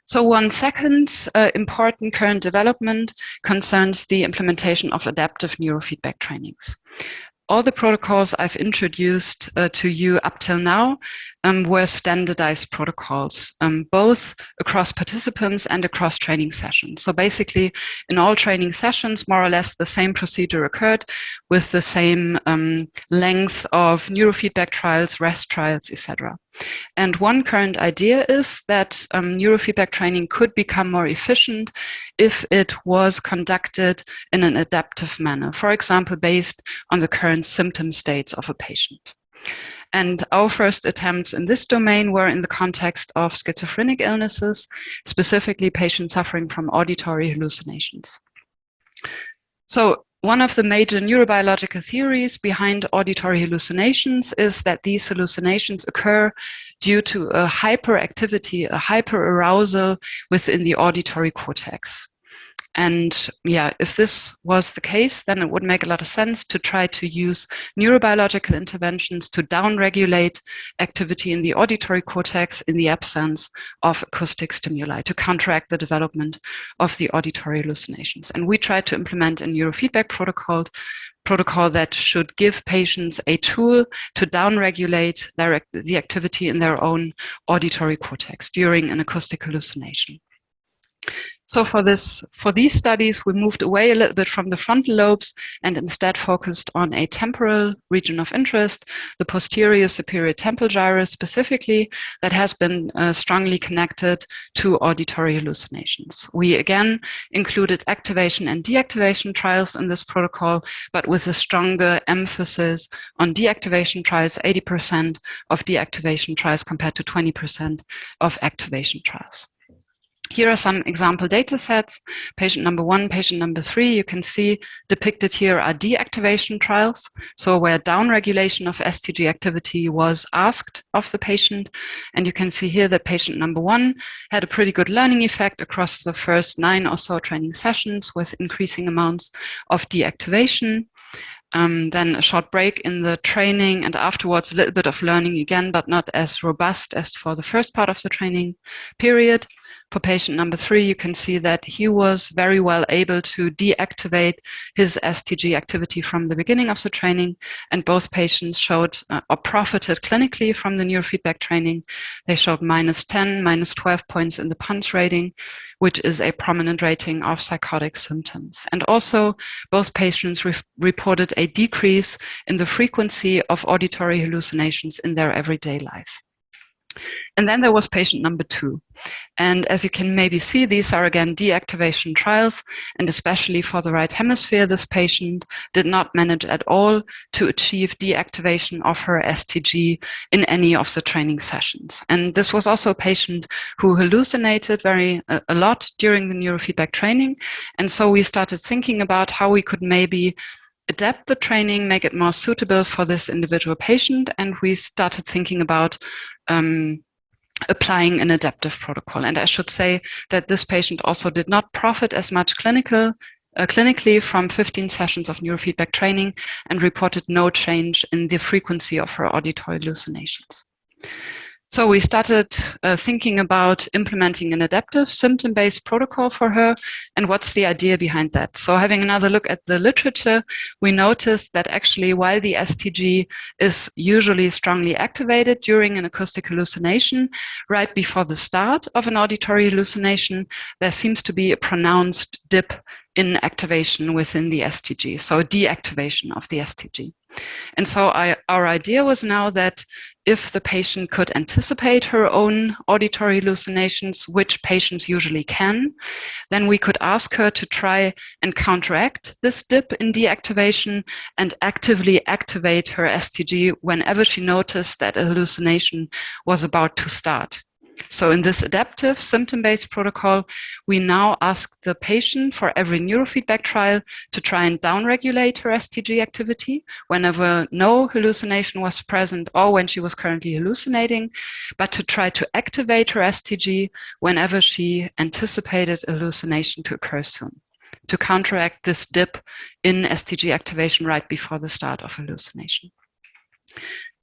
So one second important current development concerns the implementation of adaptive neurofeedback trainings. All the protocols I've introduced to you up till now were standardized protocols, both across participants and across training sessions. So basically, in all training sessions, more or less the same procedure occurred with the same length of neurofeedback trials, rest trials, etc. And one current idea is that neurofeedback training could become more efficient if it was conducted in an adaptive manner, for example, based on the current symptom states of a patient. And our first attempts in this domain were in the context of schizophrenic illnesses, specifically patients suffering from auditory hallucinations. So one of the major neurobiological theories behind auditory hallucinations is that these hallucinations occur due to a hyperactivity, a hyperarousal within the auditory cortex. And if this was the case, then it would make a lot of sense to try to use neurobiological interventions to downregulate activity in the auditory cortex in the absence of acoustic stimuli to counteract the development of the auditory hallucinations. And we tried to implement a neurofeedback protocol that should give patients a tool to downregulate the activity in their own auditory cortex during an acoustic hallucination. So for these studies, we moved away a little bit from the frontal lobes and instead focused on a temporal region of interest, the posterior superior temporal gyrus specifically, that has been strongly connected to auditory hallucinations. We again included activation and deactivation trials in this protocol, but with a stronger emphasis on deactivation trials, 80% of deactivation trials compared to 20% of activation trials. Here are some example data sets. Patient number 1, patient number 3, you can see depicted here are deactivation trials. So where downregulation of STG activity was asked of the patient. And you can see here that patient number 1 had a pretty good learning effect across the first 9 or so training sessions with increasing amounts of deactivation. Then a short break in the training and afterwards a little bit of learning again, but not as robust as for the first part of the training period. For patient number 3, you can see that he was very well able to deactivate his STG activity from the beginning of the training, and both patients showed or profited clinically from the neurofeedback training. They showed -10, -12 points in the PUNS rating, which is a prominent rating of psychotic symptoms. And also, both patients reported a decrease in the frequency of auditory hallucinations in their everyday life. And then there was patient number 2. And as you can maybe see, these are again deactivation trials. And especially for the right hemisphere, this patient did not manage at all to achieve deactivation of her STG in any of the training sessions. And this was also a patient who hallucinated a lot during the neurofeedback training. And so we started thinking about how we could maybe adapt the training, make it more suitable for this individual patient. And we started thinking about applying an adaptive protocol. And I should say that this patient also did not profit as much clinically from 15 sessions of neurofeedback training and reported no change in the frequency of her auditory hallucinations. So we started thinking about implementing an adaptive symptom-based protocol for her, and what's the idea behind that? So having another look at the literature, we noticed that actually while the STG is usually strongly activated during an acoustic hallucination, right before the start of an auditory hallucination, there seems to be a pronounced dip in activation within the STG, so deactivation of the STG. And so our idea was now that if the patient could anticipate her own auditory hallucinations, which patients usually can, then we could ask her to try and counteract this dip in deactivation and actively activate her STG whenever she noticed that a hallucination was about to start. So in this adaptive symptom-based protocol, we now ask the patient for every neurofeedback trial to try and downregulate her STG activity whenever no hallucination was present or when she was currently hallucinating, but to try to activate her STG whenever she anticipated a hallucination to occur soon, to counteract this dip in STG activation right before the start of hallucination.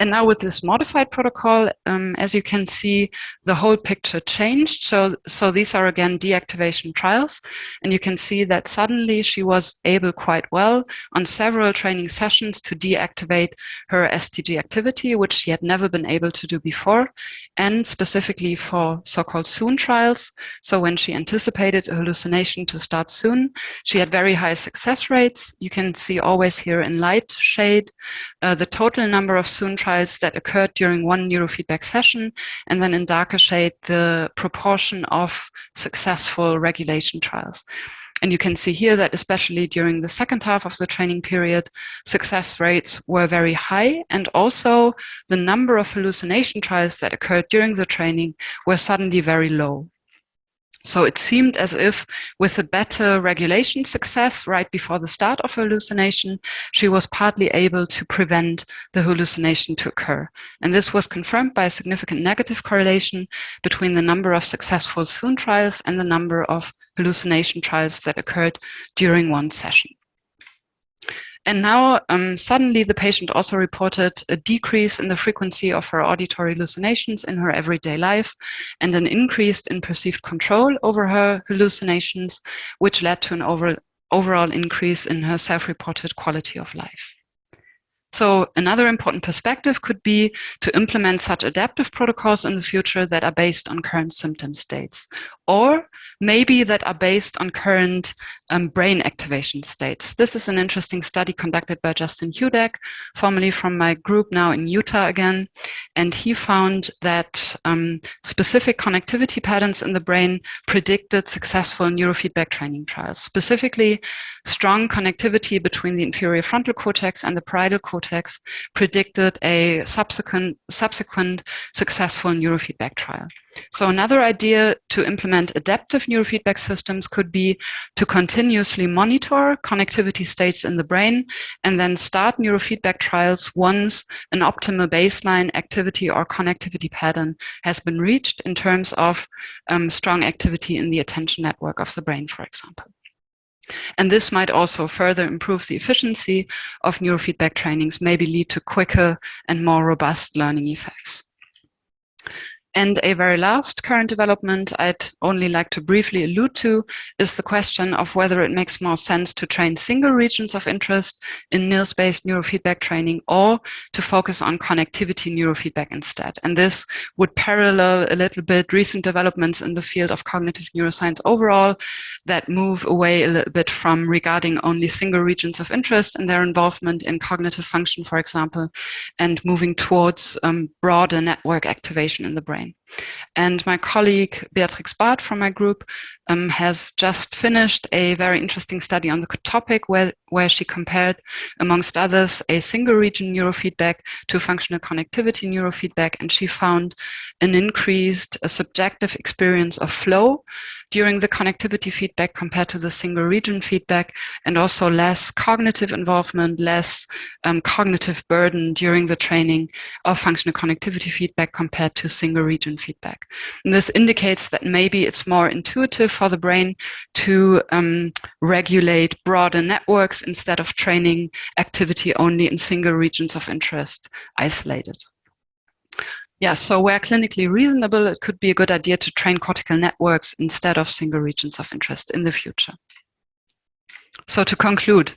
And now with this modified protocol, as you can see, the whole picture changed. So these are again deactivation trials. And you can see that suddenly she was able quite well on several training sessions to deactivate her STG activity, which she had never been able to do before. And specifically for so-called soon trials. So when she anticipated a hallucination to start soon, she had very high success rates. You can see always here in light shade the total number of soon trials that occurred during one neurofeedback session, and then in darker shade, the proportion of successful regulation trials. And you can see here that especially during the second half of the training period, success rates were very high, and also the number of hallucination trials that occurred during the training were suddenly very low. So it seemed as if with a better regulation success right before the start of hallucination, she was partly able to prevent the hallucination to occur. And this was confirmed by a significant negative correlation between the number of successful soon trials and the number of hallucination trials that occurred during one session. And now suddenly the patient also reported a decrease in the frequency of her auditory hallucinations in her everyday life and an increase in perceived control over her hallucinations, which led to an overall increase in her self-reported quality of life. So another important perspective could be to implement such adaptive protocols in the future that are based on current symptom states, or maybe that are based on current brain activation states. This is an interesting study conducted by Justin Hudek, formerly from my group, now in Utah again. And he found that specific connectivity patterns in the brain predicted successful neurofeedback training trials. Specifically, strong connectivity between the inferior frontal cortex and the parietal cortex predicted a subsequent successful neurofeedback trial. So another idea to implement adaptive neurofeedback systems could be to continuously monitor connectivity states in the brain and then start neurofeedback trials once an optimal baseline activity or connectivity pattern has been reached in terms of strong activity in the attention network of the brain, for example. And this might also further improve the efficiency of neurofeedback trainings, maybe lead to quicker and more robust learning effects. And a very last current development I'd only like to briefly allude to is the question of whether it makes more sense to train single regions of interest in NIRS-based neurofeedback training or to focus on connectivity neurofeedback instead. And this would parallel a little bit recent developments in the field of cognitive neuroscience overall that move away a little bit from regarding only single regions of interest and their involvement in cognitive function, for example, and moving towards broader network activation in the brain. And my colleague Beatrix Barth from my group has just finished a very interesting study on the topic where she compared, amongst others, a single region neurofeedback to functional connectivity neurofeedback, and she found an increased subjective experience of flow during the connectivity feedback compared to the single region feedback, and also less cognitive involvement, less cognitive burden during the training of functional connectivity feedback compared to single region feedback. And this indicates that maybe it's more intuitive for the brain to regulate broader networks instead of training activity only in single regions of interest isolated. Yeah, so where clinically reasonable, it could be a good idea to train cortical networks instead of single regions of interest in the future. So to conclude,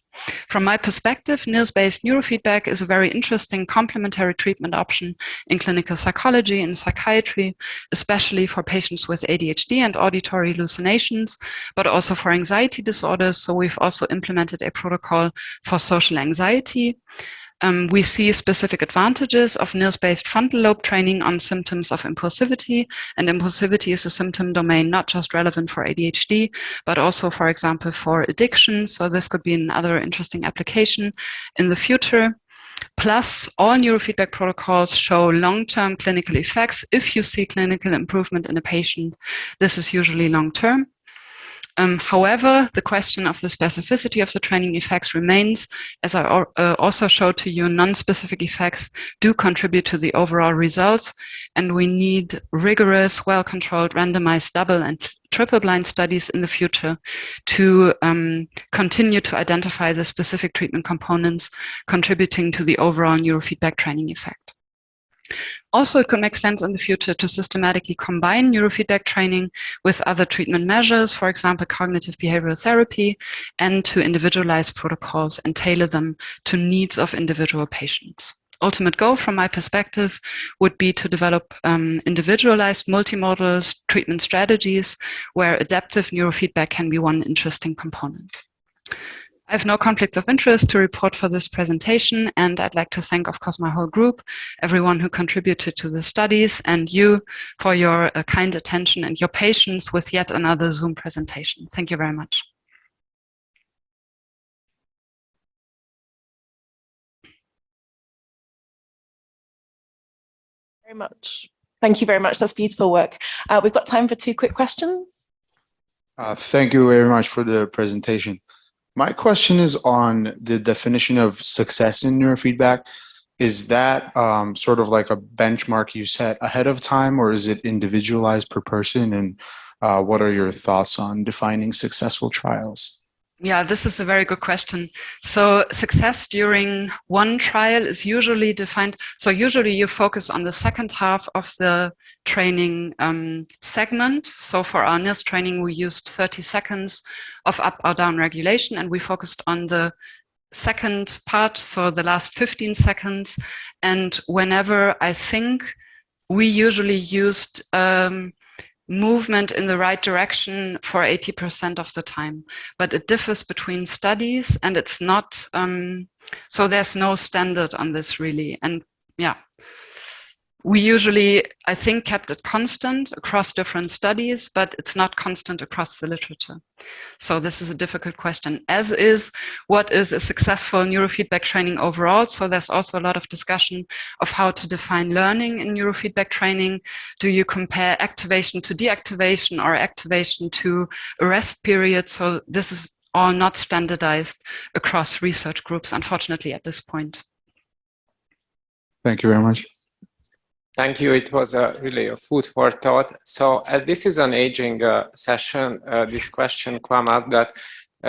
from my perspective, NIRS-based neurofeedback is a very interesting complementary treatment option in clinical psychology and psychiatry, especially for patients with ADHD and auditory hallucinations, but also for anxiety disorders. So we've also implemented a protocol for social anxiety. We see specific advantages of NIRS-based frontal lobe training on symptoms of impulsivity, and impulsivity is a symptom domain not just relevant for ADHD, but also, for example, for addiction. So this could be another interesting application in the future. Plus, all neurofeedback protocols show long-term clinical effects. If you see clinical improvement in a patient, this is usually long-term. However, the question of the specificity of the training effects remains. As I also showed to you, non-specific effects do contribute to the overall results, and we need rigorous, well-controlled, randomized double and triple-blind studies in the future to continue to identify the specific treatment components contributing to the overall neurofeedback training effect. Also, it could make sense in the future to systematically combine neurofeedback training with other treatment measures, for example, cognitive behavioral therapy, and to individualize protocols and tailor them to needs of individual patients. Ultimate goal, from my perspective, would be to develop individualized multimodal treatment strategies where adaptive neurofeedback can be one interesting component. I have no conflicts of interest to report for this presentation, and I'd like to thank, of course, my whole group, everyone who contributed to the studies, and you for your kind attention and your patience with yet another Zoom presentation. Thank you very much. Very much. Thank you very much. That's beautiful work. We've got time for 2 quick questions. Thank you very much for the presentation. My question is on the definition of success in neurofeedback. Is that sort of like a benchmark you set ahead of time, or is it individualized per person? And what are your thoughts on defining successful trials? Yeah, this is a very good question. So success during one trial is usually defined. So usually you focus on the second half of the training segment. So for our NIRS training, we used 30 seconds of up or down regulation, and we focused on the second part, so the last 15 seconds. And whenever I think we usually used movement in the right direction for 80% of the time, but it differs between studies, and it's not, so there's no standard on this really. And yeah, we usually, I think, kept it constant across different studies, but it's not constant across the literature. So this is a difficult question, as is what is a successful neurofeedback training overall. So there's also a lot of discussion of how to define learning in neurofeedback training. Do you compare activation to deactivation or activation to a rest period? So this is all not standardized across research groups, unfortunately, at this point. Thank you very much. Thank you. It was really a food for thought. So as this is an aging session, this question came up that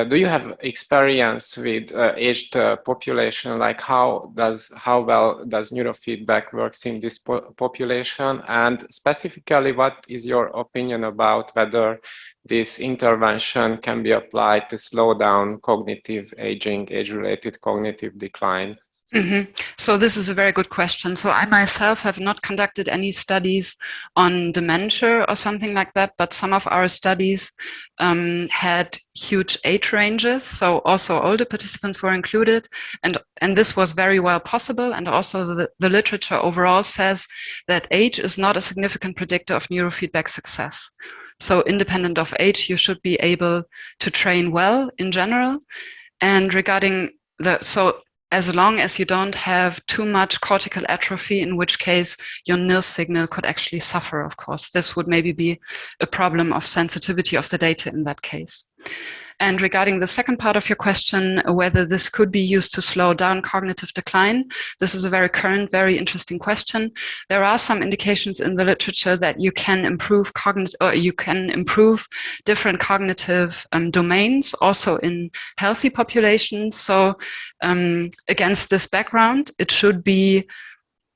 do you have experience with aged population? Like how well does neurofeedback works in this population? And specifically, what is your opinion about whether this intervention can be applied to slow down cognitive aging, age-related cognitive decline? Mm-hmm. So this is a very good question. So I myself have not conducted any studies on dementia or something like that, but some of our studies had huge age ranges. So also older participants were included, and this was very well possible. And also the literature overall says that age is not a significant predictor of neurofeedback success. So independent of age, you should be able to train well in general. And regarding as long as you don't have too much cortical atrophy, in which case your NIRS signal could actually suffer, of course. This would maybe be a problem of sensitivity of the data in that case. And regarding the second part of your question, whether this could be used to slow down cognitive decline, this is a very current, very interesting question. There are some indications in the literature that you can improve different cognitive domains, also in healthy populations. So against this background, it should be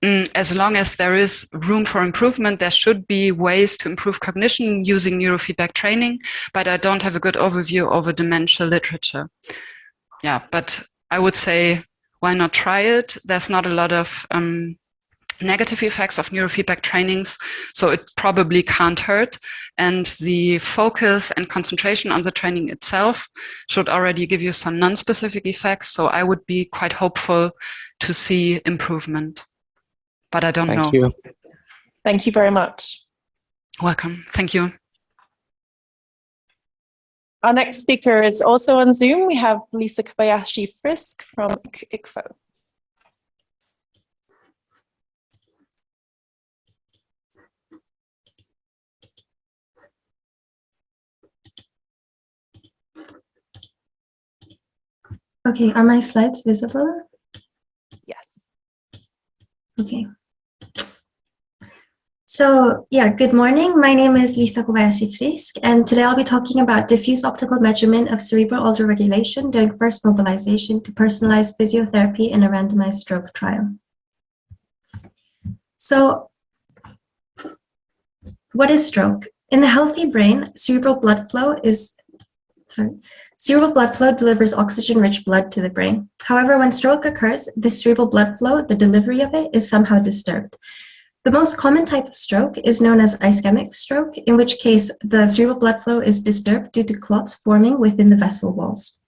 as long as there is room for improvement, there should be ways to improve cognition using neurofeedback training, but I don't have a good overview of a dementia literature. Yeah, but I would say, why not try it? There's not a lot of negative effects of neurofeedback trainings, so it probably can't hurt. And the focus and concentration on the training itself should already give you some non-specific effects. So I would be quite hopeful to see improvement, but I don't know. Thank you. Thank you very much. Welcome. Thank you. Our next speaker is also on Zoom. We have Lisa Kobayashi-Frisk from ICFO. Okay, are my slides visible? Yes. Okay. So yeah, good morning. My name is Lisa Kobayashi-Frisk, and today I'll be talking about diffuse optical measurement of cerebral autoregulation during first mobilization to personalized physiotherapy in a randomized stroke trial. So what is stroke? In the healthy brain, cerebral blood flow delivers oxygen-rich blood to the brain. However, when stroke occurs, this cerebral blood flow, the delivery of it, is somehow disturbed. The most common type of stroke is known as ischemic stroke, in which case the cerebral blood flow is disturbed due to clots forming within the vessel walls.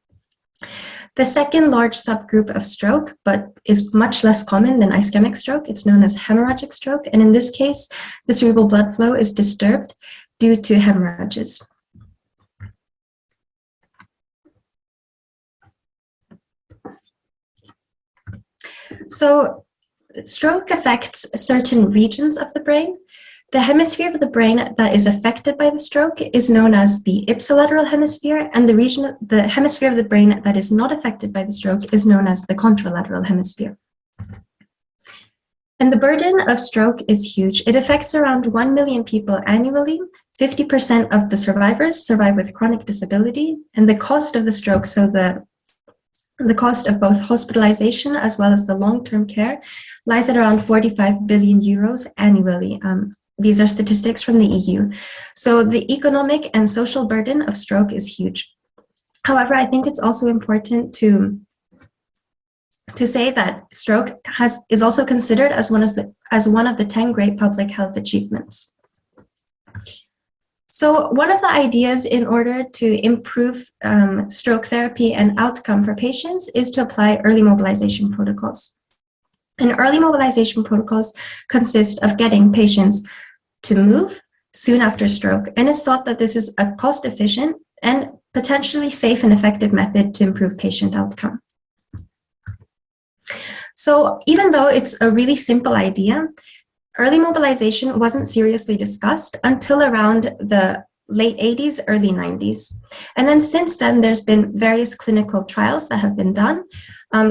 The second large subgroup of stroke, but is much less common than ischemic stroke, it's known as hemorrhagic stroke, and in this case, the cerebral blood flow is disturbed due to hemorrhages. So stroke affects certain regions of the brain. The hemisphere of the brain that is affected by the stroke is known as the ipsilateral hemisphere, and the hemisphere of the brain that is not affected by the stroke is known as the contralateral hemisphere. And the burden of stroke is huge. It affects around 1 million people annually. 50% of the survivors survive with chronic disability, and the cost of the stroke, so the cost of both hospitalization as well as the long-term care, lies at around 45 billion euros annually. These are statistics from the EU. So the economic and social burden of stroke is huge. However, I think it's also important to say that stroke is also considered as one of the 10 great public health achievements. So one of the ideas in order to improve stroke therapy and outcome for patients is to apply early mobilization protocols. And early mobilization protocols consist of getting patients to move soon after stroke. And it's thought that this is a cost-efficient and potentially safe and effective method to improve patient outcome. So even though it's a really simple idea, early mobilization wasn't seriously discussed until around the late 80s, early 90s. And then since then, there's been various clinical trials that have been done.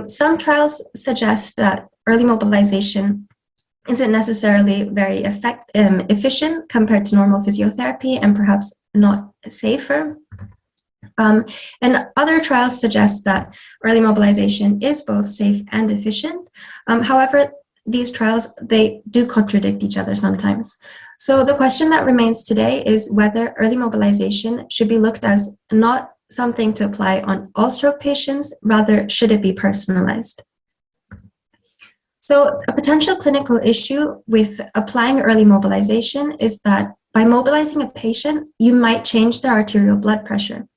Some trials suggest that early mobilization isn't necessarily very efficient compared to normal physiotherapy and perhaps not safer. And other trials suggest that early mobilization is both safe and efficient. However, these trials, they do contradict each other sometimes. So the question that remains today is whether early mobilization should be looked as not something to apply on all stroke patients, rather should it be personalized? So a potential clinical issue with applying early mobilization is that by mobilizing a patient, you might change their arterial blood pressure.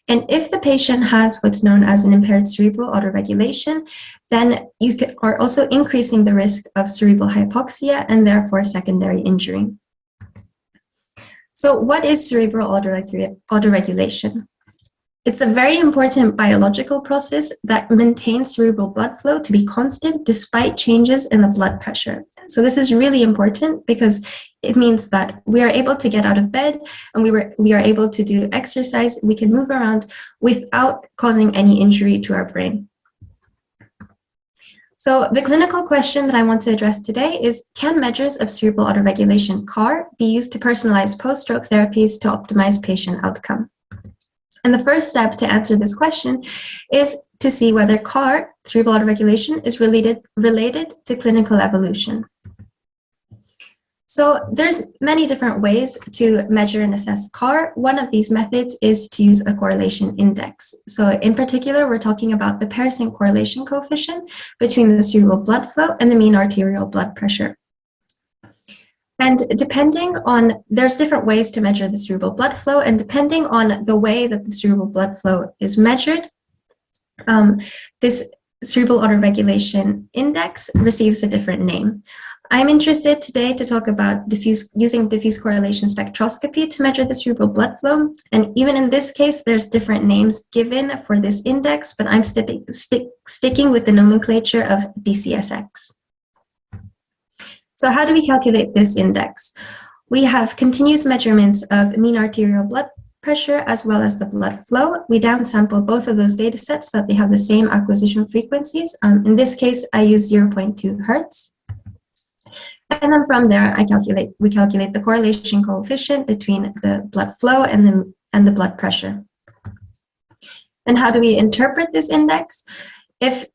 And if the patient has what's known as an impaired cerebral autoregulation, then you are also increasing the risk of cerebral hypoxia and therefore secondary injury. So what is cerebral autoregulation? It's a very important biological process that maintains cerebral blood flow to be constant despite changes in the blood pressure. So this is really important because it means that we are able to get out of bed and we are able to do exercise, we can move around without causing any injury to our brain. So the clinical question that I want to address today is, can measures of cerebral autoregulation, CAR, be used to personalize post-stroke therapies to optimize patient outcome? And the first step to answer this question is to see whether CAR cerebral autoregulation is related to clinical evolution. So there's many different ways to measure and assess CAR. One of these methods is to use a correlation index. So in particular, we're talking about the percent correlation coefficient between the cerebral blood flow and the mean arterial blood pressure. And there's different ways to measure the cerebral blood flow, and depending on the way that the cerebral blood flow is measured, this cerebral autoregulation index receives a different name. I'm interested today to talk about using diffuse correlation spectroscopy to measure the cerebral blood flow. And even in this case, there's different names given for this index, but I'm sticking with the nomenclature of DCSX. So how do we calculate this index? We have continuous measurements of mean arterial blood pressure as well as the blood flow. We downsample both of those data sets so that they have the same acquisition frequencies. In this case, I use 0.2 hertz. And then from there, we calculate the correlation coefficient between the blood flow and the blood pressure. And how do we interpret this index? If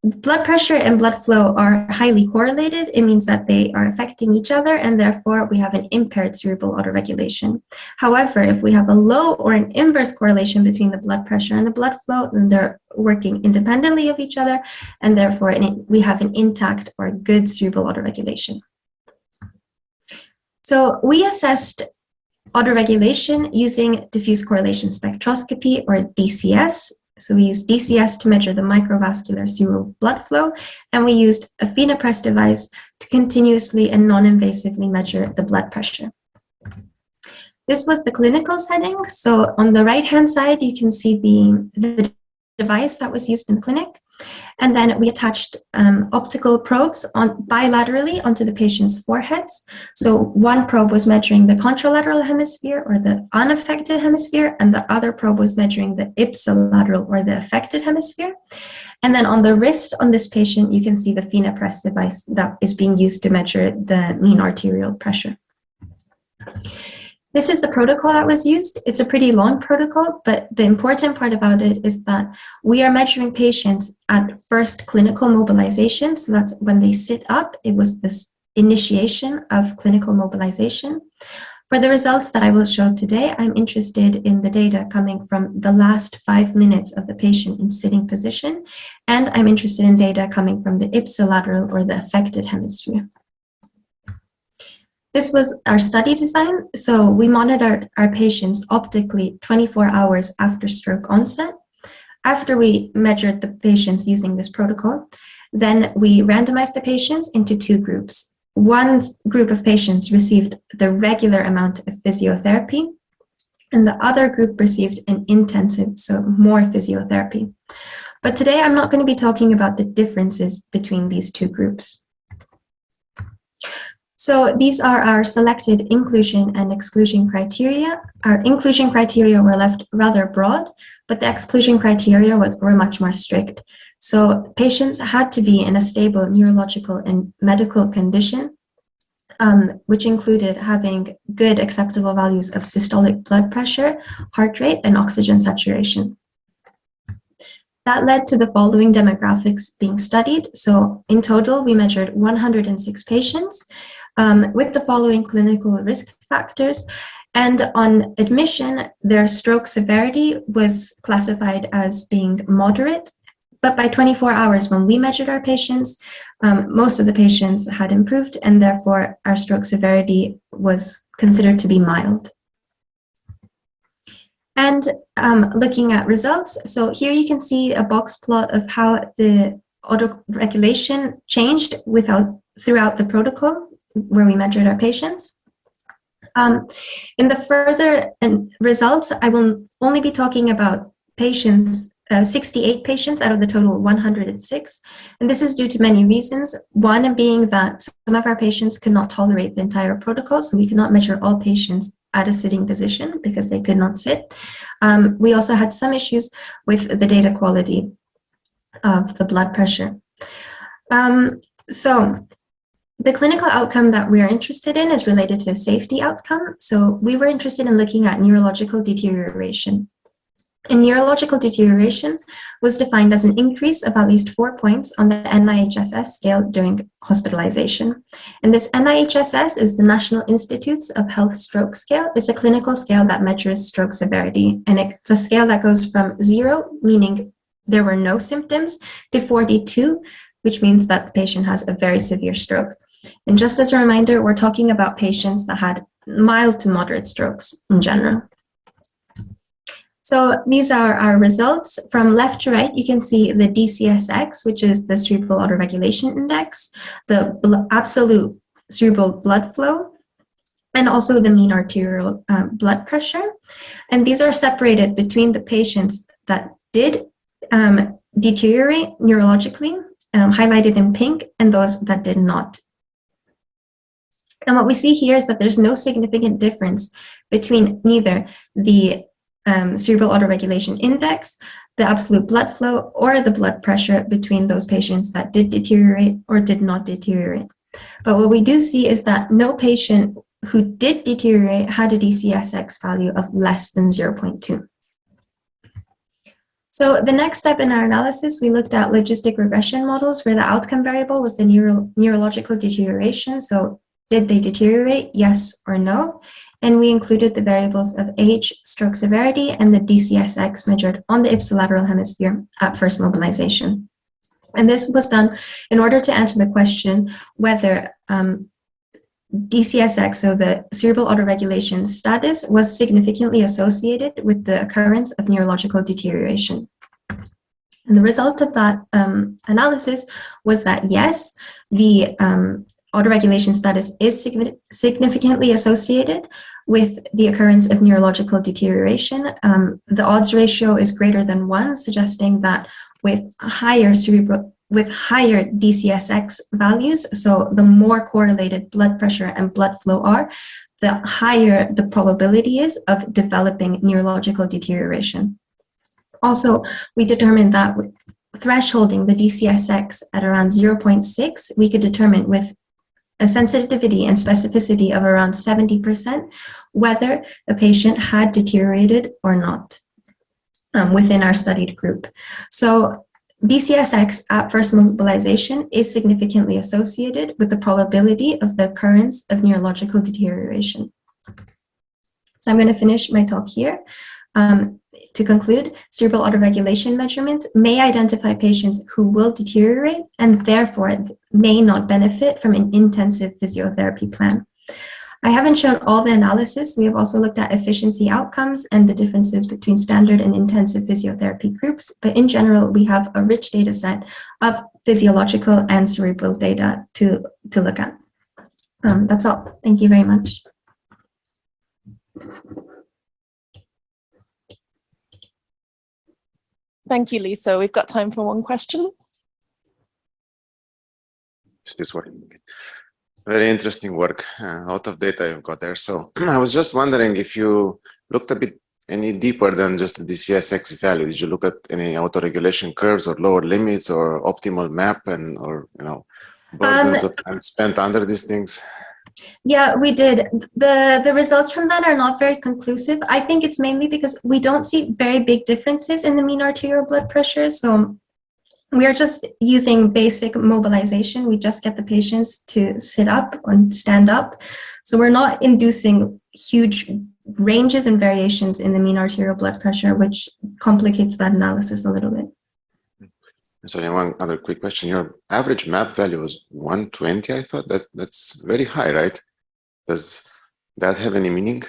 blood pressure and blood flow are highly correlated, it means that they are affecting each other, and therefore we have an impaired cerebral autoregulation. However, if we have a low or an inverse correlation between the blood pressure and the blood flow, then they're working independently of each other, and therefore we have an intact or good cerebral autoregulation. So we assessed autoregulation using diffuse correlation spectroscopy, or DCS. So we used DCS to measure the microvascular cerebral blood flow, and we used a fNIRS device to continuously and non-invasively measure the blood pressure. This was the clinical setting. So on the right-hand side, you can see the device that was used in the clinic. And then we attached optical probes bilaterally onto the patient's foreheads. So one probe was measuring the contralateral hemisphere, or the unaffected hemisphere, and the other probe was measuring the ipsilateral, or the affected hemisphere. And then on the wrist on this patient, you can see the fNIRS device that is being used to measure the mean arterial pressure. This is the protocol that was used. It's a pretty long protocol, but the important part about it is that we are measuring patients at first clinical mobilization. So that's when they sit up. It was this initiation of clinical mobilization. For the results that I will show today, I'm interested in the data coming from the last 5 minutes of the patient in sitting position, and I'm interested in data coming from the ipsilateral, or the affected hemisphere. This was our study design. So we monitored our patients optically 24 hours after stroke onset. After we measured the patients using this protocol, then we randomized the patients into two groups. One group of patients received the regular amount of physiotherapy, and the other group received an intensive, so more physiotherapy. But today I'm not going to be talking about the differences between these two groups. So these are our selected inclusion and exclusion criteria. Our inclusion criteria were left rather broad, but the exclusion criteria were much more strict. So patients had to be in a stable neurological and medical condition, which included having good acceptable values of systolic blood pressure, heart rate, and oxygen saturation. That led to the following demographics being studied. So in total, we measured 106 patients with the following clinical risk factors. And on admission, their stroke severity was classified as being moderate. But by 24 hours, when we measured our patients, most of the patients had improved, and therefore our stroke severity was considered to be mild. And looking at results, so here you can see a box plot of how the autoregulation changed throughout the protocol where we measured our patients. In the further results, I will only be talking about patients, 68 patients out of the total 106. And this is due to many reasons. One being that some of our patients could not tolerate the entire protocol, so we could not measure all patients at a sitting position because they could not sit. We also had some issues with the data quality of the blood pressure. So the clinical outcome that we are interested in is related to a safety outcome. So we were interested in looking at neurological deterioration. And neurological deterioration was defined as an increase of at least 4 points on the NIHSS scale during hospitalization. And this NIHSS is the National Institutes of Health Stroke Scale. It's a clinical scale that measures stroke severity. And it's a scale that goes from 0, meaning there were no symptoms, to 42, which means that the patient has a very severe stroke. And just as a reminder, we're talking about patients that had mild to moderate strokes in general. So these are our results. From left to right, you can see the DCSX, which is the cerebral autoregulation index, the absolute cerebral blood flow, and also the mean arterial blood pressure. And these are separated between the patients that did deteriorate neurologically, highlighted in pink, and those that did not. And what we see here is that there's no significant difference between neither the cerebral autoregulation index, the absolute blood flow, or the blood pressure between those patients that did deteriorate or did not deteriorate. But what we do see is that no patient who did deteriorate had a DCSX value of less than 0.2. So the next step in our analysis, we looked at logistic regression models where the outcome variable was the neurological deterioration. So did they deteriorate, yes or no? And we included the variables of age, stroke severity, and the DCSX measured on the ipsilateral hemisphere at first mobilization. And this was done in order to answer the question whether DCSX, so the cerebral autoregulation status, was significantly associated with the occurrence of neurological deterioration. And the result of that analysis was that yes, the autoregulation status is significantly associated with the occurrence of neurological deterioration. The odds ratio is greater than 1, suggesting that with higher DCSX values, so the more correlated blood pressure and blood flow are, the higher the probability is of developing neurological deterioration. Also, we determined that with thresholding the DCSX at around 0.6, we could determine with a sensitivity and specificity of around 70% whether a patient had deteriorated or not within our studied group. So DCSX at first mobilization is significantly associated with the probability of the occurrence of neurological deterioration. So I'm going to finish my talk here. To conclude, cerebral autoregulation measurements may identify patients who will deteriorate and therefore may not benefit from an intensive physiotherapy plan. I haven't shown all the analysis. We have also looked at efficiency outcomes and the differences between standard and intensive physiotherapy groups, but in general, we have a rich data set of physiological and cerebral data to look at. That's all. Thank you very much. Thank you, Lisa. We've got time for one question. Is this working? Very interesting work. A lot of data you've got there. So I was just wondering if you looked a bit any deeper than just the DCSX value. Did you look at any autoregulation curves or lower limits or optimal map and or burdens of time spent under these things? Yeah, we did. The results from that are not very conclusive. I think it's mainly because we don't see very big differences in the mean arterial blood pressure. So we are just using basic mobilization. We just get the patients to sit up or stand up. So we're not inducing huge ranges and variations in the mean arterial blood pressure, which complicates that analysis a little bit. So one other quick question. Your average map value was 120, I thought. That's very high, right? Does that have any meaning?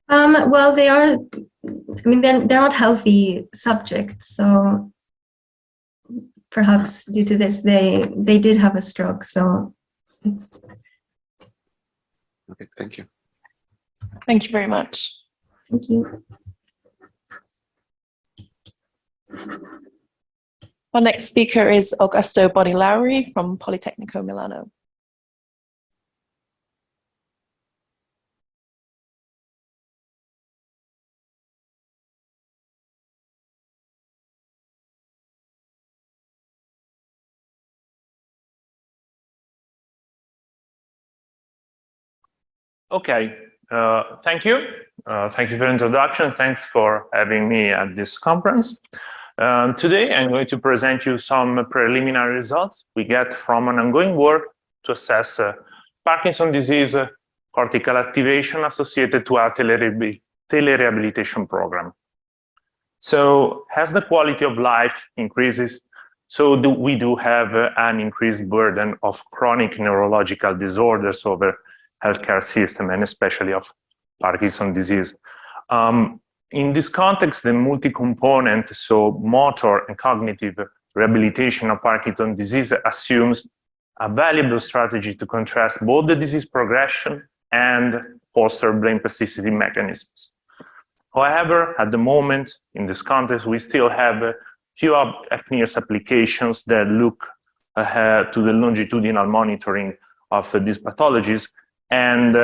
Well, they are, I mean, they're not healthy subjects. So perhaps due to this, they did have a stroke. So it's... Okay, thank you. Thank you very much. Thank you. Our next speaker is Augusto Bonilauri from Politecnico Milano. Okay, Thank you. Thank you for the introduction. Thanks for having me at this conference. Today, I'm going to present you some preliminary results we get from an ongoing work to assess Parkinson's disease cortical activation associated to our telerehabilitation program. So as the quality of life increases, so we do have an increased burden of chronic neurological disorders over healthcare system, and especially of Parkinson's disease. In this context, the multi-component, so motor and cognitive rehabilitation of Parkinson's disease assumes a valuable strategy to contrast both the disease progression and foster brain plasticity mechanisms. However, at the moment, in this context, we still have a few fNIRS applications that look ahead to the longitudinal monitoring of these pathologies, and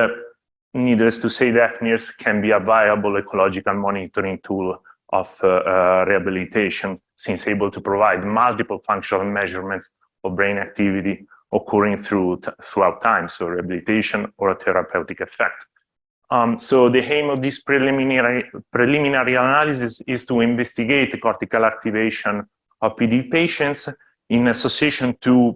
needless to say, the fNIRS can be a viable ecological monitoring tool of rehabilitation, since able to provide multiple functional measurements of brain activity occurring throughout time, so rehabilitation or a therapeutic effect. So the aim of this preliminary analysis is to investigate the cortical activation of PD patients in association to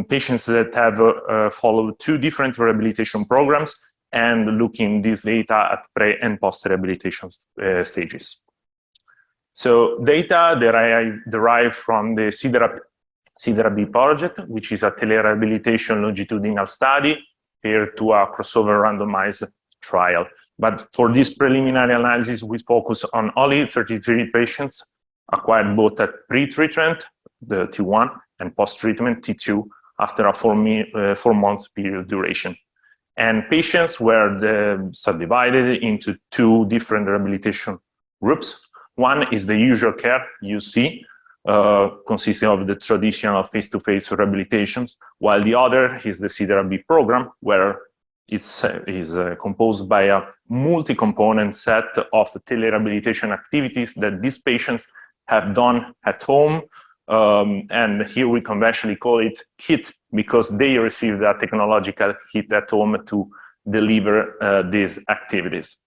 patients that have followed 2 different rehabilitation programs, and looking this data at pre and post rehabilitation stages. So data that I derived from the CDRB project, which is a telerehabilitation longitudinal study paired to a crossover randomized trial. But for this preliminary analysis, we focus on only 33 patients acquired both at pre-treatment, the T1, and post-treatment, T2, after a 4 months period duration. And patients were subdivided into 2 different rehabilitation groups. One is the usual care, UC, consisting of the traditional face-to-face rehabilitations, while the other is the CDRB program, where it's composed by a multi-component set of telerehabilitation activities that these patients have done at home. And here we conventionally call it KIT, because they received a technological kit at home to deliver these activities.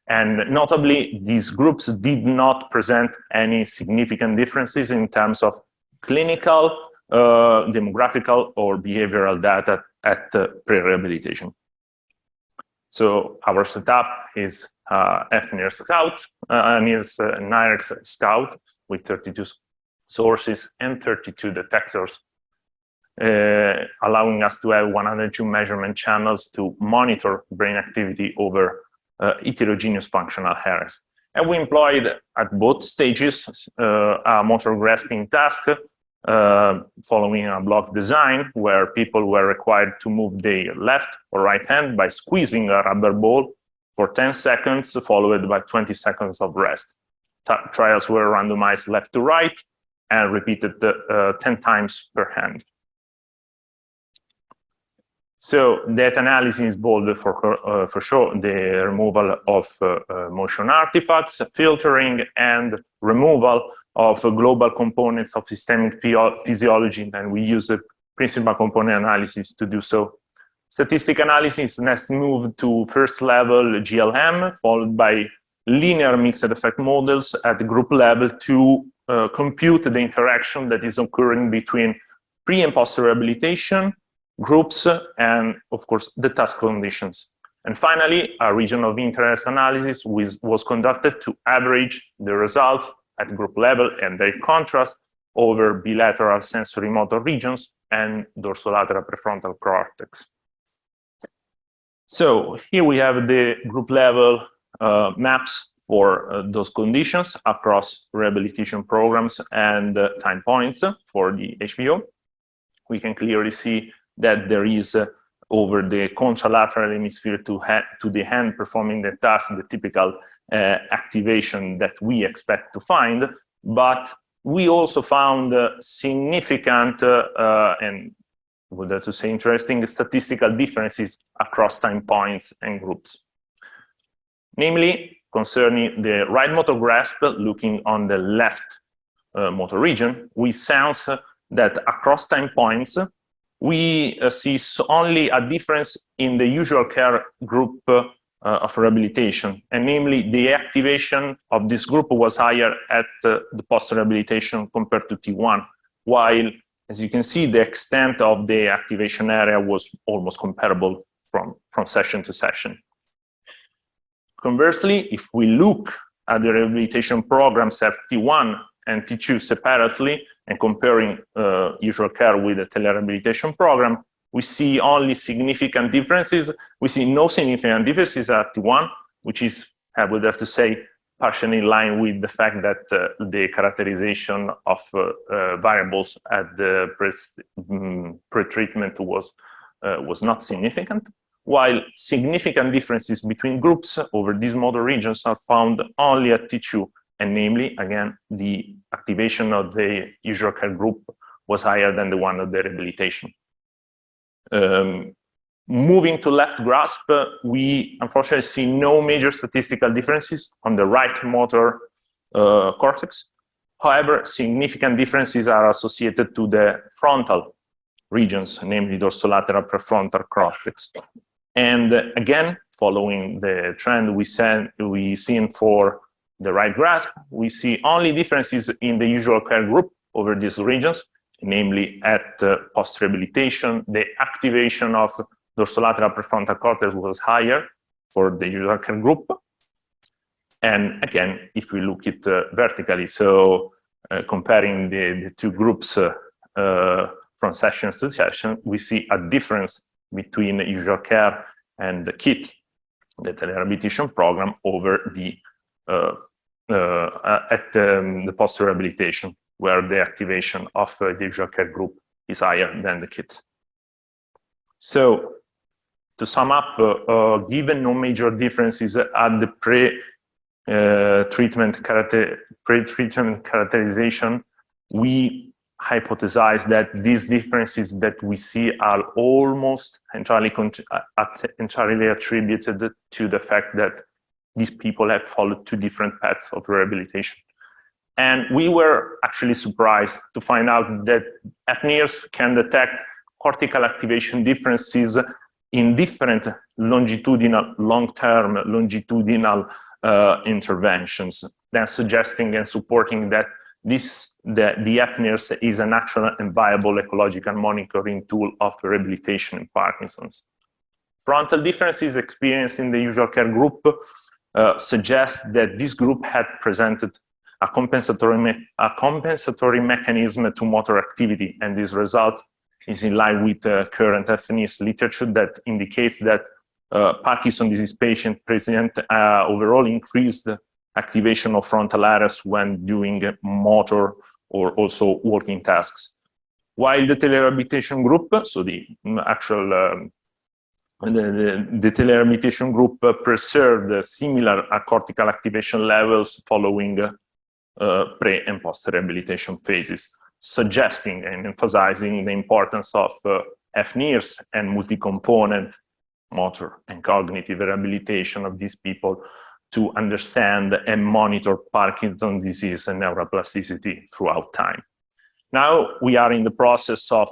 And notably, these groups did not present any significant differences in terms of clinical, demographical, or behavioral data at pre-rehabilitation. So our setup is fNIRS Scout, SfNIRS Scout with 32 sources and 32 detectors, allowing us to have 102 measurement channels to monitor brain activity over heterogeneous functional areas. And we employed at both stages a motor grasping task following a block design where people were required to move their left or right hand by squeezing a rubber ball for 10 seconds, followed by 20 seconds of rest. Trials were randomized left to right and repeated 10 times per hand. So that analysis involved for sure the removal of motion artifacts, filtering, and removal of global components of systemic physiology, and we use a principal component analysis to do so. Statistical analysis next moved to first level GLM, followed by linear mixed effect models at the group level to compute the interaction that is occurring between pre and post rehabilitation groups and, of course, the task conditions. And finally, a region of interest analysis was conducted to average the results at group level and their contrast over bilateral sensory motor regions and dorsolateral prefrontal cortex. So here we have the group level maps for those conditions across rehabilitation programs and time points for the HBO. We can clearly see that there is over the contralateral hemisphere to the hand performing the task, the typical activation that we expect to find, but we also found significant and would have to say interesting statistical differences across time points and groups. Namely, concerning the right motor grasp, looking on the left motor region, we sense that across time points, we see only a difference in the usual care group of rehabilitation, and namely the activation of this group was higher at the post-rehabilitation compared to T1, while, as you can see, the extent of the activation area was almost comparable from session to session. Conversely, if we look at the rehabilitation programs at T1 and T2 separately and comparing usual care with the telerehabilitation program, we see only significant differences. We see no significant differences at T1, which is, I would have to say, partially in line with the fact that the characterization of variables at the pre-treatment was not significant, while significant differences between groups over these motor regions are found only at T2, and namely, again, the activation of the usual care group was higher than the one of the rehabilitation. Moving to left grasp, we unfortunately see no major statistical differences on the right motor cortex. However, significant differences are associated to the frontal regions, namely dorsolateral prefrontal cortex. And again, following the trend we seen for the right grasp, we see only differences in the usual care group over these regions, namely at post-rehabilitation, the activation of dorsolateral prefrontal cortex was higher for the usual care group. And again, if we look at vertically, so comparing the two groups from session to session, we see a difference between usual care and the KIT, the telerehabilitation program, over the post-rehabilitation, where the activation of the usual care group is higher than the KIT. So, to sum up, given no major differences at the pre-treatment characterization, we hypothesize that these differences that we see are almost entirely attributed to the fact that these people have followed two different paths of rehabilitation. And we were actually surprised to find out that fNIRS can detect cortical activation differences in different longitudinal, long-term longitudinal interventions, then suggesting and supporting that the fNIRS is an actual and viable ecological monitoring tool of rehabilitation in Parkinson's. Frontal differences experienced in the usual care group suggest that this group had presented a compensatory mechanism to motor activity, and this result is in line with current fNIRS literature that indicates that Parkinson's disease patients present overall increased activation of frontal areas when doing motor or also walking tasks. While the telerehabilitation group, so the actual the telerehabilitation group preserved similar cortical activation levels following pre and post-rehabilitation phases, suggesting and emphasizing the importance of fNIRS and multi-component motor and cognitive rehabilitation of these people to understand and monitor Parkinson's disease and neuroplasticity throughout time. Now we are in the process of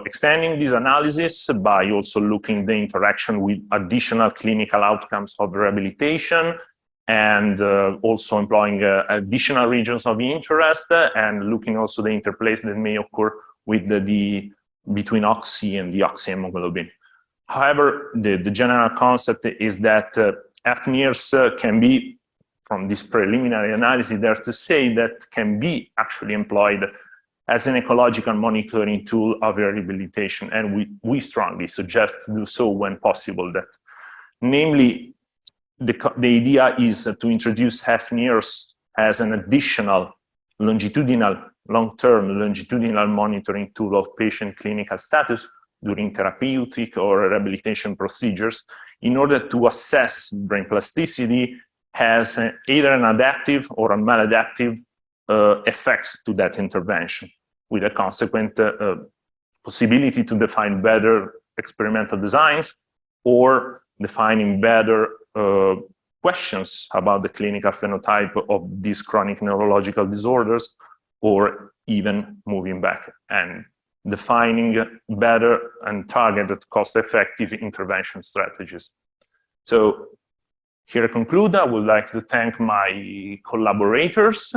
extending this analysis by also looking at the interaction with additional clinical outcomes of rehabilitation, and also employing additional regions of interest, and looking also the interplays that may occur with between oxy and deoxyhemoglobin. However, the general concept is that fNIRS can be, from this preliminary analysis, there's to say that can be actually employed as an ecological monitoring tool of rehabilitation, and we strongly suggest to do so when possible. That, namely, the idea is to introduce fNIRS as an additional longitudinal, long-term longitudinal monitoring tool of patient clinical status during therapeutic or rehabilitation procedures, in order to assess brain plasticity has either an adaptive or a maladaptive effects to that intervention, with a consequent possibility to define better experimental designs or defining better questions about the clinical phenotype of these chronic neurological disorders, or even moving back and defining better and targeted cost-effective intervention strategies. So Here I conclude. I would like to thank my collaborators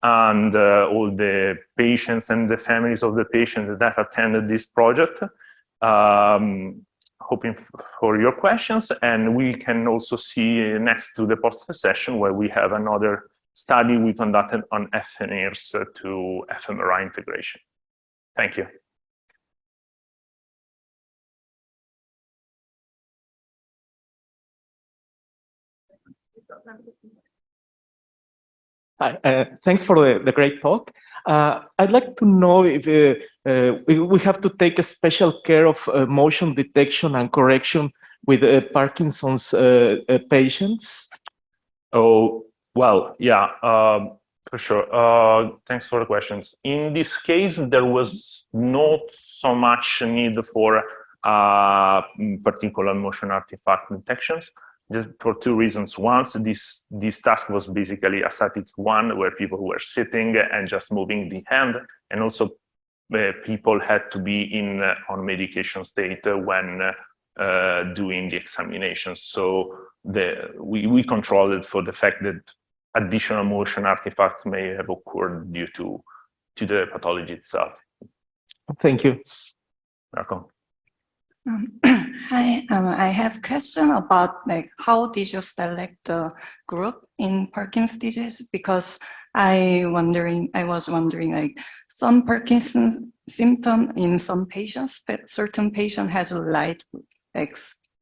and all the patients and the families of the patients that have attended this project. Hoping for your questions, and we can also see next to the poster session where we have another study we conducted on fNIRS to fMRI integration. Thank you. Hi, thanks for the great talk. I'd like to know if we have to take a special care of motion detection and correction with Parkinson's patients. Oh, well, yeah, for sure. Thanks for the questions. In this case, there was not so much need for particular motion artifact detections, just for two reasons. Once, this task was basically a static one where people were sitting and just moving the hand, and also people had to be on medication state when doing the examination. So we controlled it for the fact that additional motion artifacts may have occurred due to the pathology itself. Thank you. Welcome. Hi, I have a question about how did you select the group in Parkinson's disease? Because I was wondering some Parkinson's symptom in some patients, but certain patient has light,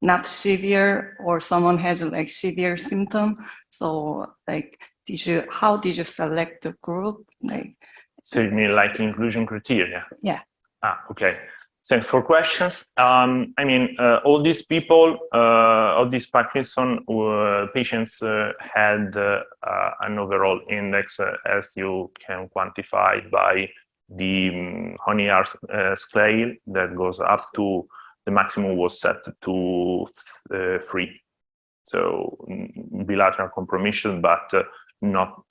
not severe, or someone has severe symptom. So how did you select the group? So you mean like inclusion criteria? Yeah. Okay. Thanks for questions. I mean, all these people, all these Parkinson patients had an overall index, as you can quantify by the fNIRS scale that goes up to, the maximum was set to 3. So bilateral compromission, but not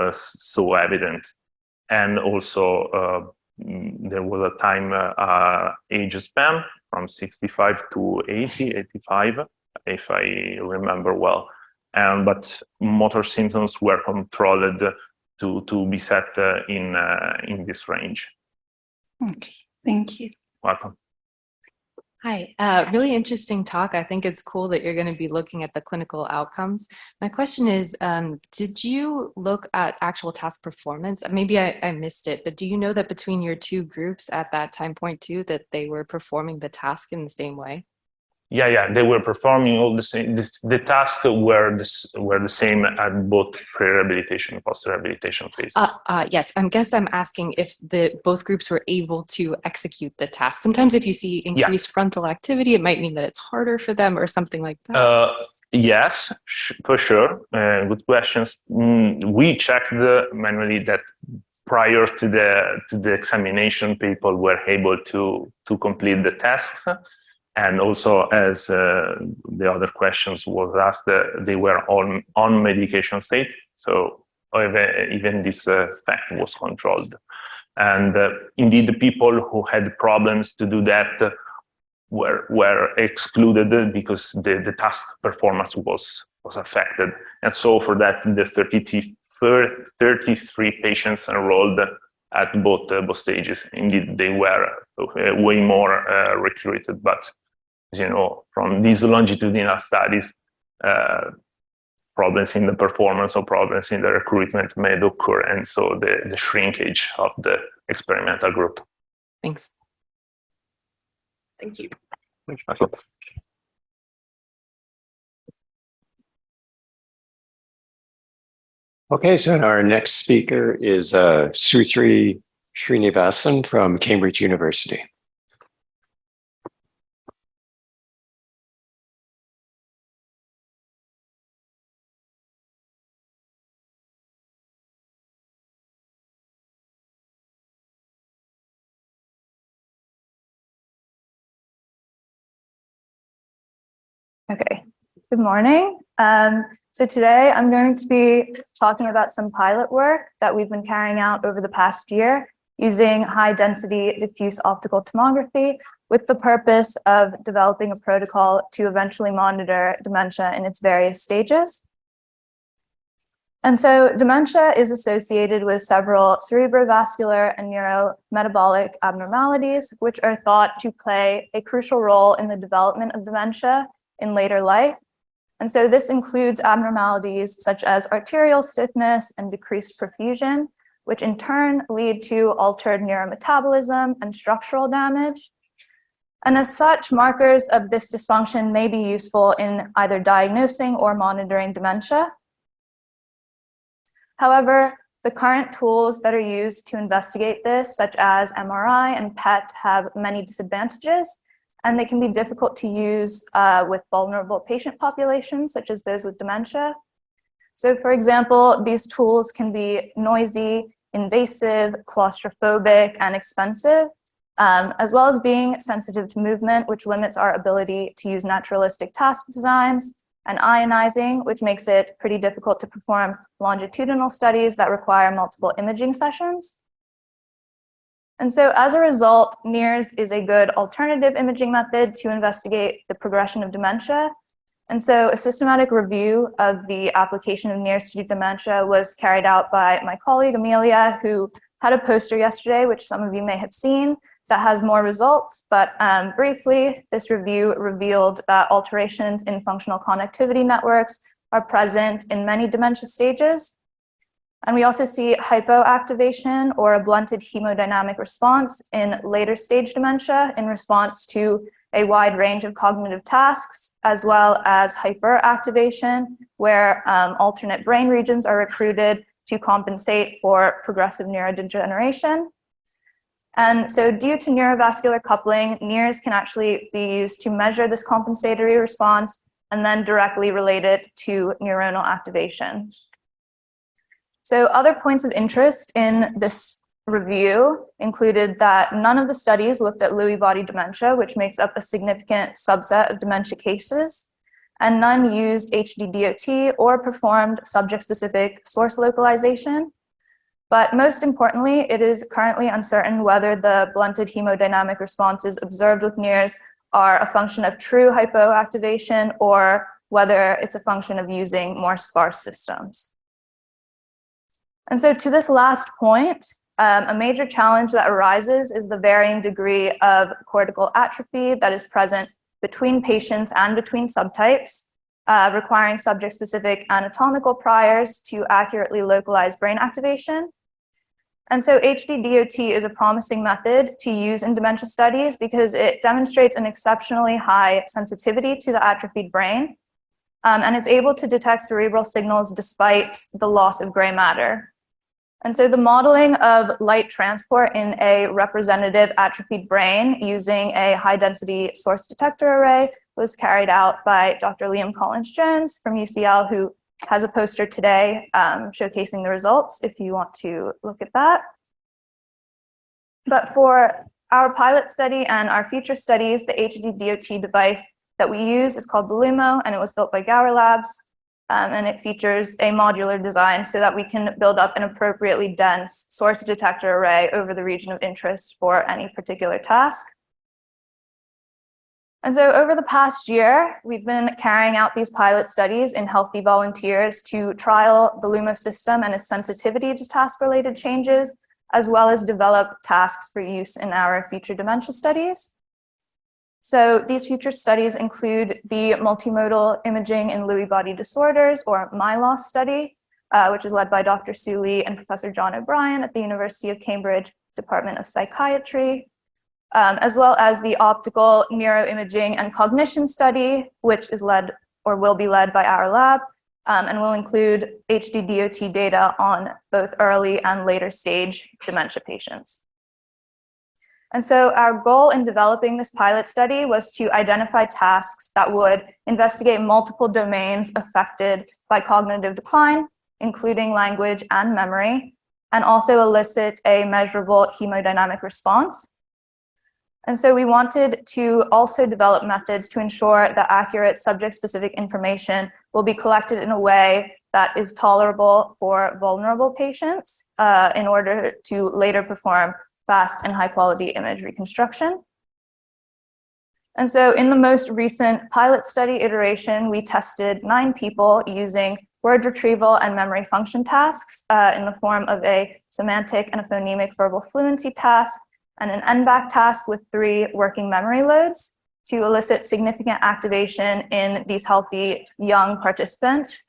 so evident. And also there was a time age span from 65 to 85, if I remember well. But motor symptoms were controlled to be set in this range. Okay, thank you. Welcome. Hi, really interesting talk. I think it's cool that you're going to be looking at the clinical outcomes. My question is, did you look at actual task performance? Maybe I missed it, but do you know that between your two groups at that time point too, that they were performing the task in the same way? Yeah, they were performing all the same. The tasks were the same at both pre-rehabilitation and post-rehabilitation phase. Yes, I guess I'm asking if both groups were able to execute the task. Sometimes if you see increased frontal activity, it might mean that it's harder for them or something like that. Yes, for sure. Good questions. We checked manually that prior to the examination, people were able to complete the tasks. And also, as the other questions was asked, they were on medication state. So even this fact was controlled. And indeed, the people who had problems to do that were excluded because the task performance was affected. And so for that, the 33 patients enrolled at both stages. Indeed, they were way more recruited, but as you know, from these longitudinal studies, problems in the performance or problems in the recruitment may occur, and so the shrinkage of the experimental group. Thanks. Thank you. Okay, so our next speaker is Sutri Srinivasan from Cambridge University. Okay, good morning. So today I'm going to be talking about some pilot work that we've been carrying out over the past year using high density diffuse optical tomography with the purpose of developing a protocol to eventually monitor dementia in its various stages. And so dementia is associated with several cerebrovascular and neurometabolic abnormalities, which are thought to play a crucial role in the development of dementia in later life. And so this includes abnormalities such as arterial stiffness and decreased perfusion, which in turn lead to altered neurometabolism and structural damage. And as such, markers of this dysfunction may be useful in either diagnosing or monitoring dementia. However, the current tools that are used to investigate this, such as MRI and PET, have many disadvantages, and they can be difficult to use with vulnerable patient populations, such as those with dementia. So for example, these tools can be noisy, invasive, claustrophobic, and expensive, as well as being sensitive to movement, which limits our ability to use naturalistic task designs, and ionizing, which makes it pretty difficult to perform longitudinal studies that require multiple imaging sessions. And so as a result, NIRS is a good alternative imaging method to investigate the progression of dementia. And so a systematic review of the application of NIRS to dementia was carried out by my colleague, Amelia, who had a poster yesterday, which some of you may have seen, that has more results. But briefly, this review revealed that alterations in functional connectivity networks are present in many dementia stages. And we also see hypoactivation or a blunted hemodynamic response in later stage dementia in response to a wide range of cognitive tasks, as well as hyperactivation, where alternate brain regions are recruited to compensate for progressive neurodegeneration. And so due to neurovascular coupling, NIRS can actually be used to measure this compensatory response and then directly relate it to neuronal activation. So other points of interest in this review included that none of the studies looked at Lewy body dementia, which makes up a significant subset of dementia cases, and none used HD-DOT or performed subject-specific source localization. But most importantly, it is currently uncertain whether the blunted hemodynamic responses observed with NIRS are a function of true hypoactivation or whether it's a function of using more sparse systems. And so to this last point, a major challenge that arises is the varying degree of cortical atrophy that is present between patients and between subtypes, requiring subject-specific anatomical priors to accurately localize brain activation. And so HD-DOT is a promising method to use in dementia studies because it demonstrates an exceptionally high sensitivity to the atrophied brain, and it's able to detect cerebral signals despite the loss of gray matter. And so the modeling of light transport in a representative atrophied brain using a high-density source detector array was carried out by Dr. Liam Collins-Jones from UCL, who has a poster today showcasing the results if you want to look at that. But for our pilot study and our future studies, the HD-DOT device that we use is called the LUMO, and it was built by Gower Labs. And it features a modular design so that we can build up an appropriately dense source detector array over the region of interest for any particular task. And so over the past year, we've been carrying out these pilot studies in healthy volunteers to trial the LUMO system and its sensitivity to task-related changes, as well as develop tasks for use in our future dementia studies. So these future studies include the multimodal imaging in Lewy body disorders, or MyLOS study, which is led by Dr. Sue Lee and Professor John O'Brien at the University of Cambridge Department of Psychiatry, as well as the optical neuroimaging and cognition study, which is led or will be led by our lab, and will include HD-DOT data on both early and later stage dementia patients. And so our goal in developing this pilot study was to identify tasks that would investigate multiple domains affected by cognitive decline, including language and memory, and also elicit a measurable hemodynamic response. And so we wanted to also develop methods to ensure that accurate subject-specific information will be collected in a way that is tolerable for vulnerable patients in order to later perform fast and high-quality image reconstruction. And so in the most recent pilot study iteration, we tested 9 people using word retrieval and memory function tasks in the form of a semantic and a phonemic verbal fluency task and an NBAC task with 3 working memory loads to elicit significant activation in these healthy young participants.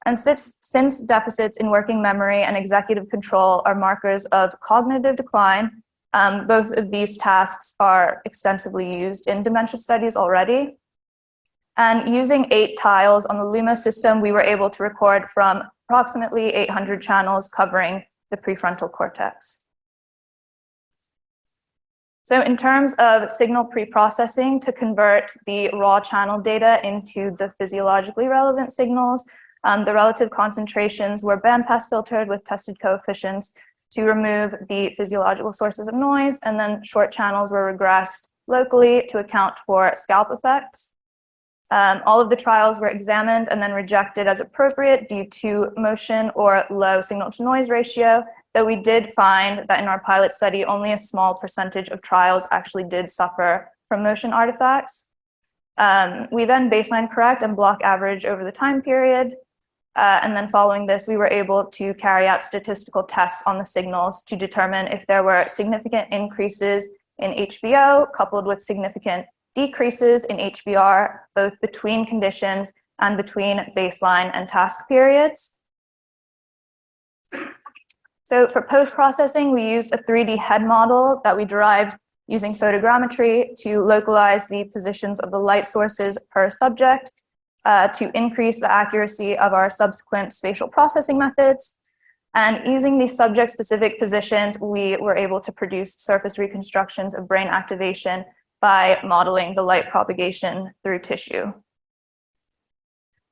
And since deficits in working memory and executive control are markers of cognitive decline, both of these tasks are extensively used in dementia studies already. And using 8 tiles on the LUMO system, we were able to record from approximately 800 channels covering the prefrontal cortex. So in terms of signal pre-processing to convert the raw channel data into the physiologically relevant signals, the relative concentrations were bandpass filtered with tested coefficients to remove the physiological sources of noise, and then short channels were regressed locally to account for scalp effects. All of the trials were examined and then rejected as appropriate due to motion or low signal-to-noise ratio, though we did find that in our pilot study, only a small percentage of trials actually did suffer from motion artifacts. We then baseline correct and block average over the time period. And then following this, we were able to carry out statistical tests on the signals to determine if there were significant increases in HBO coupled with significant decreases in HBR, both between conditions and between baseline and task periods. So for post-processing, we used a 3D head model that we derived using photogrammetry to localize the positions of the light sources per subject to increase the accuracy of our subsequent spatial processing methods. And using these subject-specific positions, we were able to produce surface reconstructions of brain activation by modeling the light propagation through tissue.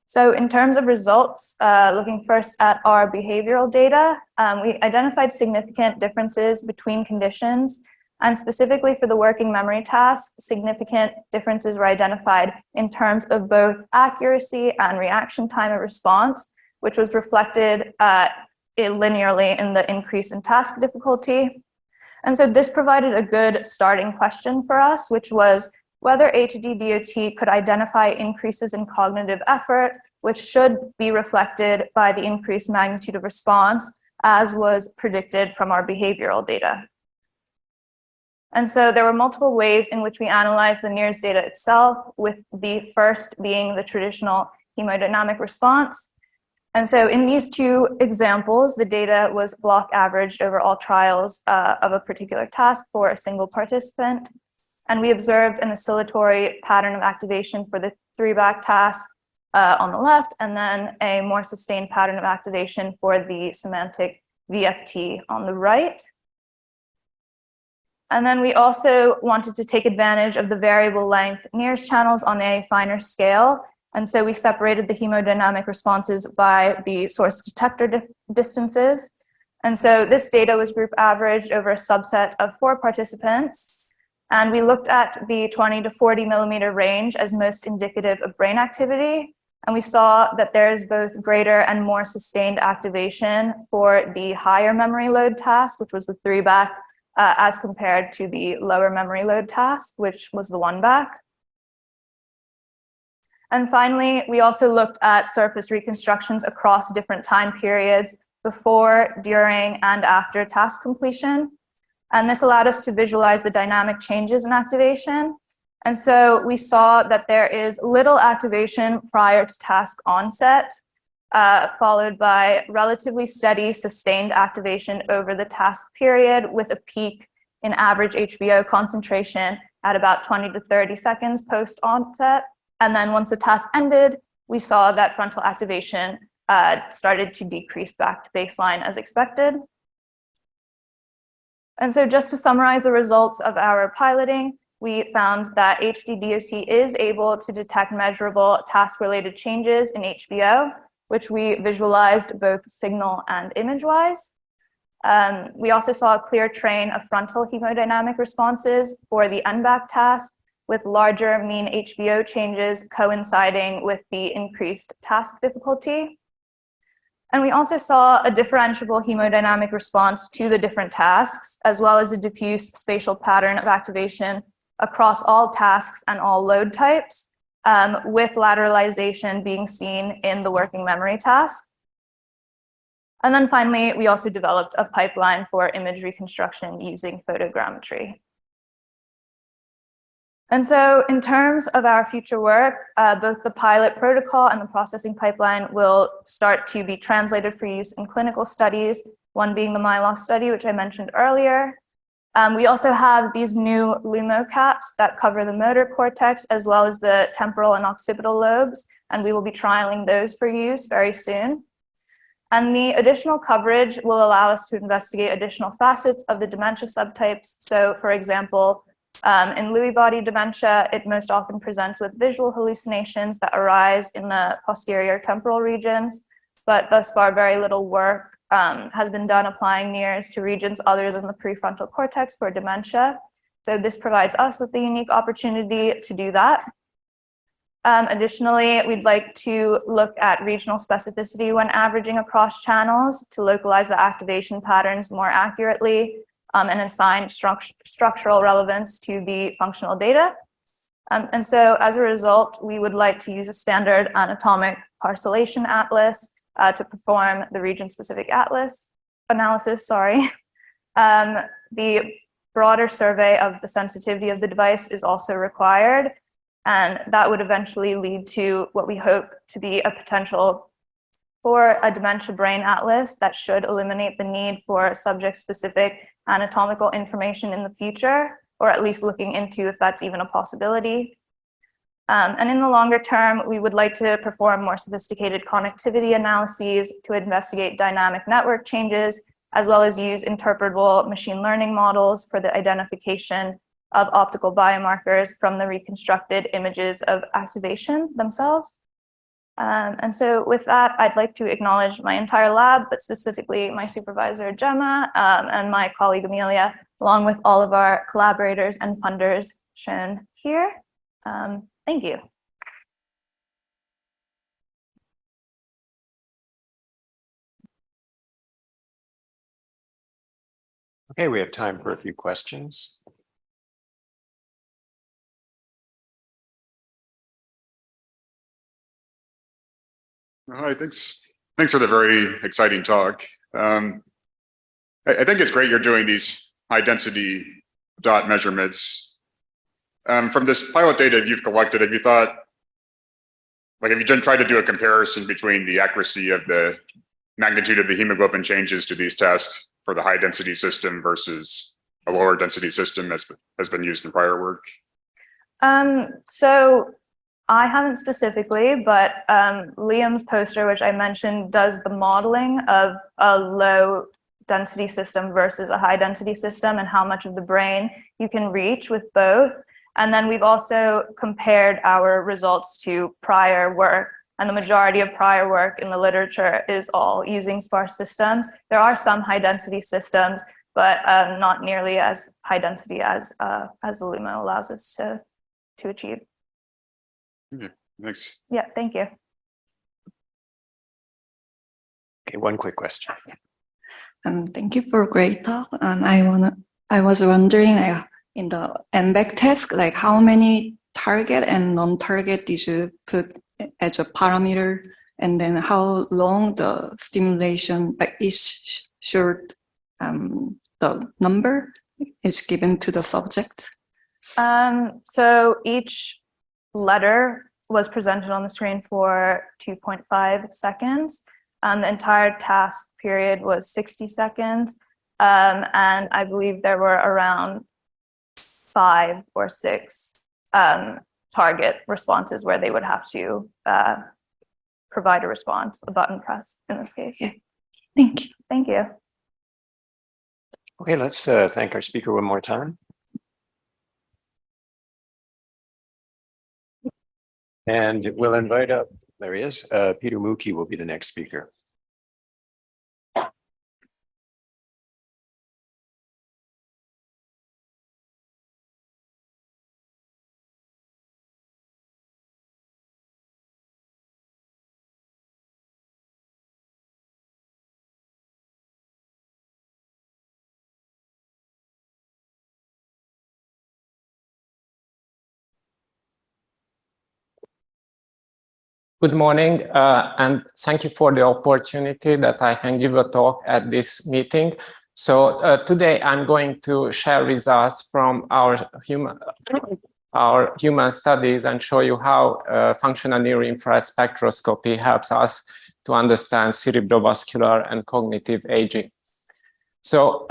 So in terms of results, looking first at our behavioral data, we identified significant differences between conditions. And specifically for the working memory task, significant differences were identified in terms of both accuracy and reaction time of response, which was reflected linearly in the increase in task difficulty. And so this provided a good starting question for us, which was whether HD-DOT could identify increases in cognitive effort, which should be reflected by the increased magnitude of response, as was predicted from our behavioral data. And so there were multiple ways in which we analyzed the NIRS data itself, with the first being the traditional hemodynamic response. And so in these 2 examples, the data was block averaged over all trials of a particular task for a single participant. And we observed an oscillatory pattern of activation for the 3-back task on the left, and then a more sustained pattern of activation for the semantic VFT on the right. And then we also wanted to take advantage of the variable length NIRS channels on a finer scale. And so we separated the hemodynamic responses by the source detector distances. And so this data was group averaged over a subset of 4 participants. And we looked at the 20 to 40 millimeter range as most indicative of brain activity. And we saw that there's both greater and more sustained activation for the higher memory load task, which was the 3-back, as compared to the lower memory load task, which was the 1-back. And finally, we also looked at surface reconstructions across different time periods before, during, and after task completion. And this allowed us to visualize the dynamic changes in activation. And so we saw that there is little activation prior to task onset, followed by relatively steady sustained activation over the task period with a peak in average HBO concentration at about 20 to 30 seconds post onset. And then once the task ended, we saw that frontal activation started to decrease back to baseline as expected. And so just to summarize the results of our piloting, we found that HD-DOT is able to detect measurable task-related changes in HBO, which we visualized both signal and image-wise. We also saw a clear train of frontal hemodynamic responses for the NBAC task, with larger mean HBO changes coinciding with the increased task difficulty. And we also saw a differentiable hemodynamic response to the different tasks, as well as a diffuse spatial pattern of activation across all tasks and all load types, with lateralization being seen in the working memory task. And then finally, we also developed a pipeline for image reconstruction using photogrammetry. And so in terms of our future work, both the pilot protocol and the processing pipeline will start to be translated for use in clinical studies, one being the MyLoss study, which I mentioned earlier. We also have these new LUMO caps that cover the motor cortex as well as the temporal and occipital lobes, and we will be trialing those for use very soon. And the additional coverage will allow us to investigate additional facets of the dementia subtypes. So for example, in Lewy body dementia, it most often presents with visual hallucinations that arise in the posterior temporal regions, but thus far very little work has been done applying NIRS to regions other than the prefrontal cortex for dementia. So this provides us with the unique opportunity to do that. Additionally, we'd like to look at regional specificity when averaging across channels to localize the activation patterns more accurately and assign structural relevance to the functional data. And so as a result, we would like to use a standard anatomic parcellation atlas to perform the region-specific analysis. The broader survey of the sensitivity of the device is also required, and that would eventually lead to what we hope to be a potential for a dementia brain atlas that should eliminate the need for subject-specific anatomical information in the future, or at least looking into if that's even a possibility. And in the longer term, we would like to perform more sophisticated connectivity analyses to investigate dynamic network changes, as well as use interpretable machine learning models for the identification of optical biomarkers from the reconstructed images of activation themselves. And so with that, I'd like to acknowledge my entire lab, but specifically my supervisor, Gemma, and my colleague, Amelia, along with all of our collaborators and funders shown here. Thank you. Okay, we have time for a few questions. Hi, thanks for the very exciting talk. I think it's great you're doing these high density dot measurements. From this pilot data you've collected, have you thought, like, have you tried to do a comparison between the accuracy of the magnitude of the hemoglobin changes to these tests for the high density system versus a lower density system as has been used in prior work? So I haven't specifically, but Liam's poster, which I mentioned, does the modeling of a low density system versus a high density system and how much of the brain you can reach with both. And then we've also compared our results to prior work, and the majority of prior work in the literature is all using sparse systems. There are some high density systems, but not nearly as high density as the LUMO allows us to achieve. Yeah, thanks. Yeah, thank you. Okay, one quick question. Thank you for a great talk. I was wondering, in the NBAC task, like how many target and non-target did you put as a parameter, and then how long the stimulation, like each short the number is given to the subject? So each letter was presented on the screen for 2.5 seconds. The entire task period was 60 seconds. And I believe there were around 5 or 6 target responses where they would have to provide a response, a button press in this case. Yeah. Thank you. Thank you. Okay, let's thank our speaker one more time. And we'll invite up, there he is, Peter Mookie will be the next speaker. Good morning, and thank you for the opportunity that I can give a talk at this meeting. So today I'm going to share results from our human studies and show you how functional near-infrared spectroscopy helps us to understand cerebrovascular and cognitive aging. So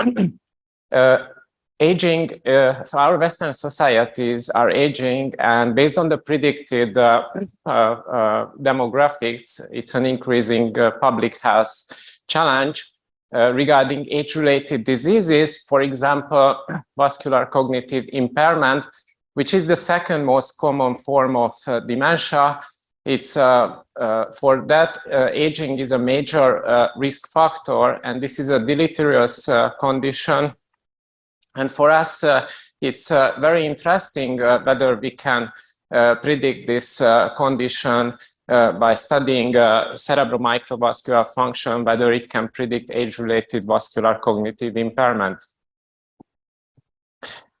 aging, so our Western societies are aging, and based on the predicted demographics, it's an increasing public health challenge regarding age-related diseases, for example, vascular cognitive impairment, which is the second most common form of dementia. It's for that, aging is a major risk factor, and this is a deleterious condition. And for us, it's very interesting whether we can predict this condition by studying cerebral microvascular function, whether it can predict age-related vascular cognitive impairment.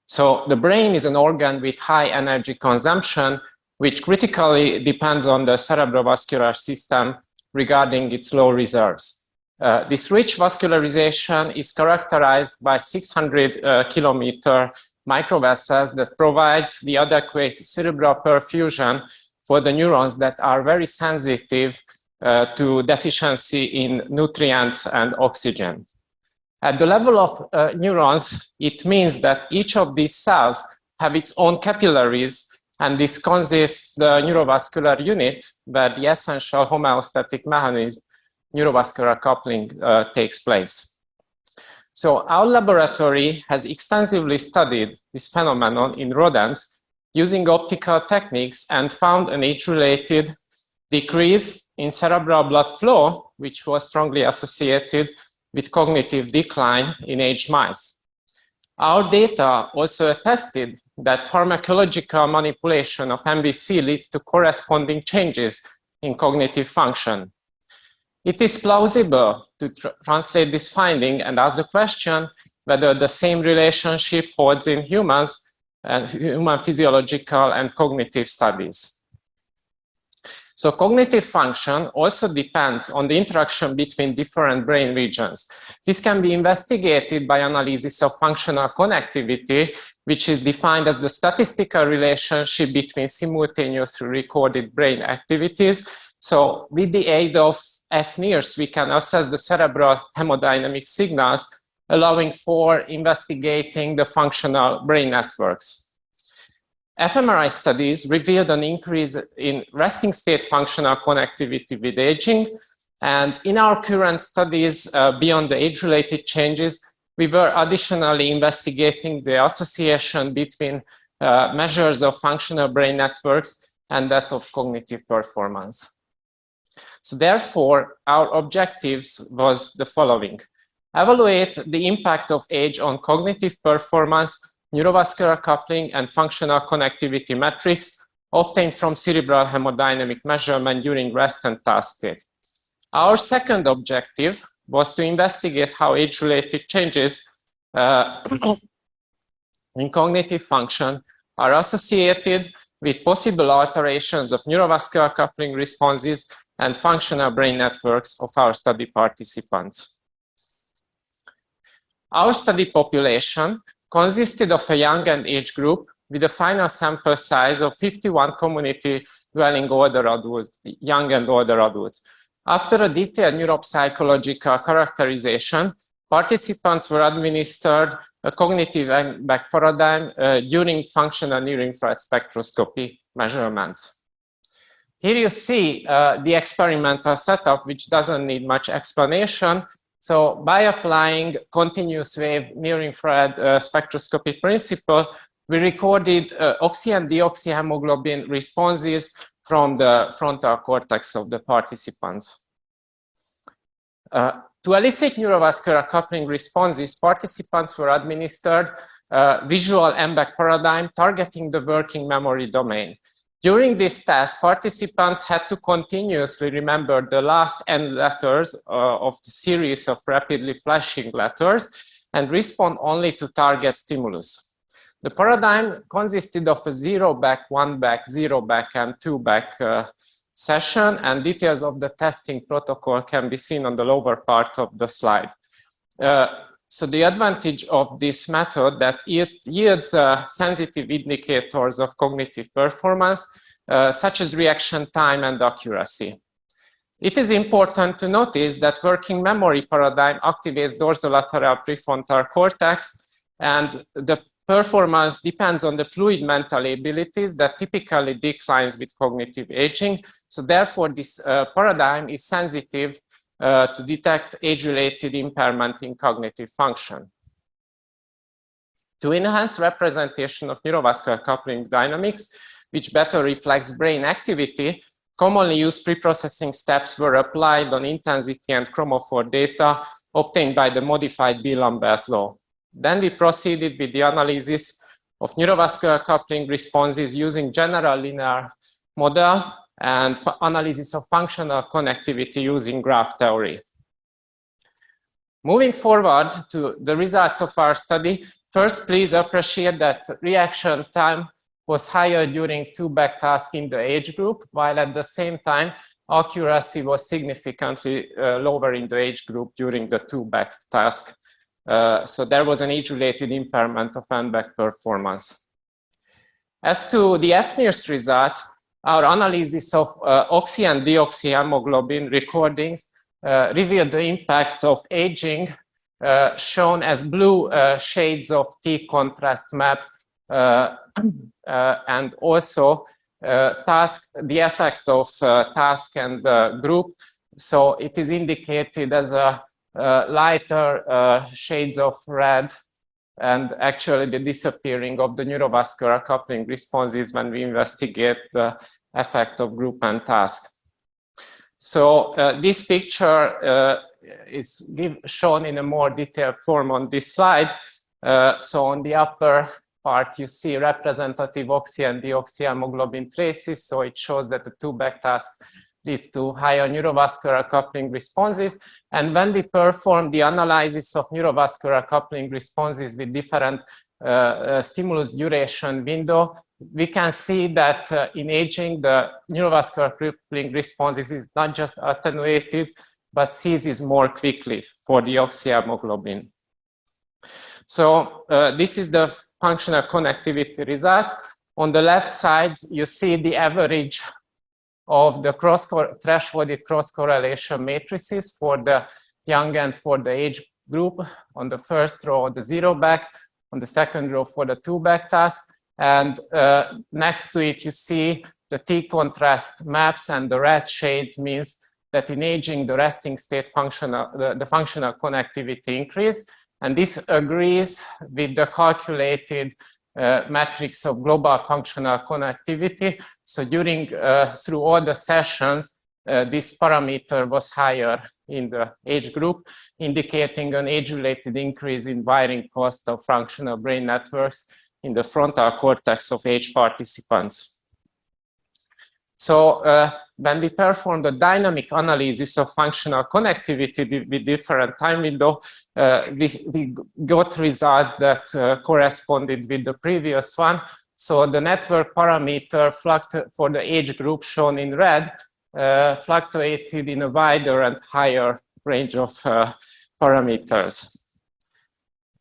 So the brain is an organ with high energy consumption, which critically depends on the cerebrovascular system regarding its low reserves. This rich vascularization is characterized by 600 kilometer microvessels that provides the adequate cerebral perfusion for the neurons that are very sensitive to deficiency in nutrients and oxygen. At the level of neurons, it means that each of these cells have its own capillaries, and this consists the neurovascular unit where the essential homeostatic mechanism neurovascular coupling takes place. So our laboratory has extensively studied this phenomenon in rodents using optical techniques and found an age-related decrease in cerebral blood flow, which was strongly associated with cognitive decline in aged mice. Our data also attested that pharmacological manipulation of MBC leads to corresponding changes in cognitive function. It is plausible to translate this finding and ask the question whether the same relationship holds in humans and human physiological and cognitive studies. So cognitive function also depends on the interaction between different brain regions. This can be investigated by analysis of functional connectivity, which is defined as the statistical relationship between simultaneously recorded brain activities. So with the aid of fNIRS, we can assess the cerebral hemodynamic signals, allowing for investigating the functional brain networks. fMRI studies revealed an increase in resting state functional connectivity with aging. And in our current studies beyond the age-related changes, we were additionally investigating the association between measures of functional brain networks and that of cognitive performance. So therefore, our objectives was the following: evaluate the impact of age on cognitive performance, neurovascular coupling, and functional connectivity metrics obtained from cerebral hemodynamic measurement during rest and task state. Our second objective was to investigate how age-related changes in cognitive function are associated with possible alterations of neurovascular coupling responses and functional brain networks of our study participants. Our study population consisted of a young and age group with a final sample size of 51 community-dwelling older adults, young and older adults. After a detailed neuropsychological characterization, participants were administered a cognitive back paradigm during functional near-infrared spectroscopy measurements. Here you see the experimental setup, which doesn't need much explanation. So by applying continuous wave near-infrared spectroscopy principle, we recorded oxy and deoxyhemoglobin responses from the frontal cortex of the participants. To elicit neurovascular coupling responses, participants were administered visual MBAC paradigm targeting the working memory domain. During this test, participants had to continuously remember the last N letters of the series of rapidly flashing letters and respond only to target stimulus. The paradigm consisted of a 0 back, 1 back, 0 back, and 2 back session, and details of the testing protocol can be seen on the lower part of the slide. So the advantage of this method that it yields sensitive indicators of cognitive performance, such as reaction time and accuracy. It is important to notice that working memory paradigm activates dorsolateral prefrontal cortex, and the performance depends on the fluid mental abilities that typically declines with cognitive aging. So therefore, this paradigm is sensitive to detect age-related impairment in cognitive function. To enhance representation of neurovascular coupling dynamics, which better reflects brain activity, commonly used preprocessing steps were applied on intensity and chromophore data obtained by the modified B-Lambert law. Then we proceeded with the analysis of neurovascular coupling responses using general linear model and analysis of functional connectivity using graph theory. Moving forward to the results of our study, first, please appreciate that reaction time was higher during two-back task in the age group, while at the same time, accuracy was significantly lower in the age group during the two-back task. So there was an age-related impairment of n-back performance. As to the fNIRS results, our analysis of oxy and deoxyhemoglobin recordings revealed the impact of aging, shown as blue shades of T contrast map, and also the effect of task and group. So it is indicated as a lighter shades of red, and actually the disappearing of the neurovascular coupling responses when we investigate the effect of group and task. So this picture is shown in a more detailed form on this slide. So on the upper part, you see representative oxy and deoxyhemoglobin traces. So it shows that the two-back task leads to higher neurovascular coupling responses. And when we perform the analysis of neurovascular coupling responses with different stimulus duration window, we can see that in aging, the neurovascular coupling responses is not just attenuated, but ceases more quickly for the oxyhemoglobin. So this is the functional connectivity results. On the left side, you see the average of the thresholded cross-correlation matrices for the young and for the age group. On the first row, the 0-back. On the second row, for the 2-back task. And next to it, you see the T contrast maps, and the red shades means that in aging, the resting state the functional connectivity increase. And this agrees with the calculated metrics of global functional connectivity. So through all the sessions, this parameter was higher in the age group, indicating an age-related increase in wiring cost of functional brain networks in the frontal cortex of age participants. So when we performed the dynamic analysis of functional connectivity with different time window, we got results that corresponded with the previous one. So the network parameter for the age group shown in red fluctuated in a wider and higher range of parameters.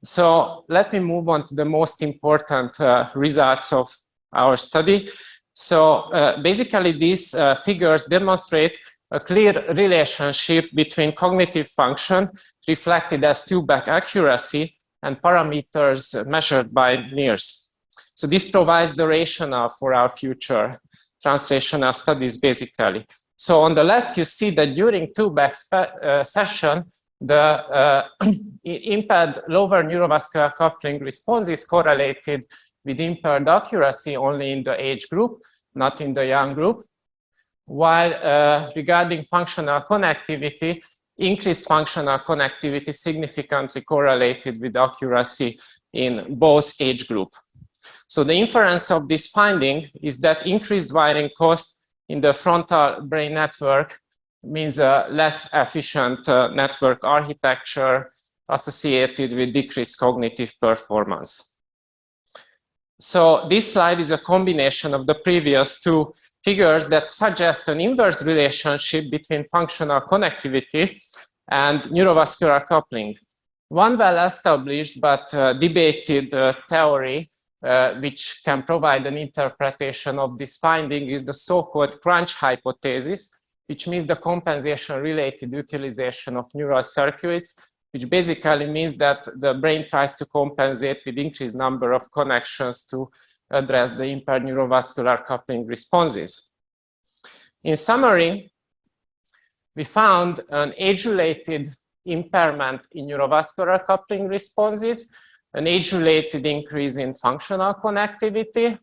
So let me move on to the most important results of our study. So basically, these figures demonstrate a clear relationship between cognitive function reflected as two-back accuracy and parameters measured by NIRS. So this provides the rationale for our future translational studies, basically. So on the left, you see that during two-back session, the impaired lower neurovascular coupling response is correlated with impaired accuracy only in the age group, not in the young group. While regarding functional connectivity, increased functional connectivity significantly correlated with accuracy in both age group. So the inference of this finding is that increased wiring cost in the frontal brain network means a less efficient network architecture associated with decreased cognitive performance. So this slide is a combination of the previous two figures that suggest an inverse relationship between functional connectivity and neurovascular coupling. One well-established but debated theory which can provide an interpretation of this finding is the so-called crunch hypothesis, which means the compensation-related utilization of neural circuits, which basically means that the brain tries to compensate with increased number of connections to address the impaired neurovascular coupling responses. In summary, we found an age-related impairment in neurovascular coupling responses, an age-related increase in functional connectivity,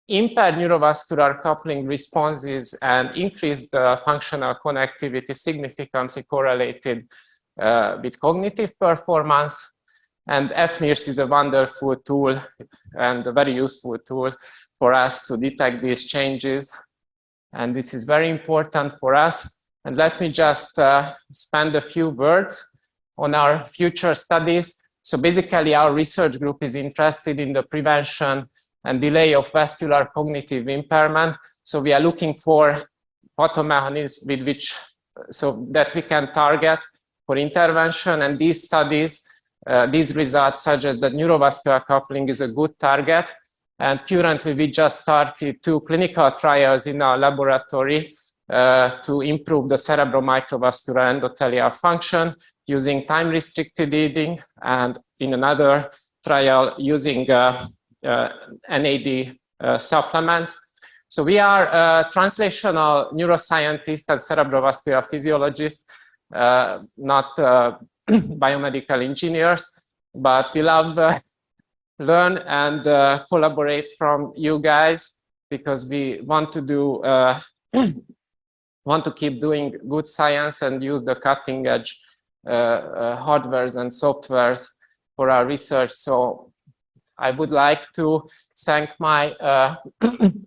impaired neurovascular coupling responses and increased functional connectivity significantly correlated with cognitive performance. And fNIRS is a wonderful tool and a very useful tool for us to detect these changes. And this is very important for us. And let me just spend a few words on our future studies. So basically, our research group is interested in the prevention and delay of vascular cognitive impairment. So we are looking for pathomechanisms with which, so that we can target for intervention. And these studies, these results suggest that neurovascular coupling is a good target. And currently, we just started 2 clinical trials in our laboratory to improve the cerebro-microvascular endothelial function using time-restricted eating, and in another trial using NAD supplements. So we are translational neuroscientists and cerebrovascular physiologists, not biomedical engineers, but we love learn and collaborate from you guys, because we want to do want to keep doing good science and use the cutting edge hardwares and softwares for our research. So I would like to thank my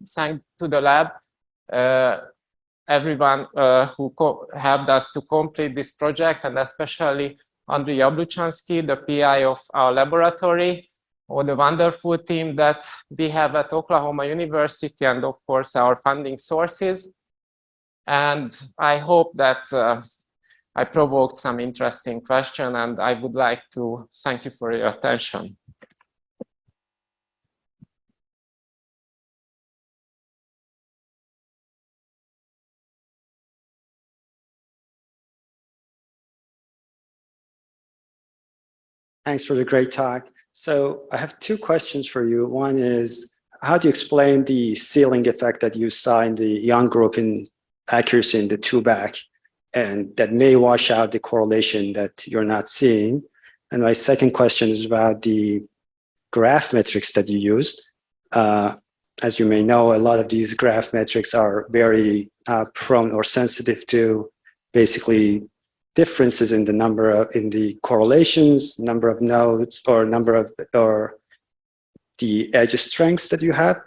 thank to the lab, everyone who helped us to complete this project, and especially Andriy Jabluchansky, the PI of our laboratory, or the wonderful team that we have at Oklahoma University, and of course our funding sources. And I hope that I provoked some interesting questions, and I would like to thank you for your attention. Thanks for the great talk. So I have 2 questions for you. One is, how do you explain the ceiling effect that you saw in the young group in accuracy in the 2-back, and that may wash out the correlation that you're not seeing? And my second question is about the graph metrics that you used. As you may know, a lot of these graph metrics are very prone or sensitive to basically differences in the number of, in the correlations, number of nodes, or the edge strengths that you have.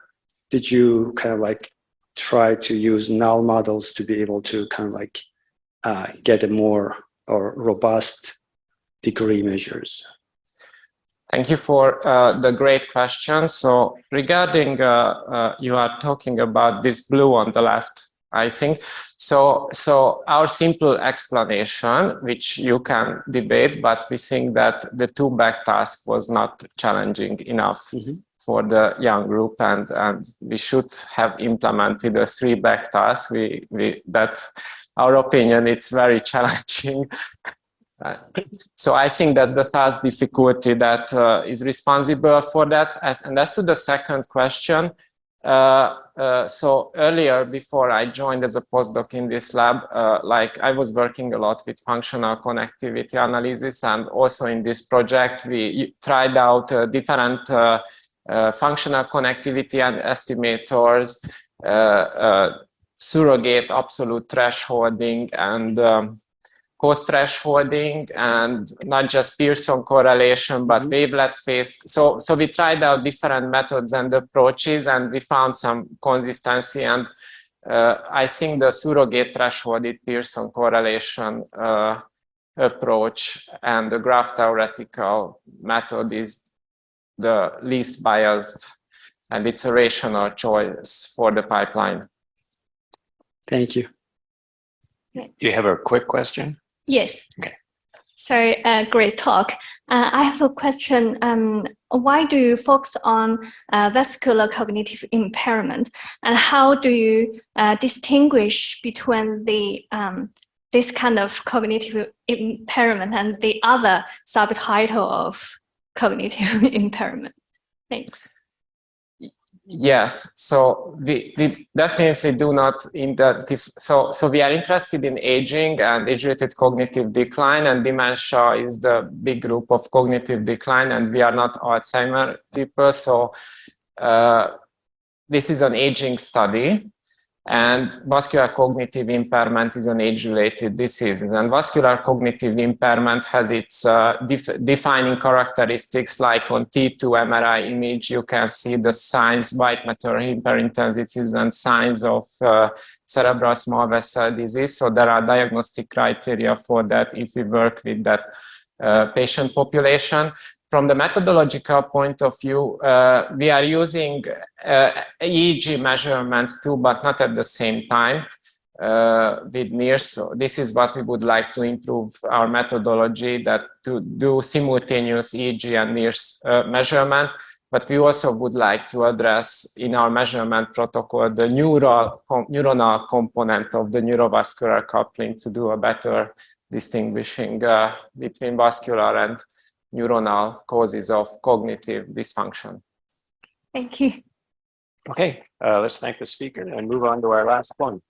Did you kind of like try to use null models to be able to kind of like get a more or robust degree measures? Thank you for the great question. So regarding, you are talking about this blue on the left, I think. So our simple explanation, which you can debate, but we think that the 2-back task was not challenging enough for the young group, and we should have implemented a 3-back task. That our opinion, it's very challenging. So I think that's the task difficulty that is responsible for that. And as to the second question, so earlier, before I joined as a postdoc in this lab, like I was working a lot with functional connectivity analysis, and also in this project, we tried out different functional connectivity and estimators, surrogate absolute thresholding, and cost thresholding, and not just Pearson correlation, but wavelet phase. So we tried out different methods and approaches, and we found some consistency. And I think the surrogate thresholded Pearson correlation approach and the graph theoretical method is the least biased, and it's a rational choice for the pipeline. Thank you. Do you have a quick question? Yes. Okay. So, great talk. I have a question. Why do you focus on vascular cognitive impairment, and how do you distinguish between the this kind of cognitive impairment and the other subtitle of cognitive impairment? Thanks. Yes, so we definitely do not identify. So we are interested in aging and age-related cognitive decline, and dementia is the big group of cognitive decline, and we are not Alzheimer people. So this is an aging study, and vascular cognitive impairment is an age-related disease. And vascular cognitive impairment has its defining characteristics, like on T2 MRI image, you can see the signs, white matter hyperintensities, and signs of cerebral small vessel disease. So there are diagnostic criteria for that if we work with that patient population. From the methodological point of view, we are using EEG measurements too, but not at the same time with NIRS. So this is what we would like to improve our methodology, that to do simultaneous EEG and NIRS measurement. But we also would like to address in our measurement protocol the neuronal component of the neurovascular coupling to do a better distinguishing between vascular and neuronal causes of cognitive dysfunction. Thank you. Okay, let's thank the speaker and move on to our last one.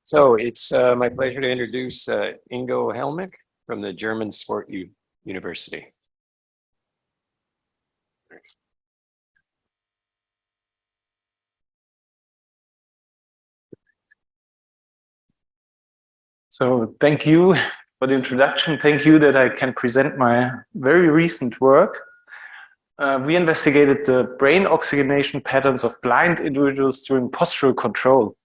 So it's my pleasure to introduce Ingo Helmich from the German Sport University. So thank you for the introduction. Thank you that I can present my very recent work. We investigated the brain oxygenation patterns of blind individuals during postural control.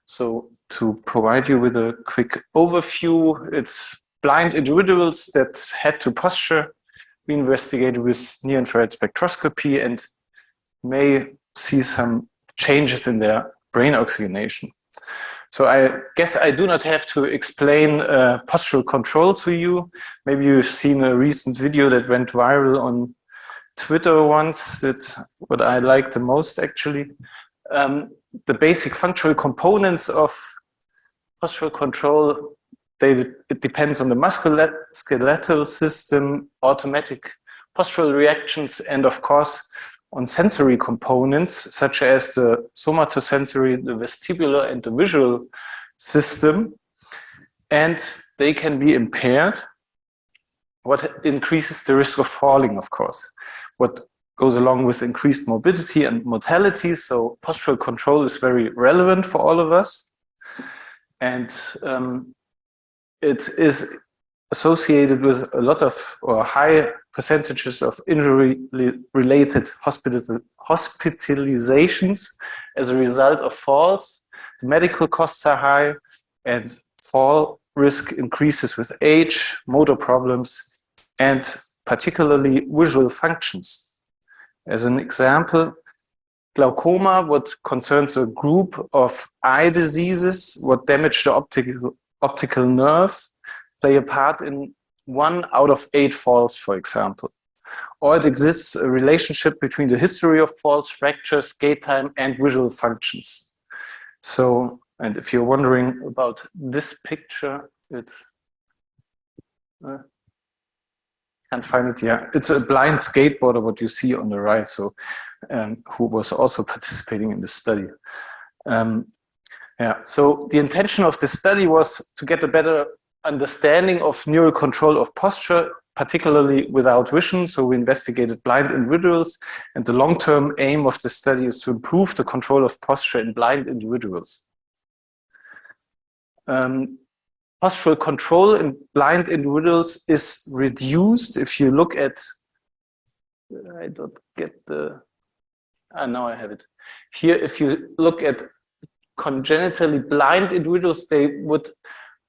So to provide you with a quick overview, it's blind individuals that had to posture. We investigated with near-infrared spectroscopy and may see some changes in their brain oxygenation. So I guess I do not have to explain postural control to you. Maybe you've seen a recent video that went viral on Twitter once. That's what I like the most, actually. The basic functional components of postural control, it depends on the musculoskeletal system, automatic postural reactions, and of course, on sensory components such as the somatosensory, the vestibular, and the visual system. And they can be impaired, what increases the risk of falling, of course. What goes along with increased morbidity and mortality. So postural control is very relevant for all of us. And it is associated with a lot of or high percentages of injury-related hospitalizations as a result of falls. The medical costs are high, and fall risk increases with age, motor problems, and particularly visual functions. As an example, glaucoma, what concerns a group of eye diseases, what damage the optical nerve, play a part in 1 out of 8 falls, for example. Or it exists a relationship between the history of falls, fractures, gait time, and visual functions. So, and if you're wondering about this picture, it's, can't find it, yeah. It's a blind skateboarder, what you see on the right, so who was also participating in this study. Yeah, so the intention of this study was to get a better understanding of neural control of posture, particularly without vision. So we investigated blind individuals, and the long-term aim of the study is to improve the control of posture in blind individuals. Postural control in blind individuals is reduced if you look at, I don't get the, now I have it. Here, if you look at congenitally blind individuals, they would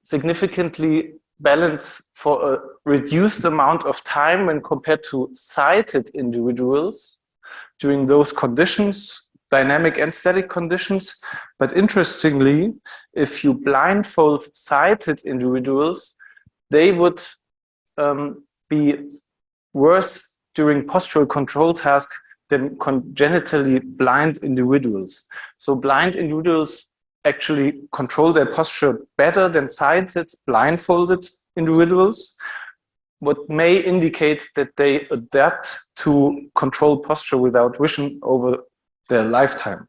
significantly balance for a reduced amount of time when compared to sighted individuals. During those conditions, dynamic and static conditions. But interestingly, if you blindfold sighted individuals, they would be worse during postural control tasks than congenitally blind individuals. So blind individuals actually control their posture better than sighted, blindfolded individuals, what may indicate that they adapt to control posture without vision over their lifetime.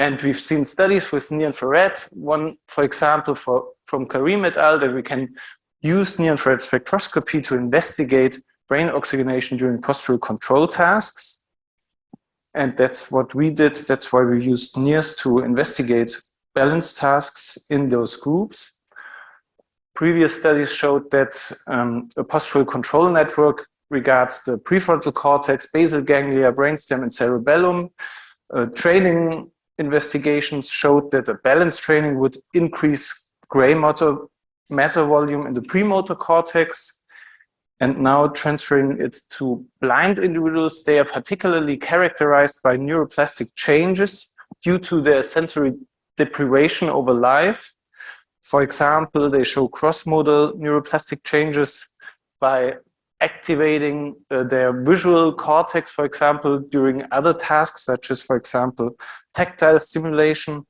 And we've seen studies with near-infrared, one, for example, from Karim et al., that we can use near-infrared spectroscopy to investigate brain oxygenation during postural control tasks. And that's what we did. That's why we used NIRS to investigate balance tasks in those groups. Previous studies showed that a postural control network regards the prefrontal cortex, basal ganglia, brainstem, and cerebellum. Training investigations showed that a balance training would increase gray matter volume in the premotor cortex. And now transferring it to blind individuals, they are particularly characterized by neuroplastic changes due to their sensory deprivation over life. For example, they show cross-modal neuroplastic changes by activating their visual cortex, for example, during other tasks, such as, for example, tactile stimulation,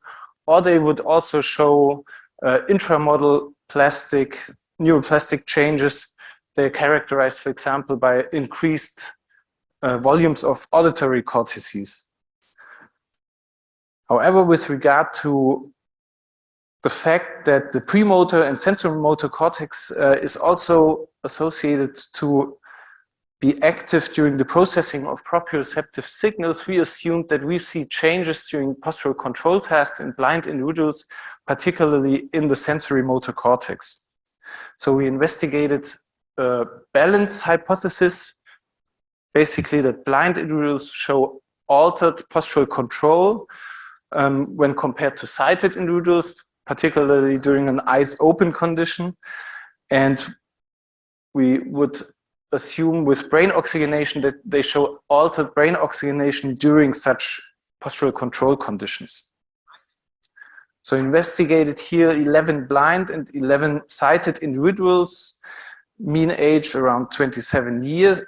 or they would also show intramodal neuroplastic changes. They're characterized, for example, by increased volumes of auditory cortices. However, with regard to the fact that the premotor and sensorimotor cortex is also associated to be active during the processing of proprioceptive signals, we assumed that we see changes during postural control tasks in blind individuals, particularly in the sensorimotor cortex. So we investigated a balance hypothesis, basically that blind individuals show altered postural control when compared to sighted individuals, particularly during an eyes open condition. And we would assume with brain oxygenation that they show altered brain oxygenation during such postural control conditions. So investigated here 11 blind and 11 sighted individuals, mean age around 27 years,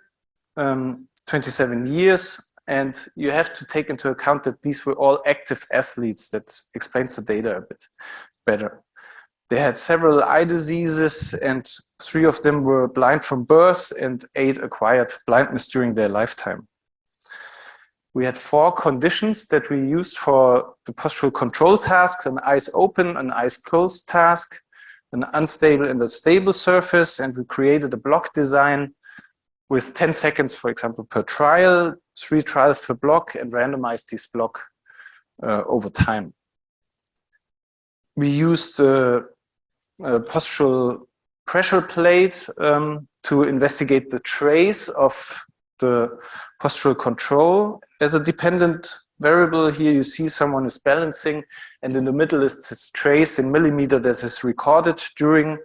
and you have to take into account that these were all active athletes. That explains the data a bit better. They had several eye diseases, and 3 of them were blind from birth and 8 acquired blindness during their lifetime. We had 4 conditions that we used for the postural control tasks: an eyes open, an eyes closed task, an unstable and a stable surface, and we created a block design with 10 seconds, for example, per trial, 3 trials per block, and randomized this block over time. We used a postural pressure plate to investigate the trace of the postural control as a dependent variable. Here you see someone is balancing, and in the middle is this trace in millimeter that is recorded during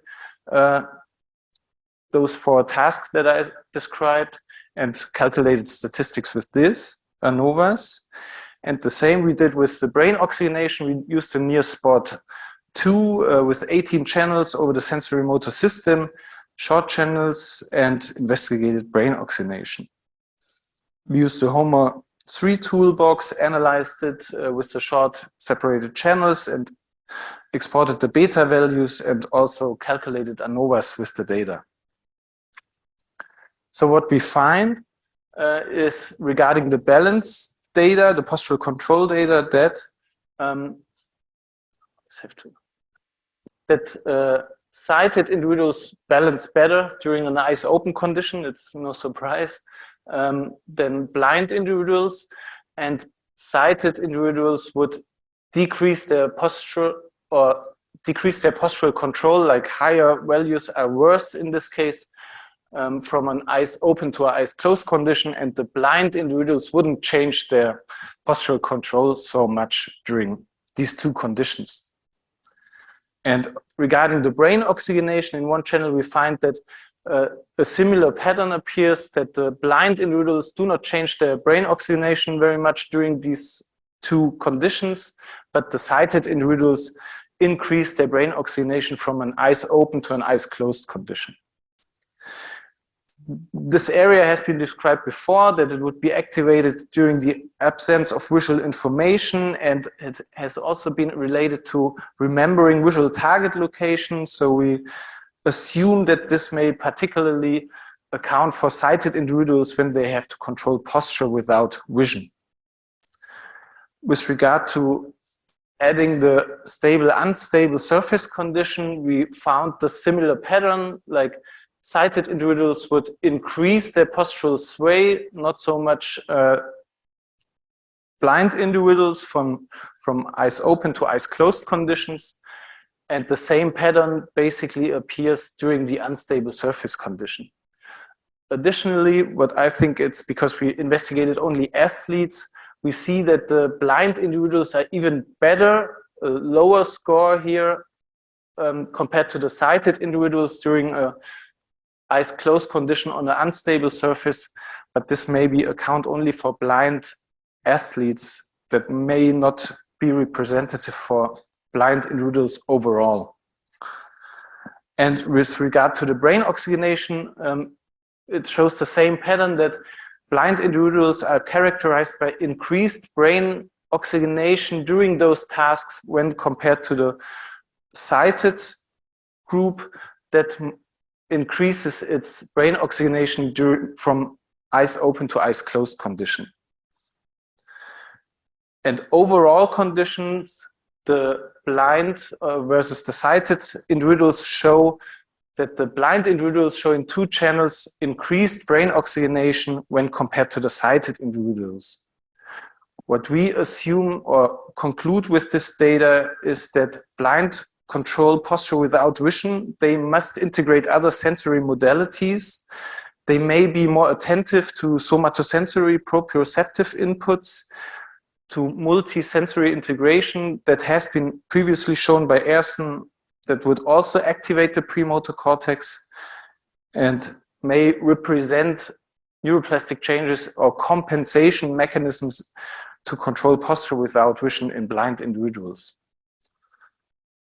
those 4 tasks that I described, and calculated statistics with this, ANOVAs. And the same we did with the brain oxygenation. We used a NIRS Spot 2 with 18 channels over the sensory motor system, short channels, and investigated brain oxygenation. We used the HOMA 3 toolbox, analyzed it with the short separated channels, and exported the beta values, and also calculated ANOVAs with the data. So what we find is regarding the balance data, the postural control data, that sighted individuals balance better during an eyes open condition. It's no surprise. Than blind individuals, and sighted individuals would decrease their posture or decrease their postural control, like higher values are worse in this case from an eyes open to an eyes closed condition, and the blind individuals wouldn't change their postural control so much during these 2 conditions. And regarding the brain oxygenation, in one channel we find that a similar pattern appears that the blind individuals do not change their brain oxygenation very much during these two conditions, but the sighted individuals increase their brain oxygenation from an eyes open to an eyes closed condition. This area has been described before, that it would be activated during the absence of visual information, and it has also been related to remembering visual target locations. So we assume that this may particularly account for sighted individuals when they have to control posture without vision. With regard to adding the stable unstable surface condition, we found the similar pattern, like sighted individuals would increase their postural sway, not so much blind individuals from eyes open to eyes closed conditions. And the same pattern basically appears during the unstable surface condition. Additionally, what I think it's because we investigated only athletes, we see that the blind individuals are even better, a lower score here compared to the sighted individuals during a eyes closed condition on an unstable surface, but this may be account only for blind athletes that may not be representative for blind individuals overall. And with regard to the brain oxygenation, it shows the same pattern, that blind individuals are characterized by increased brain oxygenation during those tasks when compared to the sighted group that increases its brain oxygenation from eyes open to eyes closed condition. And overall conditions, the blind versus the sighted individuals show that the blind individuals showing two channels increased brain oxygenation when compared to the sighted individuals. What we assume or conclude with this data is that blind control posture without vision, they must integrate other sensory modalities. They may be more attentive to somatosensory proprioceptive inputs, to multisensory integration that has been previously shown by Ersten that would also activate the premotor cortex and may represent neuroplastic changes or compensation mechanisms to control posture without vision in blind individuals.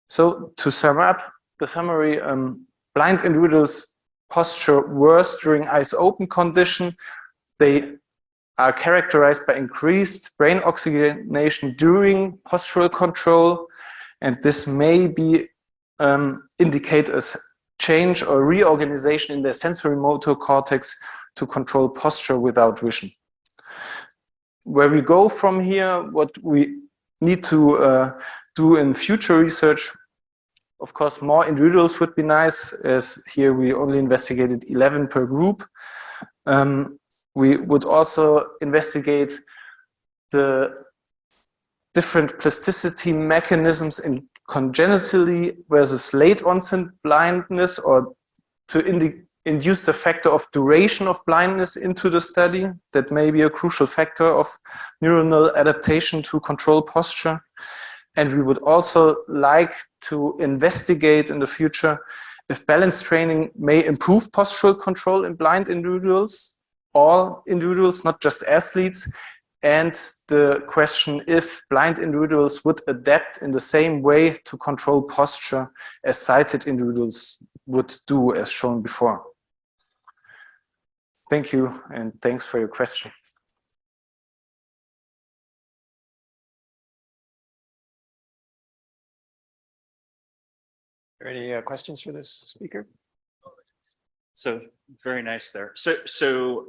So to sum up the summary, blind individuals posture worse during eyes open condition. They are characterized by increased brain oxygenation during postural control, and this may be indicate a change or reorganization in their sensory motor cortex to control posture without vision. Where we go from here, what we need to do in future research, of course, more individuals would be nice, as here we only investigated 11 per group. We would also investigate the different plasticity mechanisms in congenitally versus late onset blindness, or to induce the factor of duration of blindness into the study. That may be a crucial factor of neuronal adaptation to control posture. And we would also like to investigate in the future if balance training may improve postural control in blind individuals, all individuals, not just athletes, and the question if blind individuals would adapt in the same way to control posture as sighted individuals would do, as shown before. Thank you, and thanks for your questions. Are there any questions for this speaker? So very nice there. So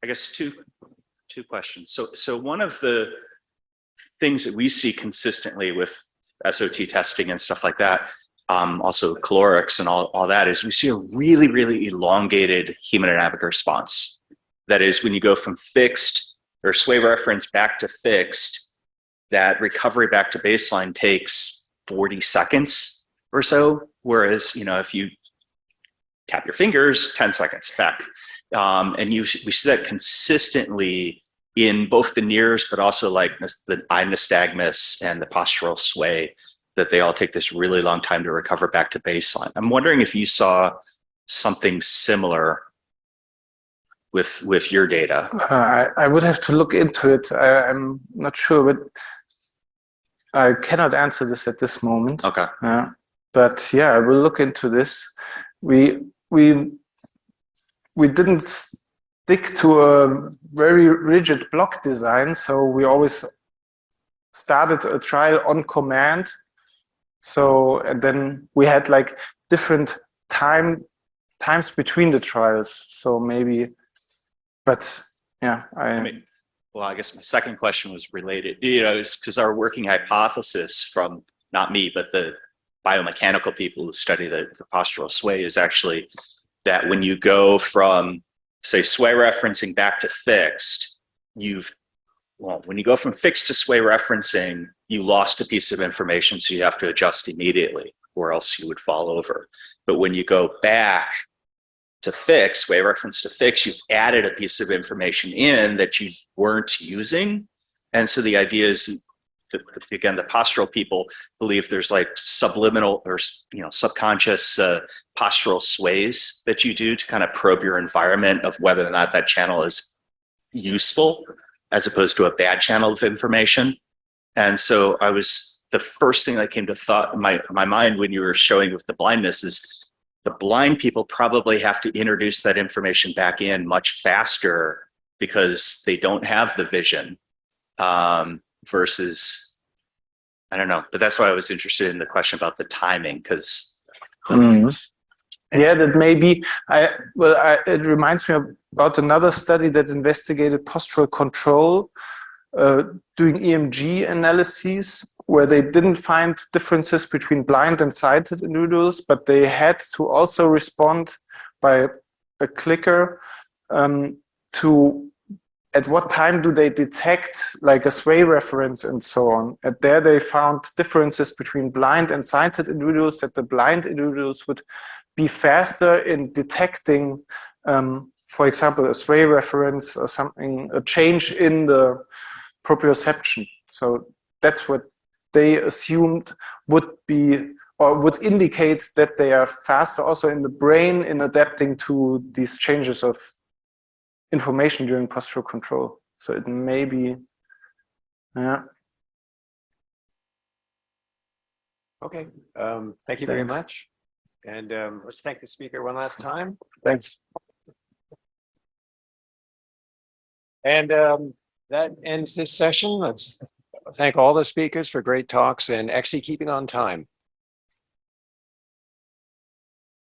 I guess two questions. So one of the things that we see consistently with SOT testing and stuff like that, also calorics and all that, is we see a really, really elongated hemodynamic response. That is, when you go from fixed or sway reference back to fixed, that recovery back to baseline takes 40 seconds or so. Whereas, if you tap your fingers, 10 seconds back. And we see that consistently in both the NIRS, but also like the eye nystagmus and the postural sway, that they all take this really long time to recover back to baseline. I'm wondering if you saw something similar with your data? I would have to look into it. I'm not sure, but I cannot answer this at this moment. Okay. But yeah, I will look into this. We didn't stick to a very rigid block design, so we always started a trial on command. So, and then we had like different times between the trials. So maybe, but yeah, I mean, well, I guess my second question was related, it's because our working hypothesis from not me, but the biomechanical people who study the postural sway is actually that when you go from, say, sway referencing back to fixed, when you go from fixed to sway referencing, you lost a piece of information, so you have to adjust immediately, or else you would fall over. But when you go back to fix, sway reference to fix, you've added a piece of information in that you weren't using. And so the idea is that, again, the postural people believe there's like subliminal or subconscious postural sways that you do to kind of probe your environment of whether or not that channel is useful as opposed to a bad channel of information. And so the first thing that came to my mind when you were showing with the blindness is the blind people probably have to introduce that information back in much faster because they don't have the vision versus, I don't know, but that's why I was interested in the question about the timing, because yeah, that may be. It reminds me about another study that investigated postural control doing EMG analyses, where they didn't find differences between blind and sighted individuals, but they had to also respond by a clicker to at what time do they detect like a sway reference and so on. And there they found differences between blind and sighted individuals, that the blind individuals would be faster in detecting, for example, a sway reference or something, a change in the proprioception. So that's what they assumed would be, or would indicate that they are faster also in the brain in adapting to these changes of information during postural control. So it may be, yeah. Okay, thank you very much. And let's thank the speaker one last time. Thanks. And that ends this session. Let's thank all the speakers for great talks and actually keeping on time.